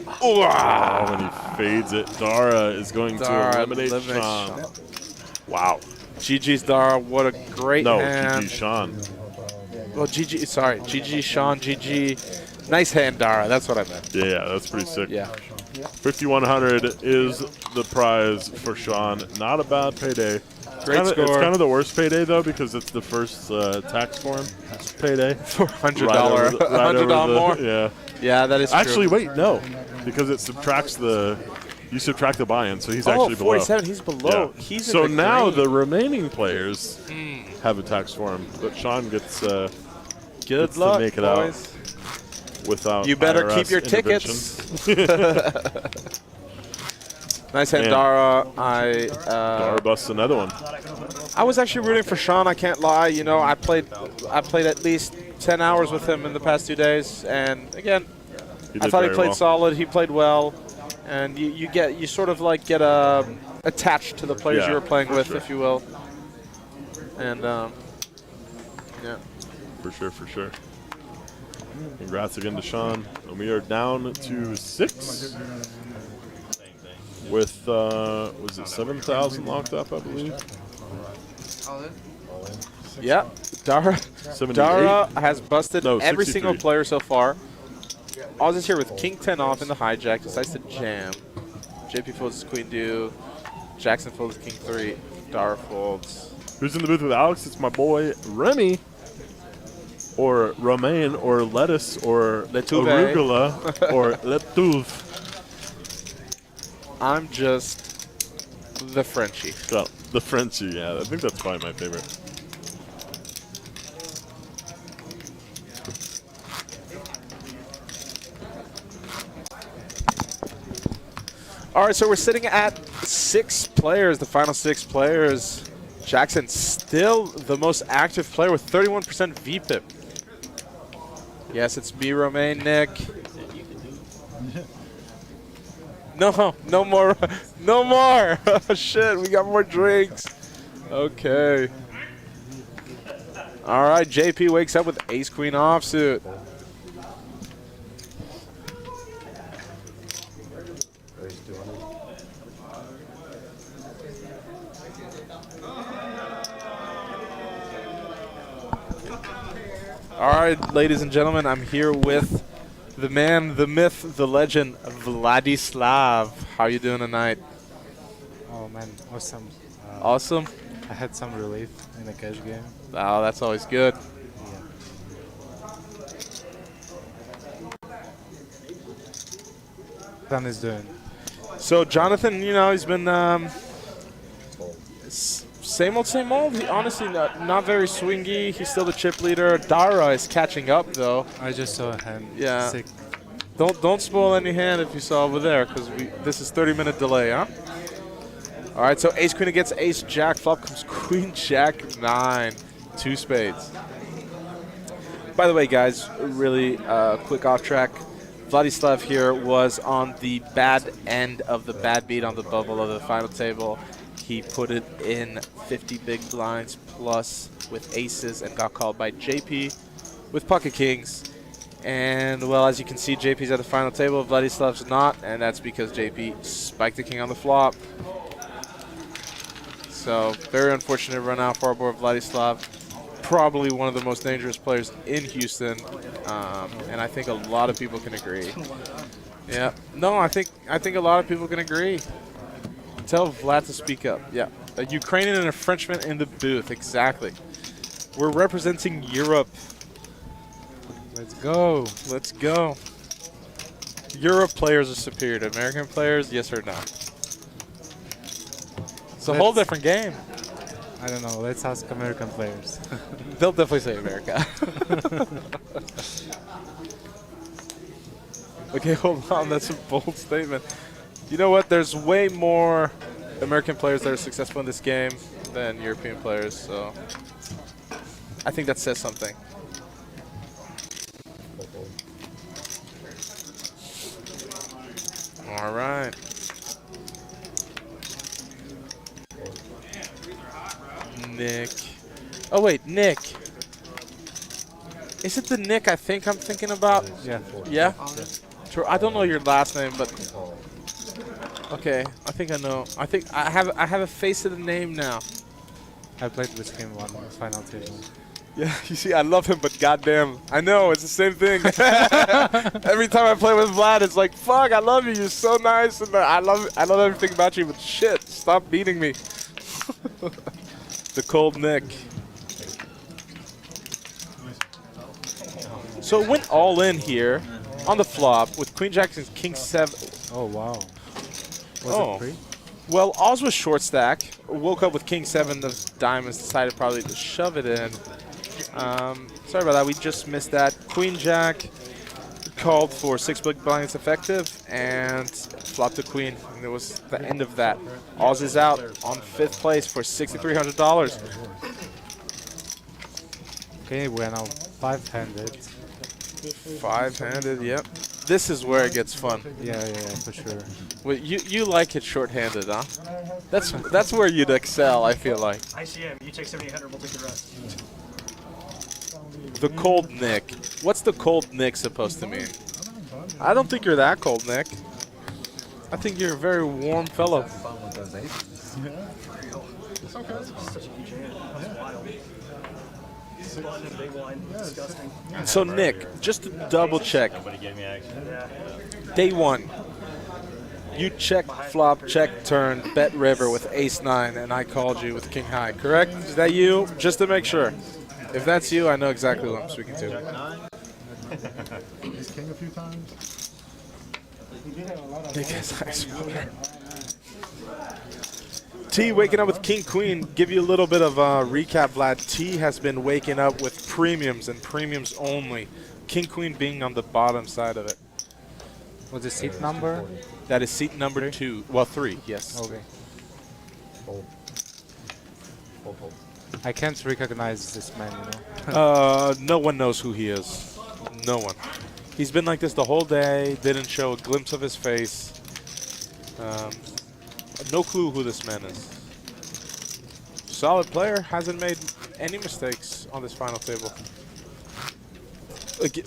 Wow. Oh, and he fades it. Dara is going Dara to eliminate eliminates Sean. Sean. Wow. GG's Dara. What a great No, hand. GG Sean. Well, GG Sean. GG. Nice hand, Dara. That's what I meant. Yeah, that's pretty sick. Yeah. 5,100 is the prize for Sean. Not a bad payday. Great It's score. kind of the worst payday, though, because it's the first tax form payday. For $100. Right over $100 more? Yeah. Yeah, that is true. Actually, wait, no. Because it subtracts you subtract the buy-in, so he's Oh, actually below. 47. He's below. Yeah. He's so in the now green. the remaining players have a tax form, but Sean gets Good gets to luck, make it boys. out without You better IRS keep your intervention. tickets. Nice hand, Man. Dara. Dara busts another one. I was actually rooting for Sean. I can't lie. You know, I played at least 10 hours with him in the past 2 days, and again, I thought he played solid. He played well, and you sort of like get attached to the players you were playing with, if you will. And yeah, for sure. Congrats again to Sean. And we are down to 6 with was it 7,000 locked up, I believe. yeah. Dara 78. has busted No, every 63. single player so far. Oz is here with King 10 off in the hijack, decides to jam. JP folds his Queen Due. Jackson folds King 3. Dara folds. Who's in the booth with Alex? It's my boy Remy, or romaine, or lettuce, or Letuve. arugula, or lettuve. I'm just the Frenchie. Well, the Frenchie, yeah. I think that's probably my favorite. All right, so we're sitting at 6 players, the final 6 players. Jackson still the most active player with 31% VPIP. Yes, it's me, Romaine, Nick. No, no more. No more. Shit, we got more drinks. Okay. All right, JP wakes up with ace-queen offsuit. All right, ladies and gentlemen, I'm here with the man, the myth, the legend, Vladislav. How you doing tonight? Oh man, awesome. Awesome? I had some relief in the cash game. Oh, that's always good. What is doing? So Jonathan, you know, he's been same old. He, honestly, not very swingy. He's still the chip leader. Dara is catching up, though. I just saw a hand. Yeah. Sick. Don't spoil any hand if you saw over there, because this is 30-minute delay, huh? All right, so ace queen against ace jack. Flop comes queen jack 9, 2 spades. By the way, guys, really quick off track. Vladislav here was on the bad end of the bad beat on the bubble of the final table. He put it in 50 big blinds plus with aces and got called by JP with pocket kings. And, well, as you can see, JP's at the final table. Vladislav's not, and that's because JP spiked the king on the flop. So, very unfortunate run out for our boy Vladislav. Probably one of the most dangerous players in Houston, and I think a lot of people can agree. Yeah, no, I think a lot of people can agree. Tell Vlad to speak up. Yeah, a Ukrainian and a Frenchman in the booth. Exactly. We're representing Europe. Let's go. Let's go. Europe players are superior to American players, yes or no? It's a whole different game. I don't know. Let's ask American players. They'll definitely say America. Okay, hold on. That's a bold statement. You know what? There's way more American players that are successful in this game than European players, so I think that says something. All right. Nick. Oh, wait, Nick. Is it the Nick I think I'm thinking about? Yeah. Yeah? Sure. I don't know your last name, but okay, I think I know. I think I have a face to the name now. I played with him on the final table. Yeah, you see, I love him, but goddamn, I know it's the same thing. Every time I play with Vlad, it's like, fuck, I love you. You're so nice, and I love everything about you. But shit, stop beating me. The cold Nick. So it went all in here on the flop with Queen Jack and King 7. Oh wow. Was it free? Well, Oz was short stack. Woke up with King 7 of diamonds. Decided probably to shove it in. Sorry about that. We just missed that. Queen Jack called for 6 big blinds effective, and Flop to queen, and it was the end of that. Oz is out on 5th place for $6,300. Okay, we're now 5-handed. 5-handed, yep. This is where it gets fun. Yeah, for sure. Well, you like it short-handed, huh? That's where you'd excel, I feel like. ICM, you take 7,800, we'll take the rest. The cold Nick. What's the cold Nick supposed to mean? I don't think you're that cold, Nick. I think you're a very warm fellow. Such a huge hand. That's wild. Button and big blind. Disgusting. So, Nick, just to double check. Yeah. Day 1. You check flop, check turn, bet river with ace-9, and I called you with king high, correct? Is that you? Just to make sure. If that's you, I know exactly who I'm speaking to. He's king a few times. Because I swear. T waking up with king queen. Give you a little bit of a recap, Vlad. T has been waking up with premiums and premiums only. King queen being on the bottom side of it. What's the seat number? That is seat number 2. Well, 3, yes. Okay. I can't recognize this man, you know. No one knows who he is. No one. He's been like this the whole day. Didn't show a glimpse of his face. No clue who this man is. Solid player. Hasn't made any mistakes on this final table.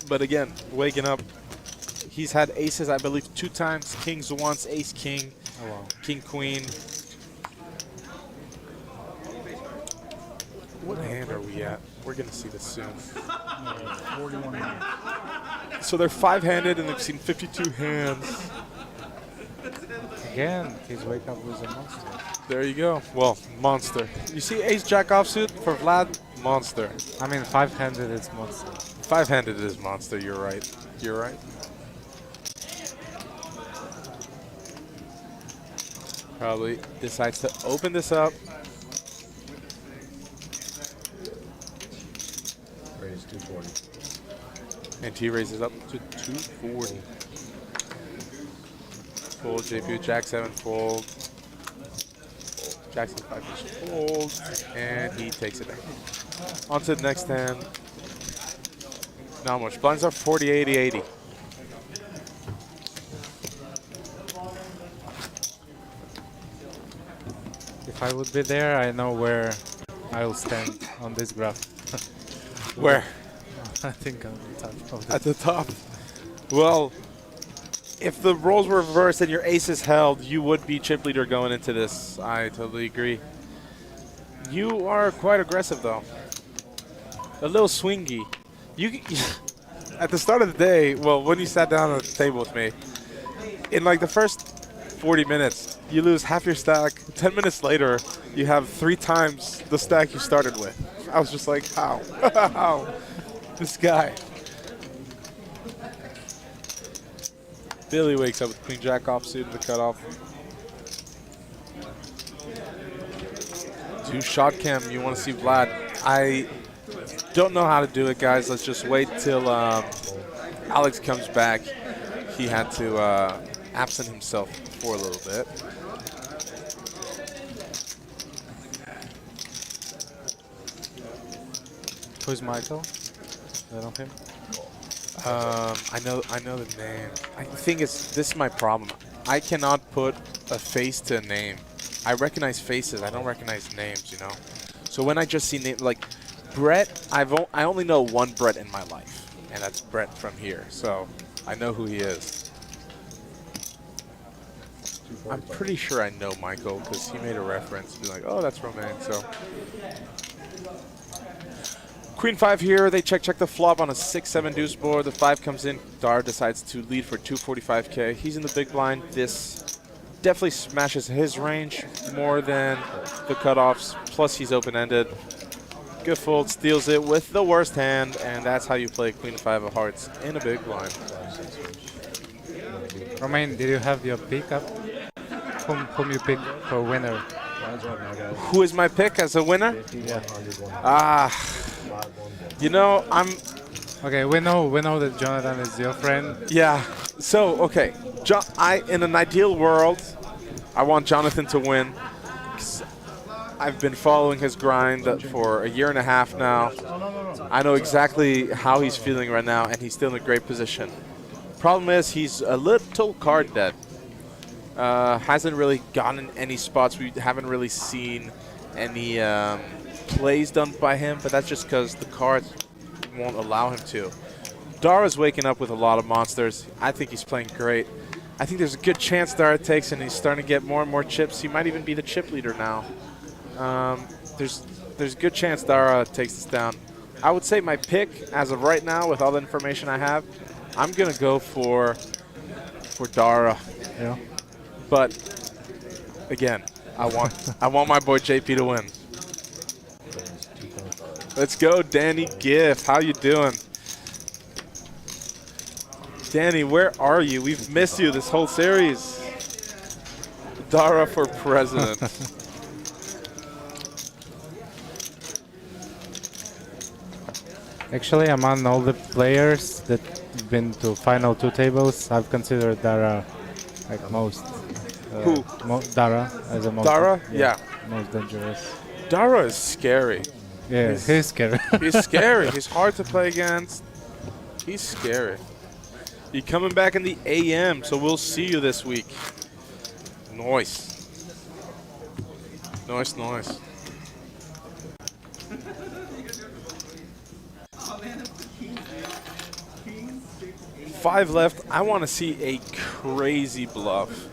But again, waking up. He's had aces, I believe, 2 times. Kings once. Ace king. Oh, wow. King queen. What hand are we at? We're going to see this soon. 41 hands. So they're 5-handed and they've seen 52 hands. Again, he's waking up with a monster. There you go. Well, monster. You see ace jack offsuit for Vlad? Monster. I mean, 5-handed is monster. 5-handed is monster. You're right. You're right. Probably decides to open this up. Raise 240. And T raises up to 240. Fold, JP, Jack 7 fold. Jackson 5 is fold. And he takes it down. On to the next hand. Not much. Blinds are 40, 80, 80. If I would be there, I know where I'll stand on this graph. Where? I think on the top of the At the top. Well, if the roles were reversed and your ace is held, you would be chip leader going into this. I totally agree. You are quite aggressive, though. A little swingy. You at the start of the day, well, when you sat down at the table with me, in like the first 40 minutes, you lose half your stack. 10 minutes later, you have 3 times the stack you started with. I was just like, how? How? This guy. Billy wakes up with queen jack offsuit in the cutoff. 2 shot cam. You want to see Vlad? I don't know how to do it, guys. Let's just wait till Alex comes back. He had to absent himself for a little bit. Who's Michael? Is that on him? I know the name. I think this is my problem. I cannot put a face to a name. I recognize faces. I don't recognize names, you know. So when I just see names like Brett, I only know one Brett in my life, and that's Brett from here. So I know who he is. I'm pretty sure I know Michael because he made a reference. Be like, oh, that's Romain. So. Queen 5 here. They check the flop on a 6-7 deuce board. The 5 comes in. Dar decides to lead for 245K. He's in the big blind. This definitely smashes his range more than the cutoffs. Plus, he's open-ended. Good fold. Steals it with the worst hand. And that's how you play Queen 5 of hearts in a big blind. Romain, did you have your pick up? Whom you pick for winner? Who is my pick as a winner? Yeah. Ah, you know, Okay, we know that Jonathan is your friend. Yeah. So, okay. In an ideal world, I want Jonathan to win. 'Cause I've been following his grind for a year and a half now. I know exactly how he's feeling right now, and he's still in a great position. Problem is, he's a little card dead. Hasn't really gotten any spots. We haven't really seen any plays done by him, but that's just because the cards won't allow him to. Dara's waking up with a lot of monsters. I think he's playing great. I think there's a good chance Dara takes, and he's starting to get more and more chips. He might even be the chip leader now. There's a good chance Dara takes this down. I would say my pick, as of right now, with all the information I have, I'm gonna go for Dara. Yeah. But again, I want my boy JP to win. Let's go, Danny Giff. How you doing? Danny, where are you? We've missed you this whole series. Dara for president. Actually, among all the players that have been to final 2 tables, I've considered Dara like most. Who? Dara as a most. Dara? Yeah. Most dangerous. Dara is scary. Yeah, he's scary. He's scary. He's hard to play against. He's scary. You're coming back in the AM, so we'll see you this week. Nice. Nice, nice. Five left. I want to see a crazy bluff.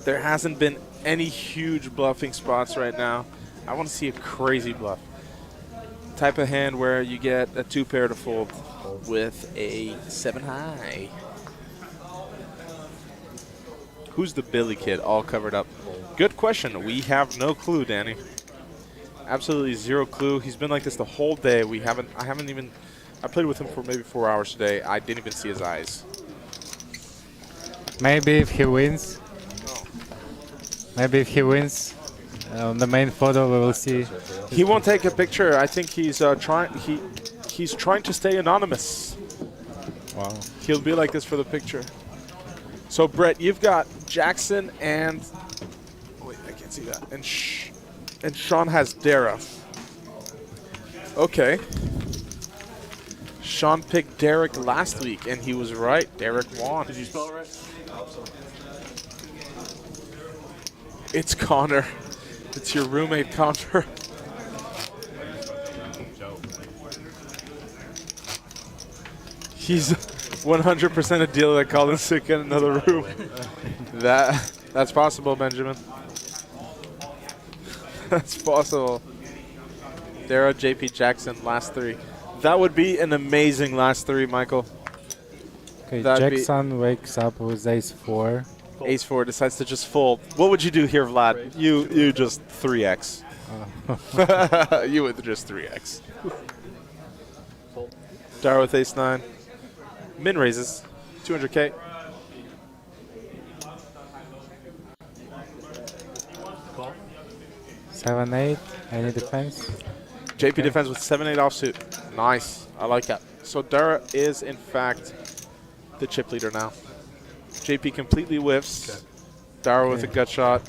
There hasn't been any huge bluffing spots right now. I want to see a crazy bluff. Type of hand where you get a 2 pair to fold with a 7 high. Who's the Billy kid all covered up? Good question. We have no clue, Danny. Absolutely zero clue. He's been like this the whole day. I played with him for maybe 4 hours today. I didn't even see his eyes. Maybe if he wins. Maybe if he wins, on the main photo we will see. He won't take a picture. I think he's he's trying to stay anonymous. Wow. He'll be like this for the picture. So Brett, you've got Jackson and wait, I can't see that. And Sean has Dara. Okay. Sean picked Derek last week, and he was right. Derek won. Did you spell it right? It's Connor. It's your roommate, Connor. He's 100% a dealer that called in sick in another room. That's possible, Benjamin. That's possible. Dara, JP, Jackson, last 3. That would be an amazing last 3, Michael. Okay, That'd Jackson wakes up with ace-4. Ace-4 decides to just fold. What would you do here, Vlad? You just 3x. You would just 3x. Dara with ace-9. Min raises 200K. Call. 7-8. Any defense? JP defends with 7-8 offsuit. Nice. I like that. So Dara is, in fact, the chip leader now. JP completely whiffs. Okay. Dara with a gut shot.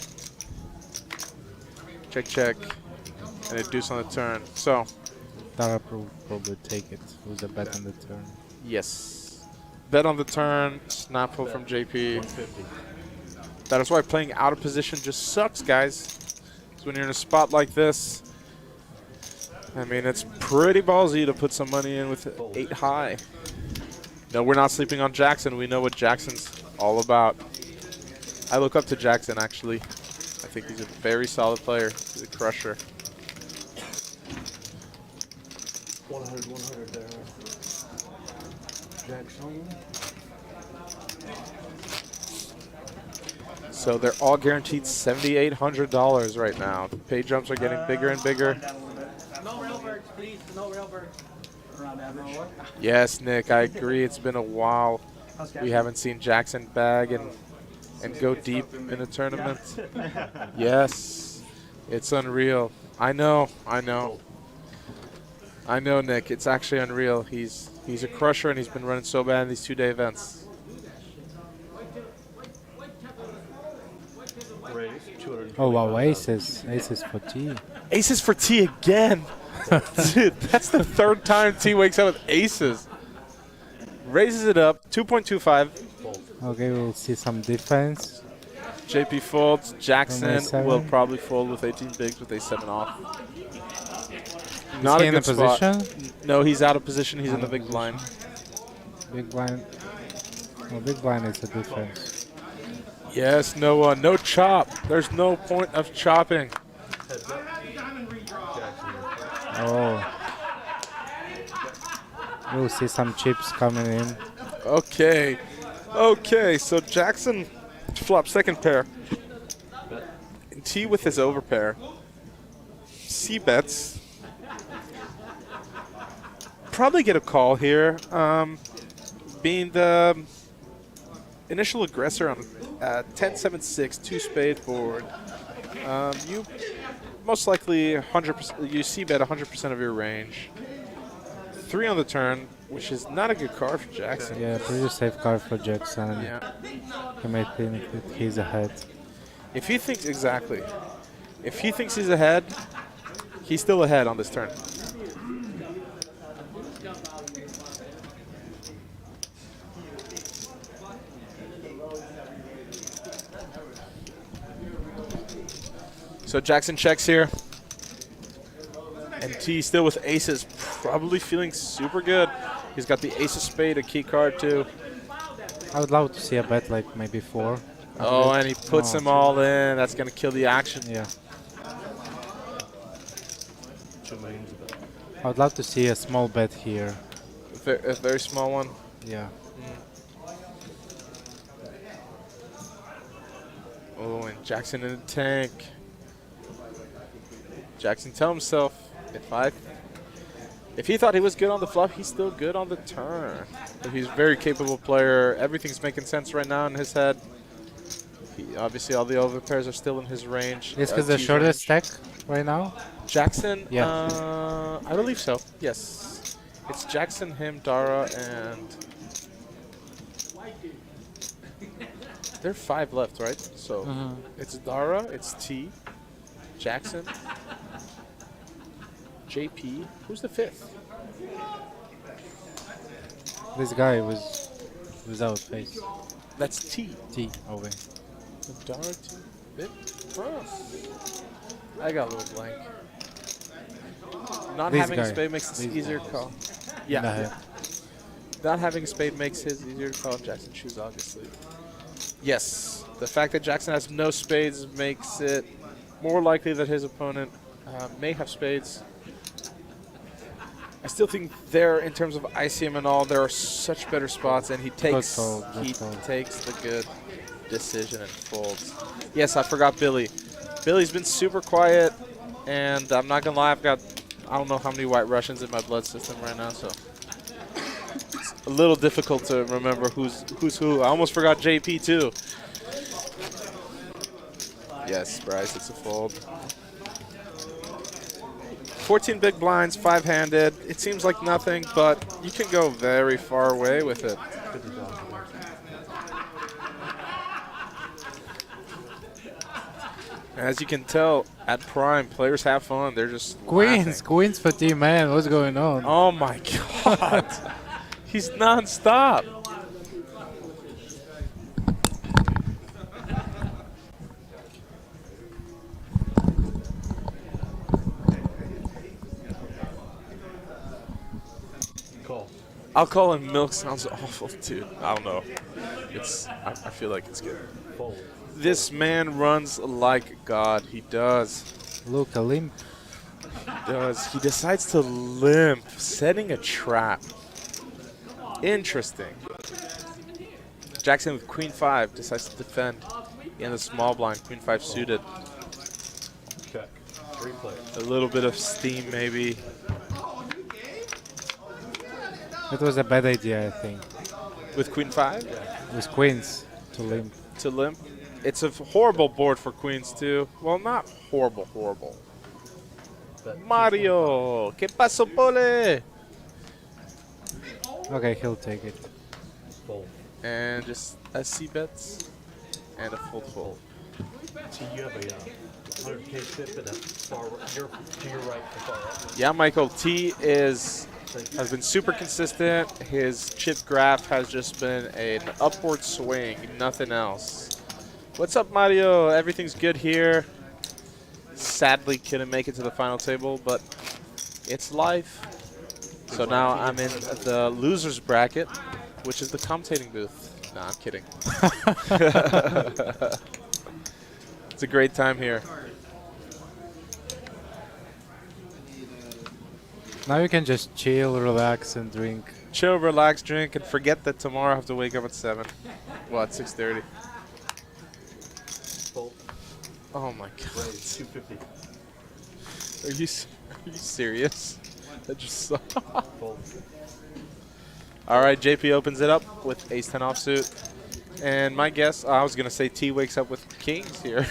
Check, check. And a deuce on the turn. So, Dara probably take it with a bet on the turn. yes. Bet on the turn. Snap pull from JP. 150. That is why playing out of position just sucks, guys. So when you're in a spot like this, I mean, it's pretty ballsy to put some money in with 8 high. No, we're not sleeping on Jackson. We know what Jackson's all about. I look up to Jackson, actually. I think he's a very solid player. He's a crusher. 100 there. Jackson. So they're all guaranteed $7,800 right now. Pay jumps are getting bigger and bigger. No railbirds, please. No railbirds. Around average. Yes, Nick, I agree. It's been a while. We haven't seen Jackson bag and go deep in a tournament. Yes, it's unreal. I know. I know, Nick. It's actually unreal. He's a crusher, and he's been running so bad in these 2-day events. Raise, 225. Oh wow, aces. Aces for T. Aces for T again. Dude, that's the third time T wakes up with aces. Raises it up, 2.25. Okay, we'll see some defense. JP folds. Jackson seven. will probably fold with 18 bigs with a 7 off. Is Not he a in a good spot. position? No, he's out of position. He's in the Out of big blind. Big blind. Oh, big blind is a defense. Yes, no chop. There's no point of chopping. Oh. We'll see some chips coming in. Okay, so Jackson flops second pair. And T with his overpair. C bets. Probably get a call here. Being the initial aggressor on 10-7-6, 2 spades board. You most likely 100%. You C bet 100% of your range. 3 on the turn, which is not a good card for Jackson. Yeah, pretty safe card for Jackson. Yeah. He might think that he's ahead. If he thinks he's ahead, he's still ahead on this turn. So Jackson checks here. And T still with aces, probably feeling super good. He's got the ace of spade, a key card too. I would love to see a bet like maybe 4. Oh, and he puts them all in. That's going to kill the action. Yeah. 2 million is a bet. I would love to see a small bet here. A very small one. Yeah. Oh, and Jackson in the tank. Jackson tell himself, if he thought he was good on the flop, he's still good on the turn. But he's a very capable player. Everything's making sense right now in his head. Obviously, all the overpairs are still in his range. Is because the T's shortest range. stack right now? Jackson? Yeah. I believe so, yes. It's Jackson, him, Dara, and... There are 5 left, right? So it's Dara, it's T, Jackson, JP. Who's the 5th? This guy was without face. That's T. T. Oh wait. Dara, T. Bit? Oh. I got a little blank. Not This having a guy. spade makes this This easier guy. to call. In the Yeah. head. Not having a spade makes his easier to call. Jackson choose, obviously. Yes. The fact that Jackson has no spades makes it more likely that his opponent may have spades. I still think there, in terms of ICM and all, there are such better spots, and he takes the good decision and folds. Yes, I forgot Billy. Billy's been super quiet, and I'm not gonna lie, I don't know how many White Russians in my blood system right now, so it's a little difficult to remember who's who. I almost forgot JP too. Yes, Bryce, it's a fold. 14 big blinds, 5-handed. It seems like nothing, but you can go very far away with it. As you can tell, at Prime, players have fun. They're just laughing. Queens for T, man. What's going on? Oh my God. He's non-stop. Call. I'll call him milk. Sounds awful, dude. I don't know. I feel like it's good. Fold. This man runs like God. He does. Look, a limp. He decides to limp, setting a trap. Interesting. Jackson with Queen 5 decides to defend in the small blind. Queen 5 suited. Check. 3 players. A little bit of steam, maybe. It was a bad idea, I think. With Queen 5 With queens to limp. to limp. It's a horrible board for queens, too. Well, not horrible. Mario. ¿Qué pasó, Pole? Okay, he'll take it. Fold. And just SC bets and a fold. See, you have a 100K spit, but that's far. You're to your right, the far right. Yeah, Michael, has been super consistent. His chip graph has just been an upward swing, nothing else. What's up, Mario? Everything's good here. Sadly, couldn't make it to the final table, but it's life. So now I'm in the losers bracket, which is the commentating booth. Nah, I'm kidding. It's a great time here. Now you can just chill, relax, and drink. Chill, relax, drink, and forget that tomorrow I have to wake up at 7. Well, at 6:30. Fold. Oh my god. Raise 250. Are you serious? That just sucked. Fold. All right, JP opens it up with ace-10 offsuit. And my guess, I was going to say T wakes up with kings here.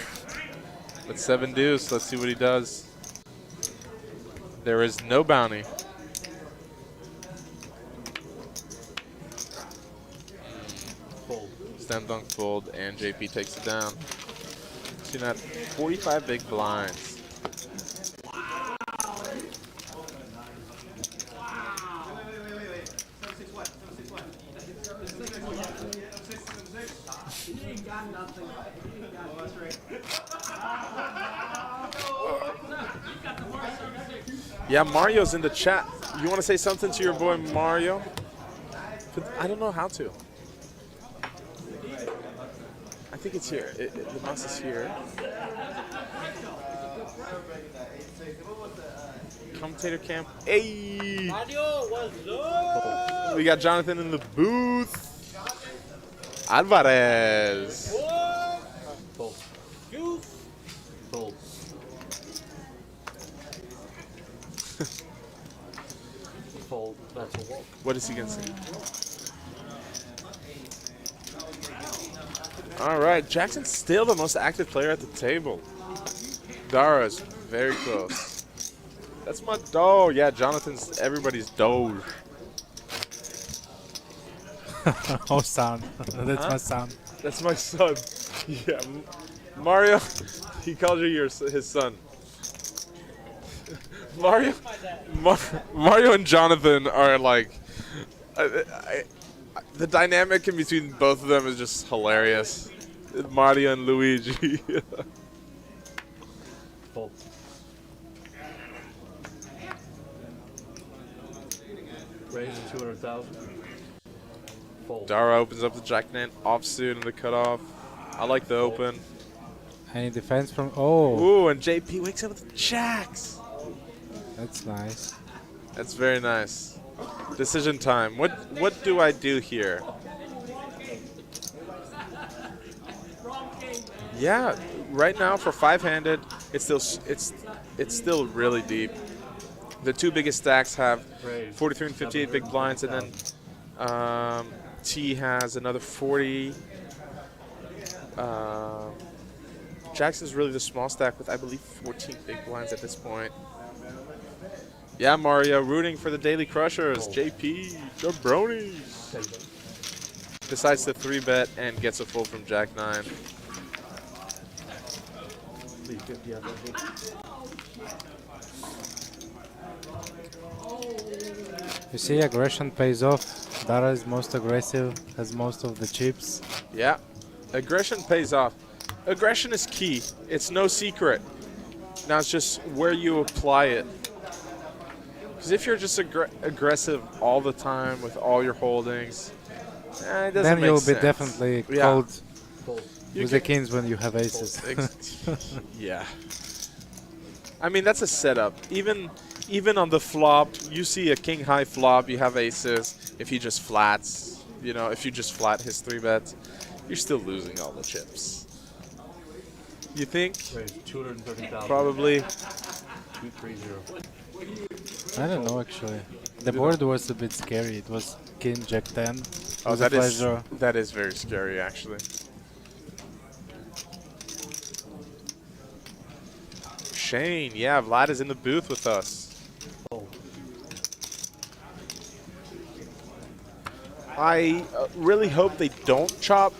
With 7 deuce, let's see what he does. There is no bounty. Fold. Stem dunk fold, and JP takes it down. See that 45 big blinds. Yeah, Mario's in the chat. You want to say something to your boy Mario? I don't know how to. I think it's here. The mouse is here. Commentator camp. Hey! We got Jonathan in the booth. Alvarez. Fold. Fold. Fold. That's a walk. What is he going to say? All right, Jackson's still the most active player at the table. Dara's very close. That's my doe. Yeah, Jonathan's everybody's doge. Oh, son. That's my son. That's my son. Yeah, Mario, he called you his son. Mario and Jonathan are like, the dynamic in between both of them is just hilarious. Mario and Luigi. Fold. Raise 200,000. Fold. Dara opens up the Jack-9 offsuit and the cutoff. I like the open. Any defense from... Oh, Ooh, and JP wakes up with the jacks. that's nice. That's very nice. Decision time. What do I do here? Yeah, right now for 5-handed, it's still really deep. The two biggest stacks have 43 and 58 big blinds, and then T has another 40. Jackson's really the small stack with, I believe, 14 big blinds at this point. Yeah, Mario, rooting for the Daily Crushers. JP, Jabronis. Decides to 3-bet and gets a full from Jack-9. Leave 50 out of You see, aggression pays off. Dara is most aggressive, has most of the chips. Yeah, aggression pays off. Aggression is key. It's no secret. Now it's just where you apply it. Because if you're just aggressive all the time with all your holdings, it doesn't Then make you'll sense. be definitely Yeah. cold You with the kings when you have aces. Yeah. I mean, that's a setup. Even on the flop, you see a king high flop, you have aces. If he just flats, if you just flat his 3-bets, you're still losing all the chips. You think? Raise 230,000. Probably. 230. I don't know, actually. The board was a bit scary. It was king, jack 10. Oh, Was a pleasure. that is very scary, actually. Shane. Yeah, Vlad is in the booth with us. I really hope they don't chop.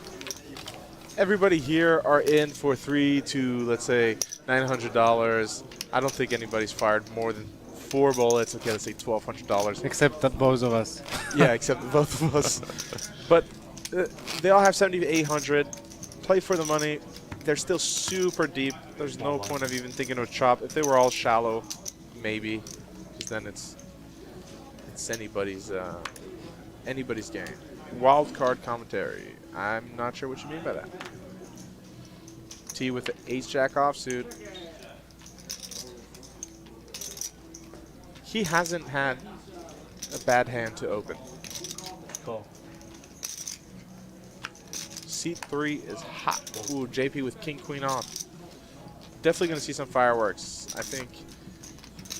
Everybody here are in for $300 to, let's say, $900. I don't think anybody's fired more than 4 bullets. Okay, let's say $1,200. Except that both of us. Yeah, except both of us. But they all have 70 to 800. Play for the money. They're still super deep. There's no point of even thinking of chop. If they were all shallow, maybe. Because then it's anybody's game. Wild card commentary. I'm not sure what you mean by that. T with the ace-jack offsuit. He hasn't had a bad hand to open. Cool. C3 is hot. Ooh, JP with king queen off. Definitely going to see some fireworks, I think.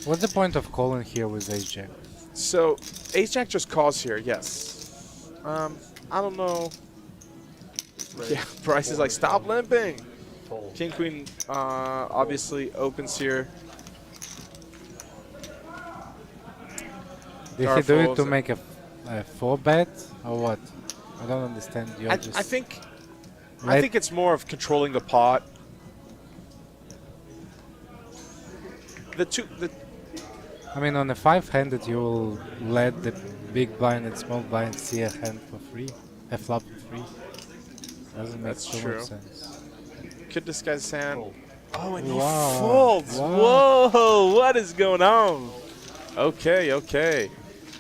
What's the point of calling here with ace jack? So ace jack just calls here, yes. I don't know. Yeah, Bryce is like, stop limping. King queen obviously opens here. Did he do it to make a 4-bet or what? I don't understand. I think it's more of controlling the pot. I mean, on a 5-handed, you will let the big blind and small blind see a hand for free, a flop for free. Doesn't make That's so true. much sense. Could disguise hand. Oh, and he Wow. folds. Wow. Whoa, what is going on? Okay, okay.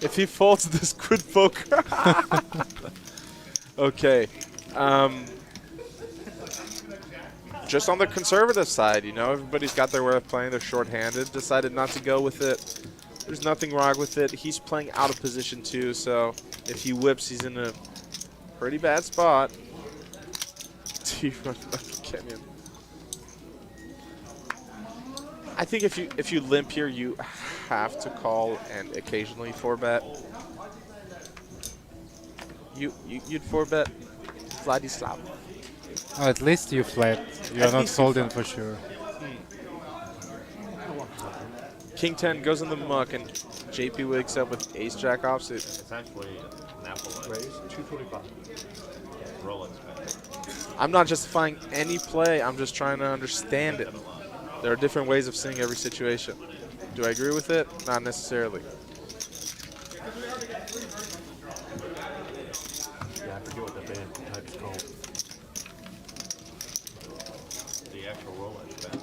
If he folds this quid poker. Okay. Just on the conservative side, you know, everybody's got their way of playing. They're short-handed. Decided not to go with it. There's nothing wrong with it. He's playing out of position too, so if he whips, he's in a pretty bad spot. Canyon. I think if you limp here, you have to call and occasionally 4-bet. You'd 4-bet Vladislav. Oh, at least you flat. You're not folding for sure. King 10 goes in the muck, and JP wakes up with ace jack offsuit. It's actually an apple raise, 225. Roll it. I'm not justifying any play. I'm just trying to understand it. There are different ways of seeing every situation. Do I agree with it? Not necessarily. Yeah, I forget what the band type's called. The actual roll edge band.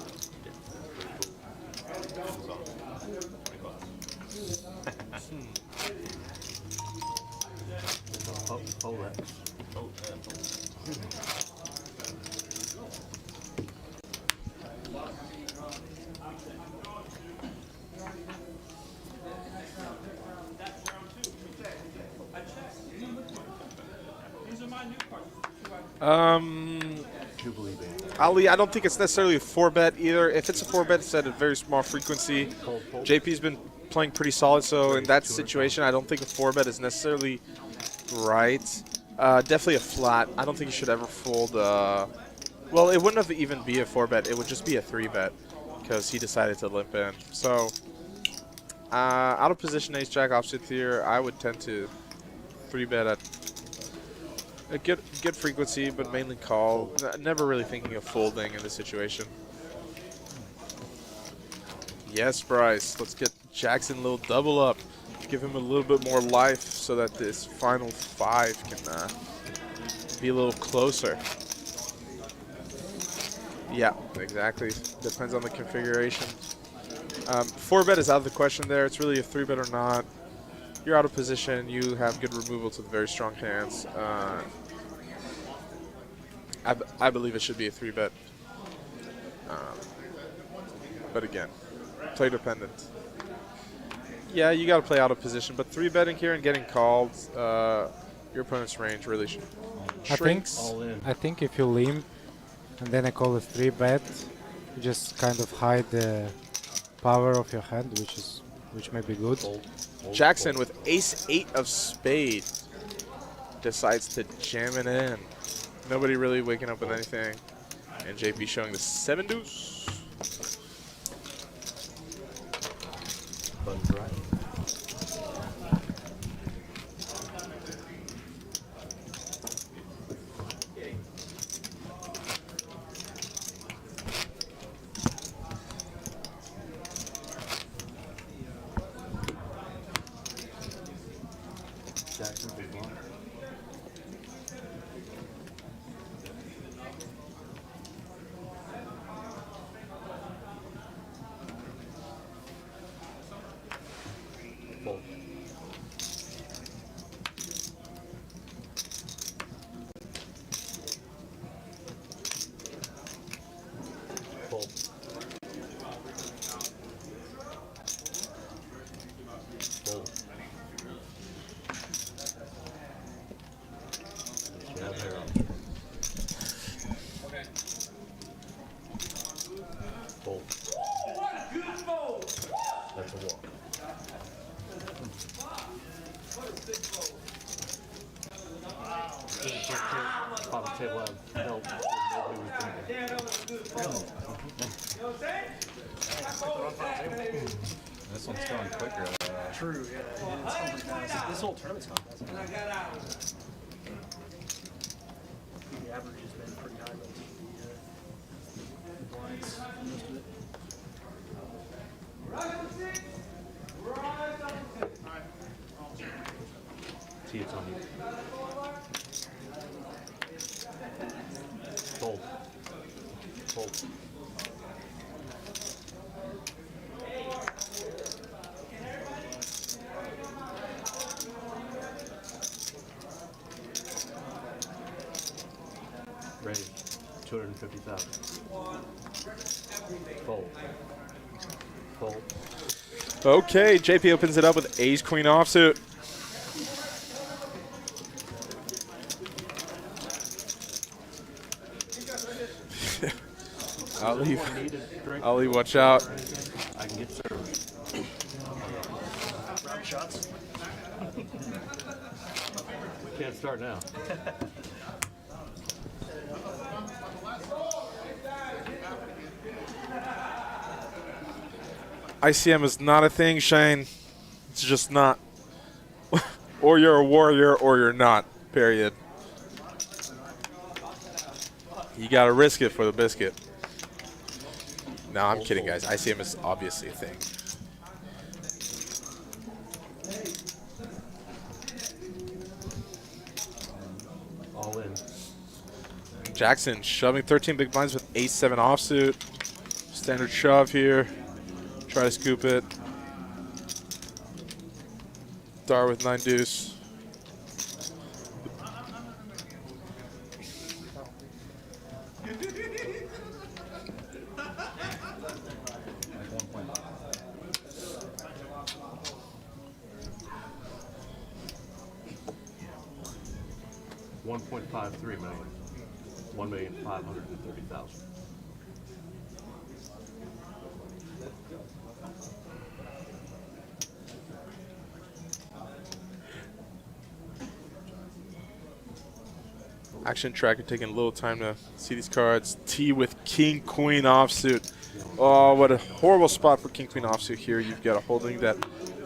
Ali, I don't think it's necessarily a 4-bet either. If it's a 4-bet, it's at a very small frequency. JP's been playing pretty solid, so in that situation, I don't think a 4-bet is necessarily right. Definitely a flat. I don't think you should ever fold. Well, it wouldn't have even be a 4-bet. It would just be a 3-bet because he decided to limp in. So out of position ace jack offsuit here, I would tend to 3-bet at a good frequency, but mainly call. Never really thinking of folding in this situation. Yes, Bryce. Let's get Jackson a little double up. Give him a little bit more life so that this final 5 can be a little closer. Yeah, exactly. Depends on the configuration. 4-bet is out of the question there. It's really a 3-bet or not. You're out of position. You have good removal to the very strong hands. I believe it should be a 3-bet. But again, play dependent. Yeah, you got to play out of position, but 3-betting here and getting called, your opponent's range really shrinks. I think if you limp and then I call a 3-bet, you just kind of hide the power of your hand, which may be good. Jackson with ace-8 of spade decides to jam it in. Nobody really waking up with anything. And JP showing the 7 deuce. table have help. Nobody was drinking. This one's going quicker. True, yeah. It's going pretty fast. This whole tournament's gone fast. The average has been pretty high relative to the blinds for most of it. See, it's on you. Fold. Fold. Ready. 250,000. Fold. Fold. Okay, JP opens it up with ace queen offsuit. Ali, watch out. I can get served. Round shots. Can't start now. ICM is not a thing, Shane. It's just not. Or you're a warrior or you're not, period. You got to risk it for the biscuit. No, I'm kidding, guys. ICM is obviously a thing. All in. Jackson shoving 13 big blinds with ace-7 offsuit. Standard shove here. Try to scoop it. Dar with 9 deuce. $1.53 million. 1,530,000. Action tracker taking a little time to see these cards. T with king queen offsuit. Oh, what a horrible spot for king queen offsuit here. You've got a holding that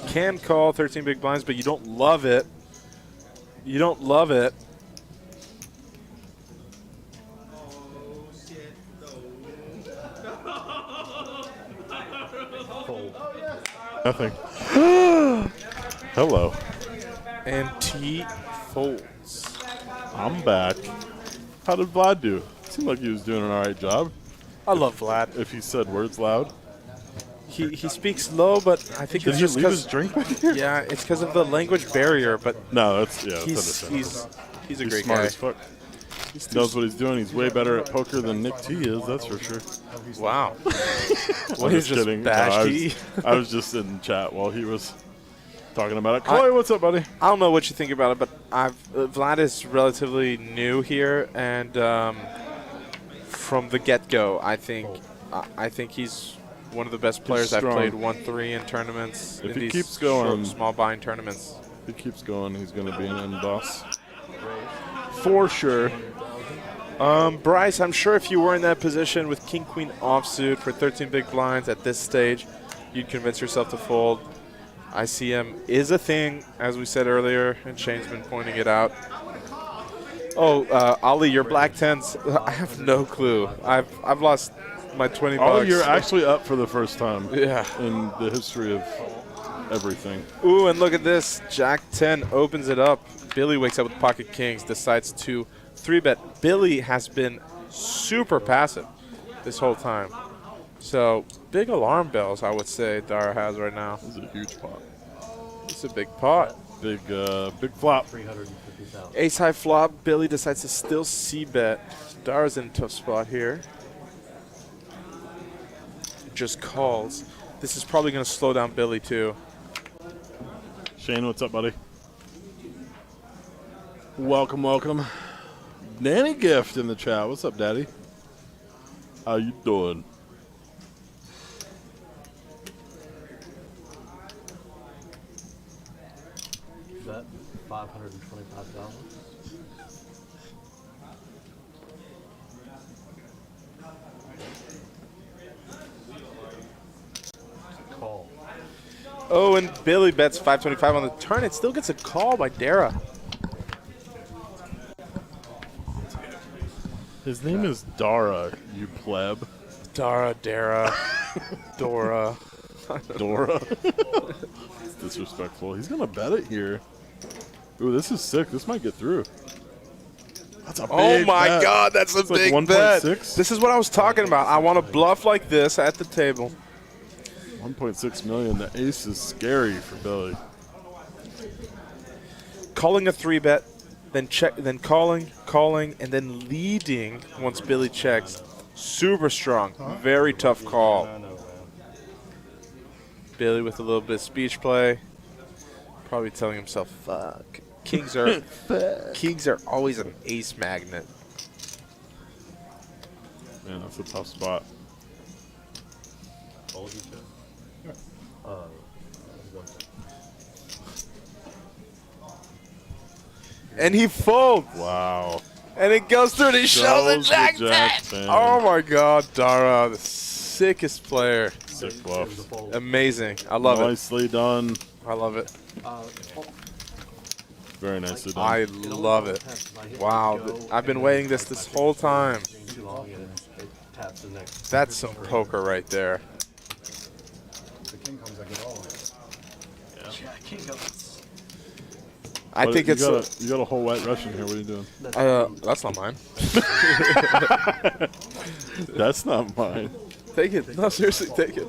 can call 13 big blinds, but you don't love it. You don't love it. Nothing. Hello. And T folds. I'm back. How did Vlad do? Seemed like he was doing an alright job. I love Vlad. If he said words loud. He speaks low, but I think Did it's he just leave his because drink back here? yeah, it's because of the language barrier. But No, that's yeah. he's Understandable. he's a He's great smart guy. as fuck. He knows what he's doing. He's way better at poker than Nick T is. That's for sure. Wow. I'm he's just kidding. No, bashed. I was just in chat while he was talking about it. Chloe, what's up, buddy? I don't know what you think about it, but Vlad is relatively new here, and from the get-go, I think he's one of the best players I've strong. played 1-3 in tournaments. If in he these keeps going- short, small bind tournaments. If he keeps going, he's going to be an end boss. For sure. Bryce, I'm sure if you were in that position with king queen offsuit for 13 big blinds at this stage, you'd convince yourself to fold. ICM is a thing, as we said earlier, and Shane's been pointing it out. Oh, Ali, your black tens. I have no clue. I've lost my 20 bucks. Oh, you're actually up for the first time Yeah. in the history of everything. Ooh, and look at this. Jack 10 opens it up. Billy wakes up with pocket kings, decides to 3-bet. Billy has been super passive this whole time. So, big alarm bells, I would say, Dara has right now. This is a huge pot. It's a big pot. Big flop. 350,000. Ace high flop. Billy decides to still c-bet. Dara's in a tough spot here. Just calls. This is probably going to slow down Billy, too. Shane, what's up, buddy? Welcome, welcome. Nanny Gift in the chat. What's up, Daddy? How you doing? Bet 525,000. Oh, and Billy bets 525 on the turn. It still gets a call by Dara. His name is Dara, you pleb. Dara, Dora. Dora. It's disrespectful. He's going to bet it here. Ooh, this is sick. This might get through. That's a big Oh my bet. God, that's a It's like big 1.6. bet. This is what I was talking about. I want to bluff like this at the table. 1.6 million. The ace is scary for Billy. Calling a 3-bet, then check, then calling, and then leading once Billy checks. Super strong. Very tough call. Billy with a little bit of speech play. Probably telling himself, fuck. Kings are always an ace magnet. Man, that's a tough spot. And he folds. Wow. And it goes through the shoulder Shows the jack Jack 10. 10. Oh my God, Dara, the sickest player. Sick bluff. Amazing. I love Nicely done. it. I love it. Very nicely done. I love it. Wow, I've been waiting this whole time. Too long and it taps the next. That's some poker right there. The king comes, I get all of it. Yeah, king goes. I think it's. You got a whole white Russian here. What are you doing? That's not mine. That's not mine. Take it. No, seriously, take it.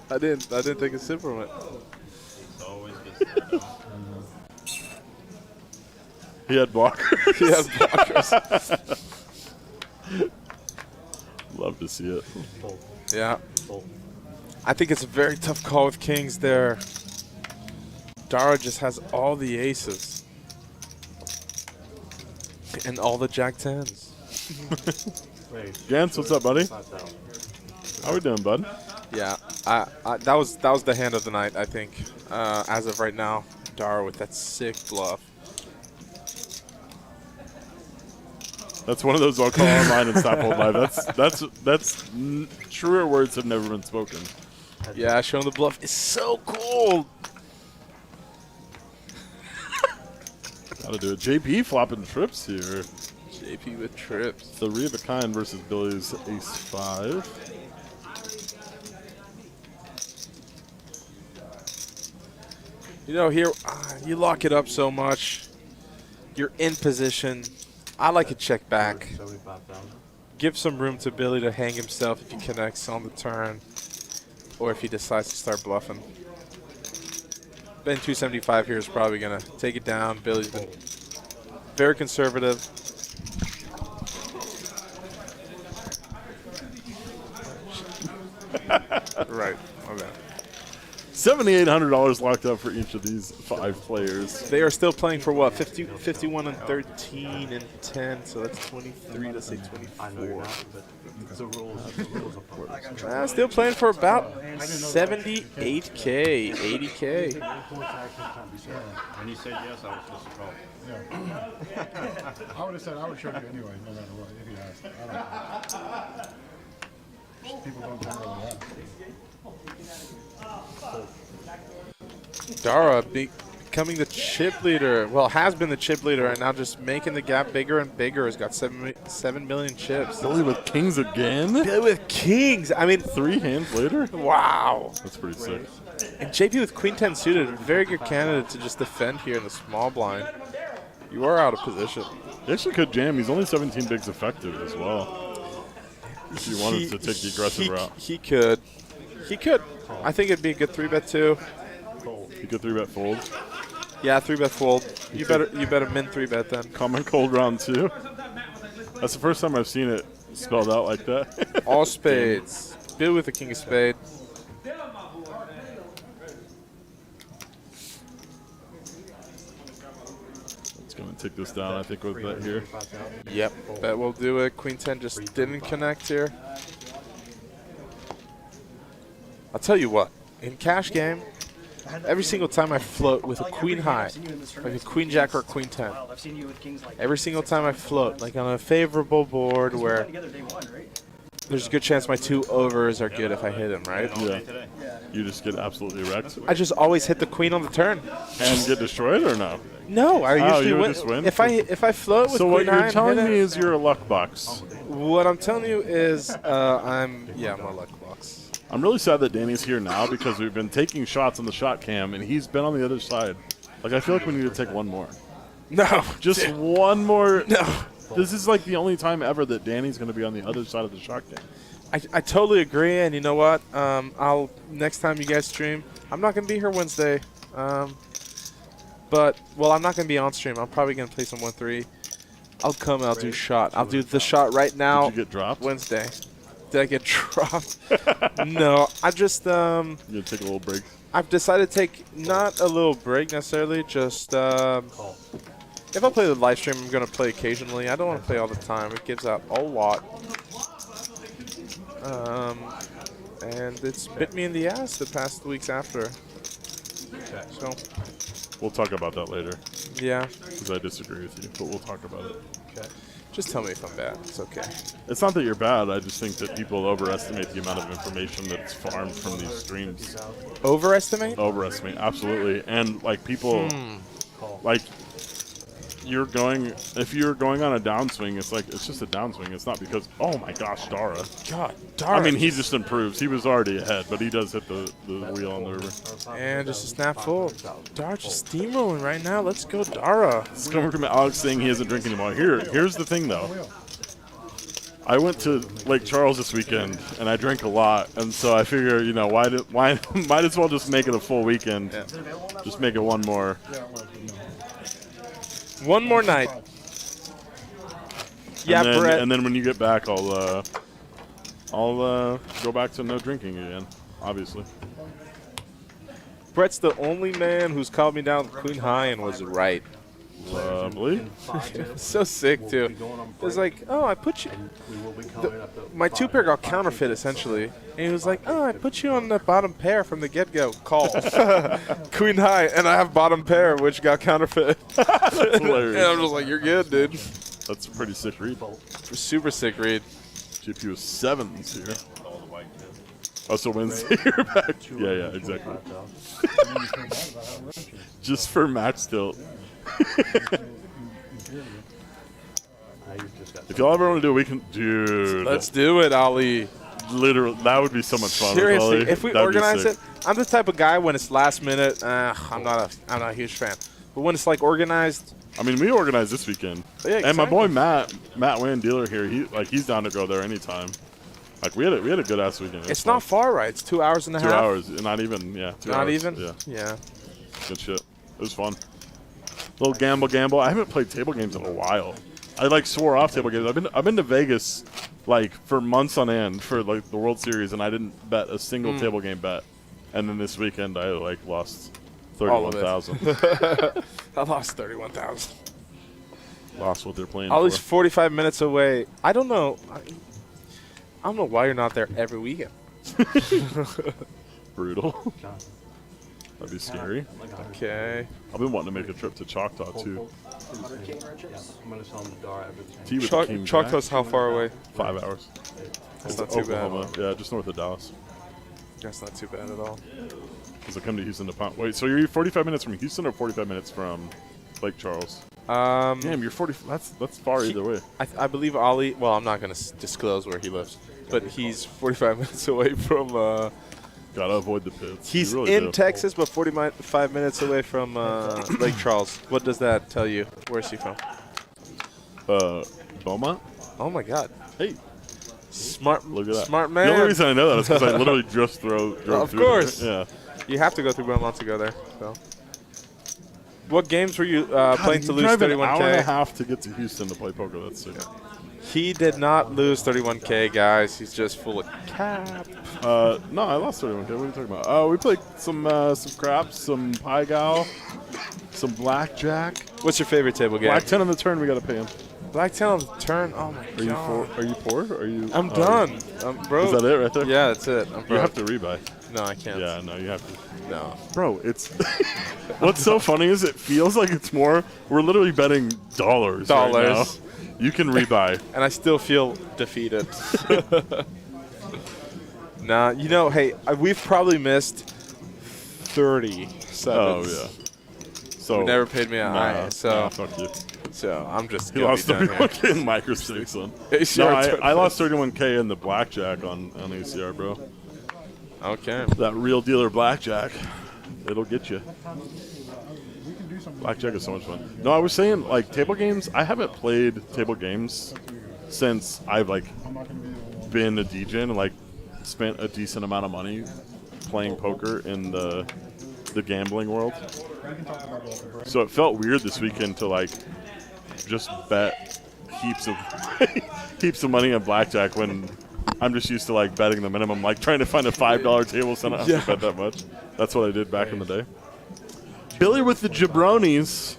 I didn't take a sip from it. He had blockers. He has blockers. Love to see it. Yeah. I think it's a very tough call with kings there. Dara just has all the aces. And all the jack tens. Gans, what's up, buddy? How we doing, bud? Yeah, that was the hand of the night, I think. As of right now, Dara with that sick bluff. That's one of those I'll call online and stop hold live. That's truer words have never been spoken. Yeah, showing the bluff is so cool. Gotta do it. JP flopping trips here. JP with trips. 3 of a kind versus Billy's ace 5. You know, here, you lock it up so much. You're in position. I like a check back. Give some room to Billy to hang himself if he connects on the turn. Or if he decides to start bluffing. Ben 275 here is probably going to take it down. Billy's been very conservative. Right. Okay. $7,800 locked up for each of these 5 players. They are still playing for what? 51 and 13 and 10, so that's 23. Let's say 24. The rules of poker. Still playing for about 78K, 80K. When you said yes, I was just a call. I would have said I would show you anyway, no matter what, if you asked. I don't know. People don't generally ask. Dara becoming the chip leader. Well, has been the chip leader, and now just making the gap bigger and bigger. Has got 7 million chips. Billy with kings again? Billy with kings. I mean, 3 hands later? Wow. That's pretty sick. And JP with queen 10 suited. Very good candidate to just defend here in the small blind. You are out of position. He actually could jam. He's only 17 bigs effective as well. If you wanted to take the aggressive route. He could. He could. I think it'd be a good 3-bet too. He could 3-bet fold. Yeah, 3-bet fold. You better min 3-bet then. Common cold round 2. That's the first time I've seen it spelled out like that. All spades. Bill with the king of spade. It's going to take this down, I think, with that here. Yep, bet will do it. Queen 10 just didn't connect here. I'll tell you what, in cash game, every single time I float with a queen high, like a queen jack or a queen 10, every single time I float, like on a favorable board where there's a good chance my 2 overs are good if I hit them, right? Yeah. You just get absolutely wrecked I just always hit the queen on the turn. and get destroyed, or no? No, I usually you would win. just win? If I float with So what queen high you're and telling hit me it- is you're a luck box. what I'm telling you is I'm a luck box. I'm really sad that Danny's here now because we've been taking shots on the shot cam, and he's been on the other side. Like, I feel like we need to take one more. No, Just one more. no. This is like the only time ever that Danny's going to be on the other side of the shot cam. I totally agree, and you know what? I'll next time you guys stream, I'm not gonna be here Wednesday. But I'm not gonna be on stream. I'm probably gonna play some 1-3. I'll come. I'll do shot. I'll do the shot right now. Did you get dropped? Wednesday. Did I get dropped? No. I just You gonna take a little break? I've decided to take not a little break necessarily. Just if I play the live stream, I'm gonna play occasionally. I don't want to play all the time. It gives out a lot. And it's bit me in the ass the past weeks after. So, We'll talk about that later yeah. because I disagree with you, but we'll talk about it. Okay. Just tell me if I'm bad. It's okay. It's not that you're bad. I just think that people overestimate the amount of information that's farmed from these streams. Overestimate? Overestimate, absolutely. And like people, like if you're going on a downswing, it's just a downswing. It's not because, oh my gosh, Dara. God, Dara. I mean, he just improves. He was already ahead, but he does hit the wheel on the river. And just a snap full. Dara just steamrolling right now. Let's go, Dara. It's coming from Alex saying he isn't drinking anymore. Here's the thing, though. I went to Lake Charles this weekend, and I drank a lot, and so I figure, why might as well just make it a full weekend. Yeah. Just make it one more. One more night. Yeah, and then, Brett. And then when you get back, I'll go back to no drinking again, obviously. Brett's the only man who's called me down with Queen High and was right. Lovely. So sick, too. It was like, oh, I put you... my two-pair got counterfeit, essentially. And he was like, oh, I put you on the bottom pair from the get-go. Call. Queen High, and I have bottom pair, which got counterfeit. That's hilarious. And I'm just like, you're good, dude. That's a pretty sick read. Super sick read. GPU is 7s here. Oh, so Wednesday you're back. Yeah, exactly. Just for max tilt. If y'all ever want to do a weekend, dude. Let's do it, Ali. Literally, that would be so much fun. Seriously, with if we That'd be organize sick. it, I'm the type of guy when it's last minute. I'm not a huge fan. But when it's like organized, I mean, we organized this weekend, yeah, and my exactly. boy Matt Wayne dealer here, he's down to go there anytime. Like we had a good ass weekend. It's not far, right? It's 2 hours and a half. 2 hours, not even. Yeah, 2 hours. Not even. Yeah, Yeah. good shit. It was fun. Little gamble. I haven't played table games in a while. I swore off table games. I've been to Vegas for months on end for the World Series, and I didn't bet a single table game bet. And then this weekend I lost 31,000. I lost 31,000. Lost what they're playing. Ollie's for. 45 minutes away. I don't know. I don't know why you're not there every weekend. Brutal. That'd be scary. Okay. I've been wanting to make a trip to Choctaw too. I'm gonna sell them to Dara every T with the King Choctaw's Jack. how far away? 5 hours. That's not too Oklahoma. bad. Yeah, just north of Dallas. That's not too bad at all. Because I come to Houston to Pound. Wait, so you're 45 minutes from Houston or 45 minutes from Lake Charles? Damn, you're 40. That's far either way. I believe Ollie. Well, I'm not going to disclose where he lives, but he's 45 minutes away from. Gotta avoid the pits. He's You really in do. Texas, but 45 minutes away from Lake Charles. What does that tell you? Where's he from? Beaumont. Oh my God! Hey, Smart, look at that. smart man. The only reason I know that is because I literally just drove Of through course. there. Yeah. You have to go through Beaumont to go there. So. What games were you playing to you lose drive an hour and a 31K? half to get to Houston to play poker. That's sick. He did not lose 31K, guys. He's just full of cap. No, I lost 31K. What are you talking about? We played some craps, some pie gal, some blackjack. What's your favorite table game? Black 10 on the turn. We got to pay him. Black 10 on the turn. Oh my Are you God. Are you poor? Are you? I'm done. I'm broke. Is that it right there? Yeah, that's it. I'm You broke. have to rebuy. No, I can't. Yeah, no, you have to. No. Bro, it's what's so funny is it feels like it's more. We're literally betting dollars. Right now. You can rebuy. And I still feel defeated. Nah, you know, hey, we've probably missed 30 sevens. Oh yeah. So You never paid me a eye, so fuck you. so I'm just He gonna lost be done here. 31K in microstakes, son. ACR I lost 31K in the blackjack on ACR, bro. Okay. That real dealer blackjack, it'll get you. Blackjack is so much fun. No, I was saying, like, table games, I haven't played table games since I've, like, been a DJ and, like, spent a decent amount of money playing poker in the gambling world. So it felt weird this weekend to, like, just bet heaps of money on blackjack when I'm just used to, like, betting the minimum, like, trying to find a $5 table so I don't have to bet that much. That's what I did back in the day. Billy with the jabronis.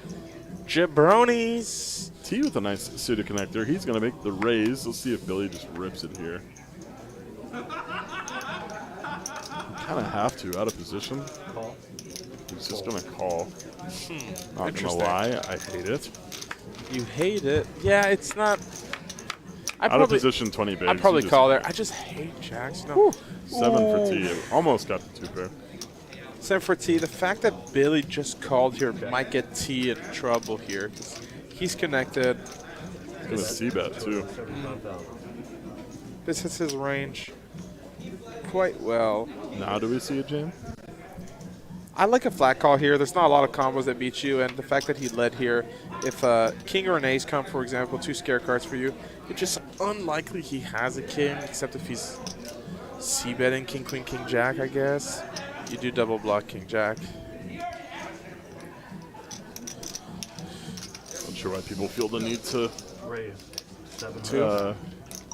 Jabronis. T with a nice pseudo connector. He's going to make the raise. Let's see if Billy just rips it here. Kind of have to, out of position. He's just going to call. Not going to lie, I hate it. You hate it? Yeah, it's not. Out of position, 20 bigs. I'd probably call there. I just hate jacks. No. 7 for T. Almost got the 2 pair. 7 for T. The fact that Billy just called here might get T in trouble here. He's connected. Going to C-bet, too. This hits his range quite well. Now do we see a jam? I like a flat call here. There's not a lot of combos that beat you, and the fact that he led here, if king or an ace come, for example, 2 scare cards for you, it's just unlikely he has a king, except if he's c-betting king, queen, king, jack, I guess. You do double block king, jack. Not sure why people feel the need to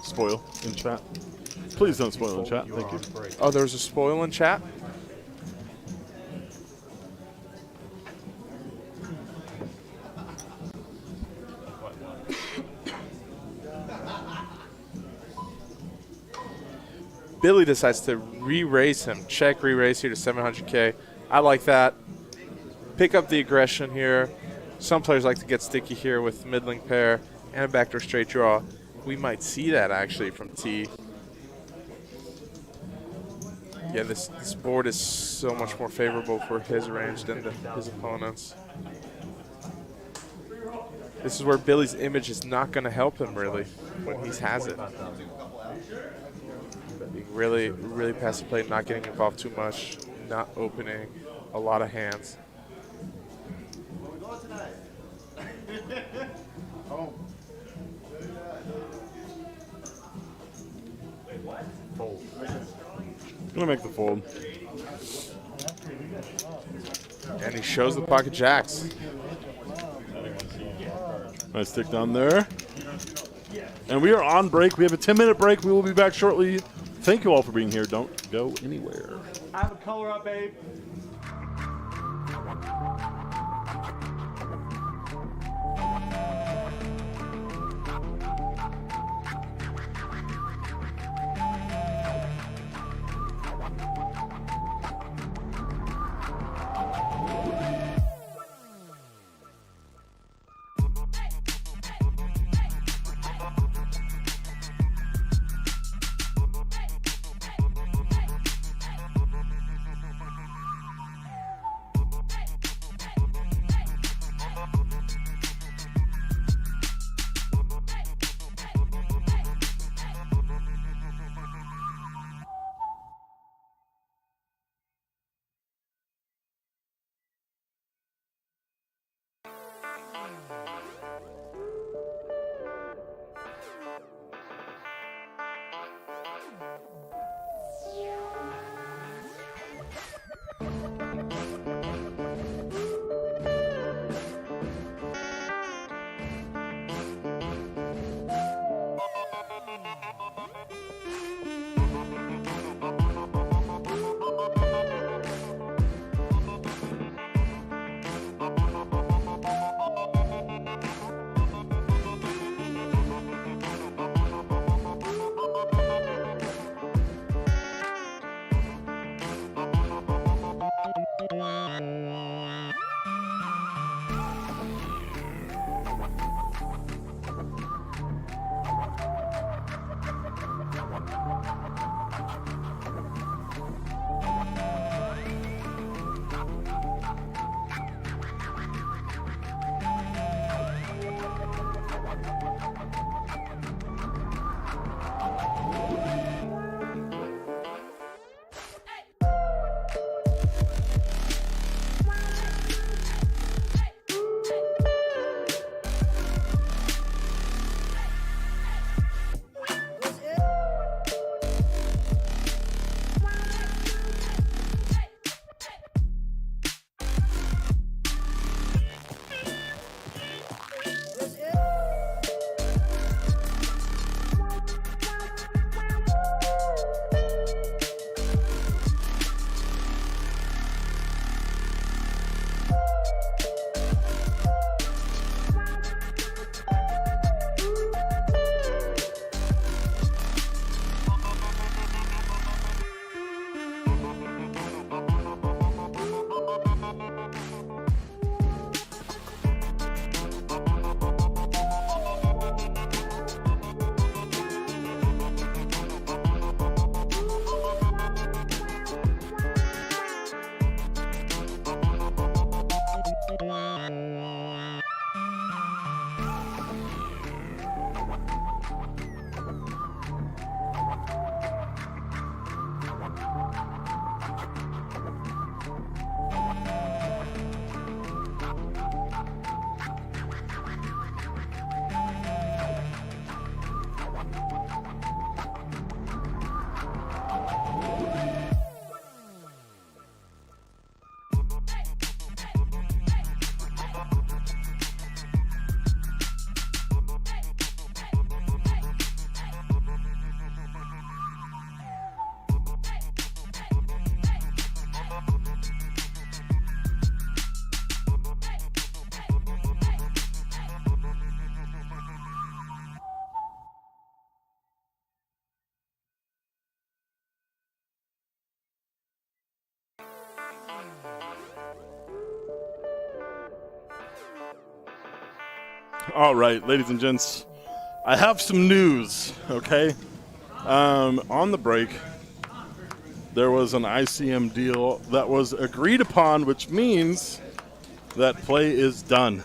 spoil in chat. Please don't spoil in chat. Thank you. Oh, there's a spoil in chat? Billy decides to re-raise him. Check, re-raise here to 700K. I like that. Pick up the aggression here. Some players like to get sticky here with middling pair and a backdoor straight draw. We might see that actually from T. Yeah, this board is so much more favorable for his range than his opponent's. This is where Billy's image is not going to help him really when he has it. Being really, really passive play, not getting involved too much, not opening a lot of hands. Gonna make the fold. And he shows the pocket jacks. Nice stick down there. And we are on break. We have a 10-minute break. We will be back shortly. Thank you all for being here. Don't go anywhere. I have a color up, babe. All right, ladies and gents, I have some news, okay? On the break, there was an ICM deal that was agreed upon, which means that play is done.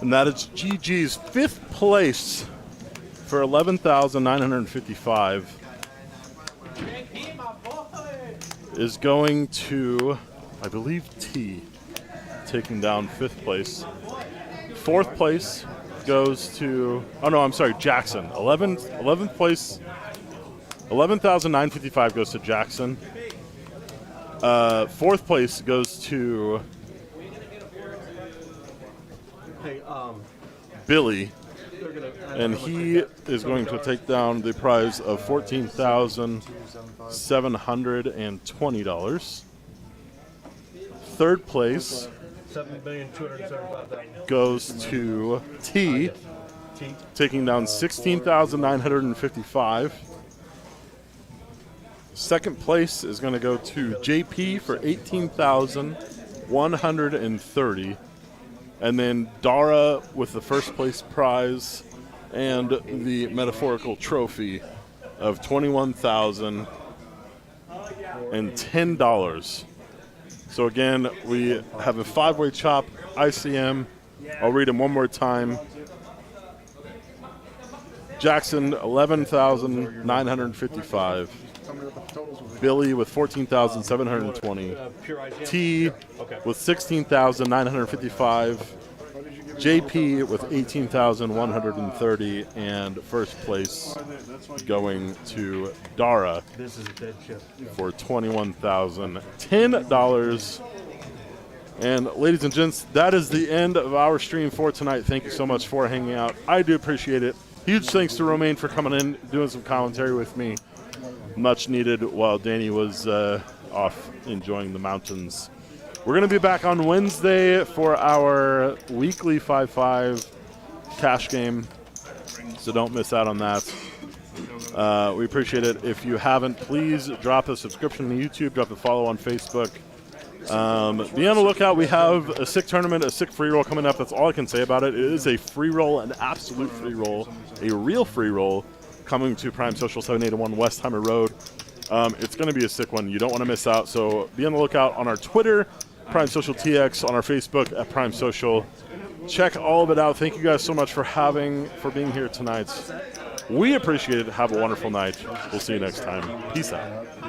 And that is GG's fifth place for $11,955 is going to, I believe, T, taking down fifth place. Fourth place goes to, oh no, I'm sorry, Jackson. 11th place, 11,955 goes to Jackson. Fourth place goes to Billy, and he is going to take down the prize of $14,720. Third place goes to T, taking down $16,955. Second place is going to go to JP for $18,130. And then Dara with the first place prize and the metaphorical trophy of $21,010. So again, we have a five-way chop ICM. I'll read them one more time. Jackson, $11,955. Billy with $14,720. T with $16,955. JP with $18,130, and first place going to Dara for $21,010. And ladies and gents, that is the end of our stream for tonight. Thank you so much for hanging out. I do appreciate it. Huge thanks to Romain for coming in, doing some commentary with me. Much needed while Danny was off enjoying the mountains. We're going to be back on Wednesday for our weekly 5-5 cash game, so don't miss out on that. We appreciate it. If you haven't, please drop a subscription on YouTube, drop a follow on Facebook. Be on the lookout. We have a sick tournament, a sick free roll coming up. That's all I can say about it. It is a free roll, an absolute free roll, a real free roll coming to Prime Social 781 Westheimer Road. It's going to be a sick one. You don't want to miss out, so be on the lookout on our Twitter, Prime Social TX, on our Facebook at Prime Social. Check all of it out. Thank you guys so much for being here tonight. We appreciate it. Have a wonderful night. We'll see you next time. Peace out.